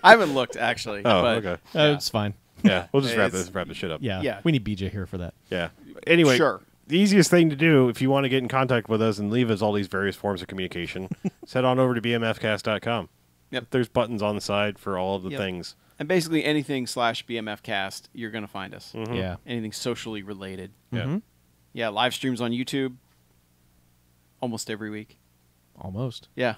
I haven't looked actually. Oh, but okay. Yeah. It's fine. Yeah. We'll just wrap It's- this shit up. Yeah, Yeah. we need BJ here for that. Yeah. Anyway, Sure. the easiest thing to do if you want to get in contact with us and leave us all these various forms of communication, is head on over to bmfcast.com. Yep. There's buttons on the side for all of the Yep. things. And basically anything /BMFcast, you're gonna find us. Mhm. Yeah. Anything socially related. Yeah. Mhm. Yeah. Live streams on YouTube. Almost every week. Almost. Yeah.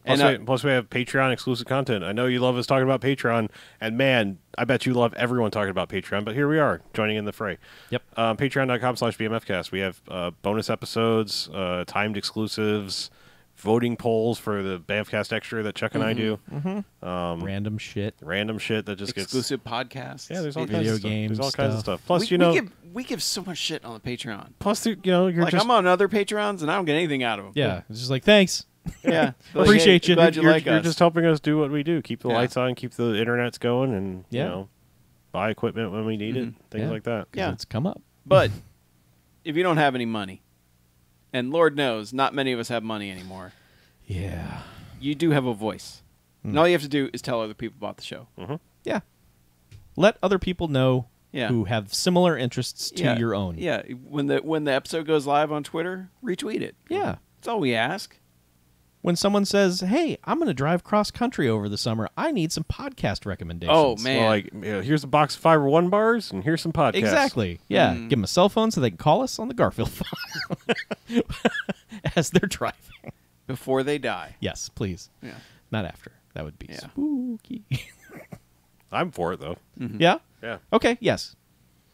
Plus, And plus, we have Patreon exclusive content. I know you love us talking about Patreon, and man, I bet you love everyone talking about Patreon, but here we are, joining in the fray. Yep. Patreon.com/BMFcast. We have bonus episodes, timed exclusives, voting polls for the BMFcast Extra that Chuck and I do. Random shit. Random shit that just exclusive podcasts. gets... Yeah, there's all Video kinds of stuff. game There's all kinds of stuff. stuff. Plus, we give so much shit on the Patreon. Plus, you know, you're Like just... I'm on other Patreons and I don't get anything out of them. Yeah. It's just like, thanks. Yeah. Like, Appreciate hey, you. Glad you you're, like you're us. just helping us do what we do. Keep the Yeah. lights on, keep the internets going, and, Yeah. you know, buy equipment when we need it, things Yeah. like that. 'Cause Yeah. It's come up. But if you don't have any money, and Lord knows, not many of us have money anymore, Yeah. you do have a voice. And all you have to do is tell other people about the show. Yeah. Let other people know Yeah. who have similar interests to Yeah. your own. Yeah. When the episode goes live on Twitter, retweet it. Yeah. That's all we ask. When someone says, "Hey, I'm going to drive cross country over the summer. I need some podcast recommendations." Oh, man. Well, like, you know, here's a box of 501 bars, and here's some podcasts. Exactly. Yeah. Give them a cell phone so they can call us on the Garfield phone as they're driving. Before they die. Yes, please. Yeah. Not after. That would be Yeah. spooky. I'm for it, though. Yeah. Yeah. Okay. Yes.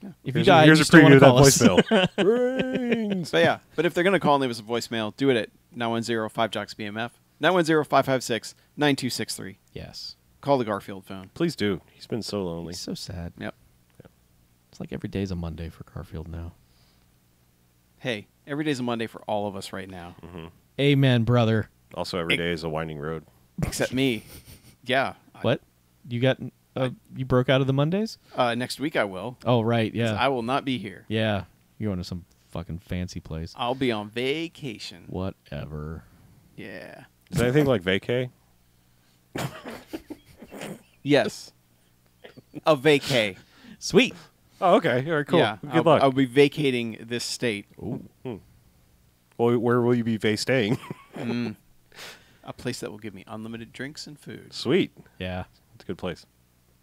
If you Here's, die, here's you a still want preview to of that call us. voicemail. Rings. But yeah. But if they're going to call and leave us a voicemail, do it at 910-5JOCKS-BMF. 910-556-9263. Yes. Call the Garfield phone. Please do. He's been so lonely. It's so sad. Yep. It's like every day's a Monday for Garfield now. Hey, every day's a Monday for all of us right now. Amen, brother. Also, every day is a winding road. Except me. Yeah. What? You got? You broke out of the Mondays? Next week I will. Oh, right. 'Cause Yeah. I will not be here. Yeah. You're going to some fucking fancy place. I'll be on vacation. Whatever. Yeah. Is there anything like vacay? Yes. A vacay. Sweet. Oh, okay. All right, cool. Yeah. Good luck. I'll be vacating this state. Well, where will you be staying? A place that will give me unlimited drinks and food. Sweet. Yeah. It's a good place.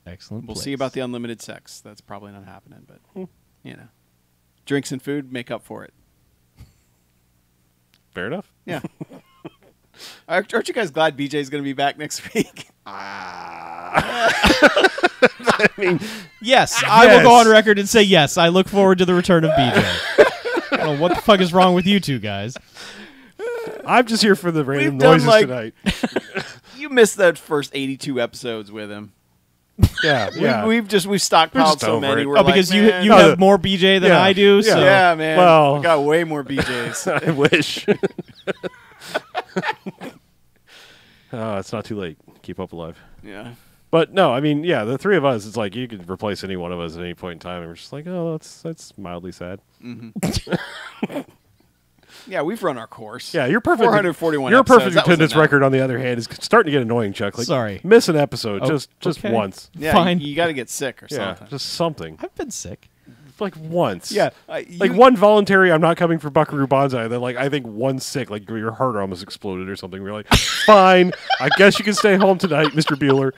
Excellent. We'll place. see about the unlimited sex. That's probably not happening, but you know, drinks and food make up for it. Fair enough. Yeah. Aren't you guys glad BJ's going to be back next week? I mean, Yes, I will go on record and say yes. I look forward to the return of BJ. I don't know what the fuck is wrong with you two guys. I'm just here for the random We've done, noises like- tonight. You missed that first 82 episodes with him. Yeah, yeah. We've stockpiled just so over many. it. We're Oh, like, because you man, No, have more BJ than yeah, I do. So yeah. yeah, man. Well- we got way more BJs. I wish. Oh, it's not too late. Keep up alive. Yeah. But no, I mean, yeah, the three of us, it's like you could replace any one of us at any point in time, and we're just like, oh, that's mildly sad. Yeah, we've run our course. Yeah, you're perfect. 441 Your episodes, perfect that was attendance enough. record, on the other hand, is starting to get annoying, Chuck. Like, Sorry. miss an episode Oh, just okay. once. Yeah, Fine. You got to get sick or Yeah, something. just something. I've been sick. Like once. Yeah, Like one voluntary, I'm not coming for Buckaroo Banzai. Then like I think one sick, like your heart almost exploded or something. We're like, fine, I guess you can stay home tonight, Mr. Bueller.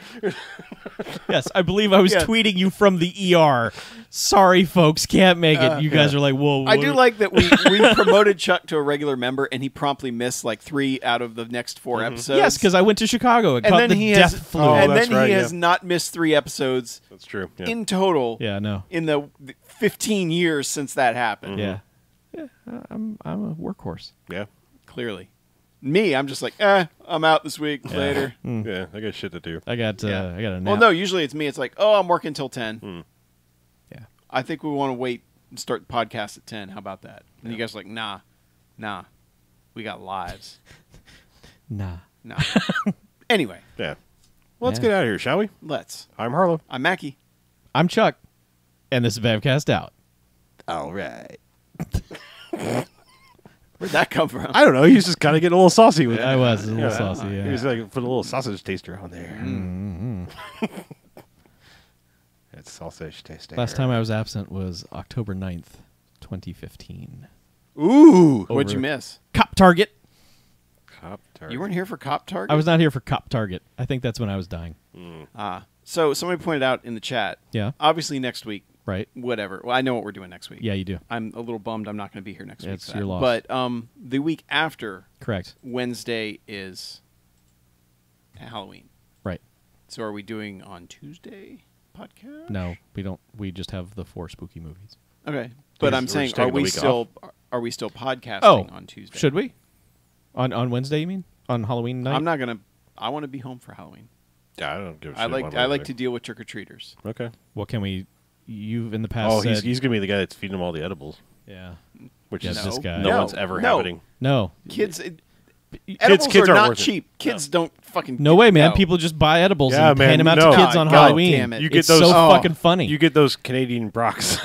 Yes, I believe I was Yeah. tweeting you from the ER. Sorry, folks, can't make it. You guys are like, whoa. I do like that we promoted Chuck to a regular member, and he promptly missed like 3 out of the next 4 episodes. Yes, because I went to Chicago and and caught then the he death has, flu. Oh, and that's then right, he has yeah. not missed 3 episodes That's true. Yeah. in total. Yeah, no. In the 15 years since that happened. Yeah. Yeah, I'm a workhorse. Yeah. Clearly, me, I'm just like, I'm out this week. Later. Yeah, I got shit to do. I got Yeah. I got a nap. Well, no, usually it's me. It's like, oh, I'm working till 10. Yeah. I think we want to wait and start the podcast at 10. How about that? And you guys are like, nah, we got lives. Nah. Nah. Anyway, Yeah. Well, let's Yeah. get out of here, shall we? let's. I'm Harlow. I'm Mackie. I'm Chuck, and this is BMFcast out. All right. Where'd that come from? I don't know. He's just kind of getting a little saucy with it. I was a little saucy, yeah. He was like, put a little sausage taster on there. It's sausage taster. Last time I was absent was October 9th, 2015. Ooh. What'd you over- miss? Cop Target. Cop target. You weren't here for Cop Target? I was not here for Cop Target. I think that's when I was dying. So somebody pointed out in the chat, Yeah. obviously next week, Right? whatever. Well, I know what we're doing next week. Yeah, you do. I'm a little bummed I'm not going to be here next week. It's for that. your loss. But the week after Correct. Wednesday is Halloween. Right. So are we doing on Tuesday podcast? No, we don't. We just have the 4 spooky movies. Okay. But We're I'm just saying, taking are the we week still podcasting Oh, on Tuesday? Should we? On Wednesday, you mean? On Halloween night? I'm not gonna. I want to be home for Halloween. Yeah, I don't give a shit. I one like way or to the deal with trick or treaters. other. Okay. What can we? You've in the past Oh, said. he's going to be the guy that's feeding them all the edibles, yeah. which Yeah, is this guy. no No. one's ever No. happening. No. Kids, Kids edibles aren't are not worth it. cheap. Kids don't fucking. No way, man. no. People just buy edibles Yeah, and man, hand them out no. to kids on God Halloween. damn it. You get It's those- so Oh. fucking funny. You get those Canadian Brocs.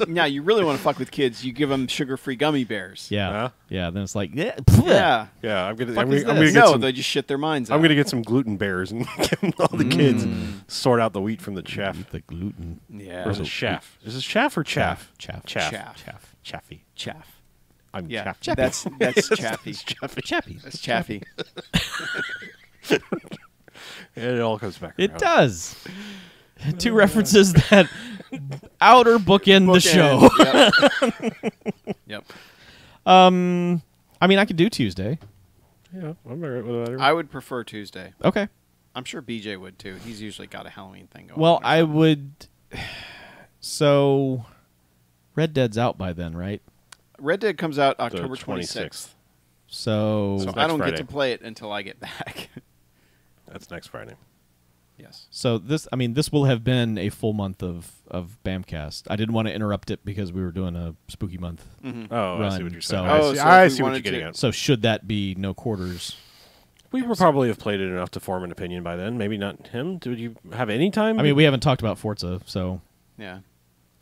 Now you really want to fuck with kids? You give them sugar-free gummy bears. yeah. Huh? Yeah. Then it's like, yeah. Yeah. Yeah, I'm gonna. Fuck I'm is gonna this? get No, some. they just shit their minds out. I'm gonna get some gluten bears and give them all the kids and sort out the wheat from the chaff. The gluten. Yeah. Or is it chaff? Is it chaff or chaff? Chaff. Chaff. Chaff. Chaffy. Chaff. I'm Yeah. chaffy. That's chaffy. Chaffy. Chappy. That's chaffy. It all comes back. It around. does. 2 references that outer bookend the show. Yep. I mean, I could do Tuesday. Yeah, I'm all right with whatever. I would prefer Tuesday. Okay. I'm sure BJ would too. He's usually got a Halloween thing going. Well, on or I something. would. So, Red Dead's out by then, right? Red Dead comes out The October 26th. 26th. So, So next I don't Friday. get to play it until I get back. That's next Friday. Yes. So this will have been a full month of BAMcast. I didn't want to interrupt it because we were doing a spooky month. Oh, I see Run, what you're so- saying. Oh, I so if we see what you're wanted getting to- at. So should that be no quarters? We would probably have played it enough to form an opinion by then. Maybe not him. Did you have any time? I mean, we haven't talked about Forza, so Yeah.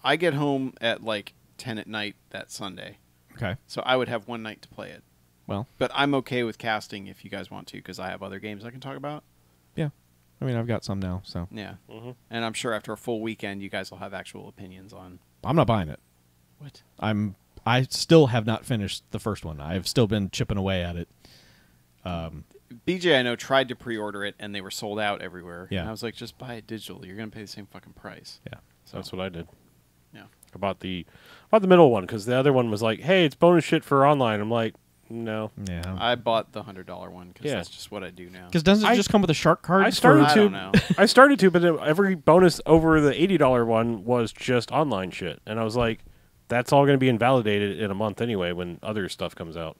I get home at like 10 at night that Sunday. okay. So I would have one night to play it. Well, But I'm okay with casting if you guys want to, because I have other games I can talk about. yeah. I mean, I've got some now, so Yeah. Mm-hmm. And I'm sure after a full weekend, you guys will have actual opinions on. I'm not buying it. What? I still have not finished the first one. I've still been chipping away at it. BJ, I know, tried to pre-order it, and they were sold out everywhere. Yeah. And I was like, just buy it digital. You're going to pay the same fucking price. Yeah. So, That's what I did. yeah. About the middle one, because the other one was like, hey, it's bonus shit for online. I'm like, no. Yeah. I bought the $100 one because Yeah. that's just what I do now. Because doesn't it just come with a shark card? I started I to. don't know. I started to, but every bonus over the $80 one was just online shit, and I was like, that's all going to be invalidated in a month anyway when other stuff comes out.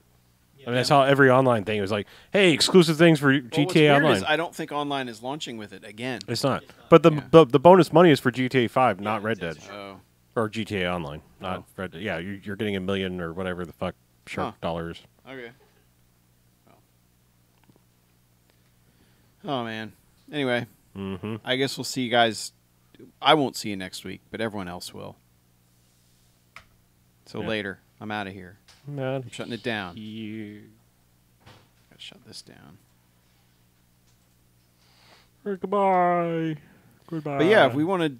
I mean, I saw every online thing. It was like, hey, exclusive things for Well, what's GTA weird Online. is I don't think online is launching with it again. It's not. But the bonus money is for GTA 5, not Red Dead. Oh. Or GTA Online, not Oh. Red Dead. Yeah, you're getting $1 million or whatever the fuck shark dollars. Okay. Oh, man. Anyway, Mm-hmm. I guess we'll see you guys. I won't see you next week, but everyone else will. So Yeah. later. I'm out of here. Man. I'm shutting it down. Yeah. Gotta shut this down. Goodbye. Goodbye. But yeah, if we want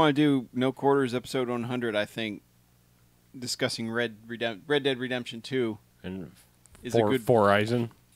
to do No Quarters episode 100, I think discussing Red Dead Redemption 2 and is a good Horizon.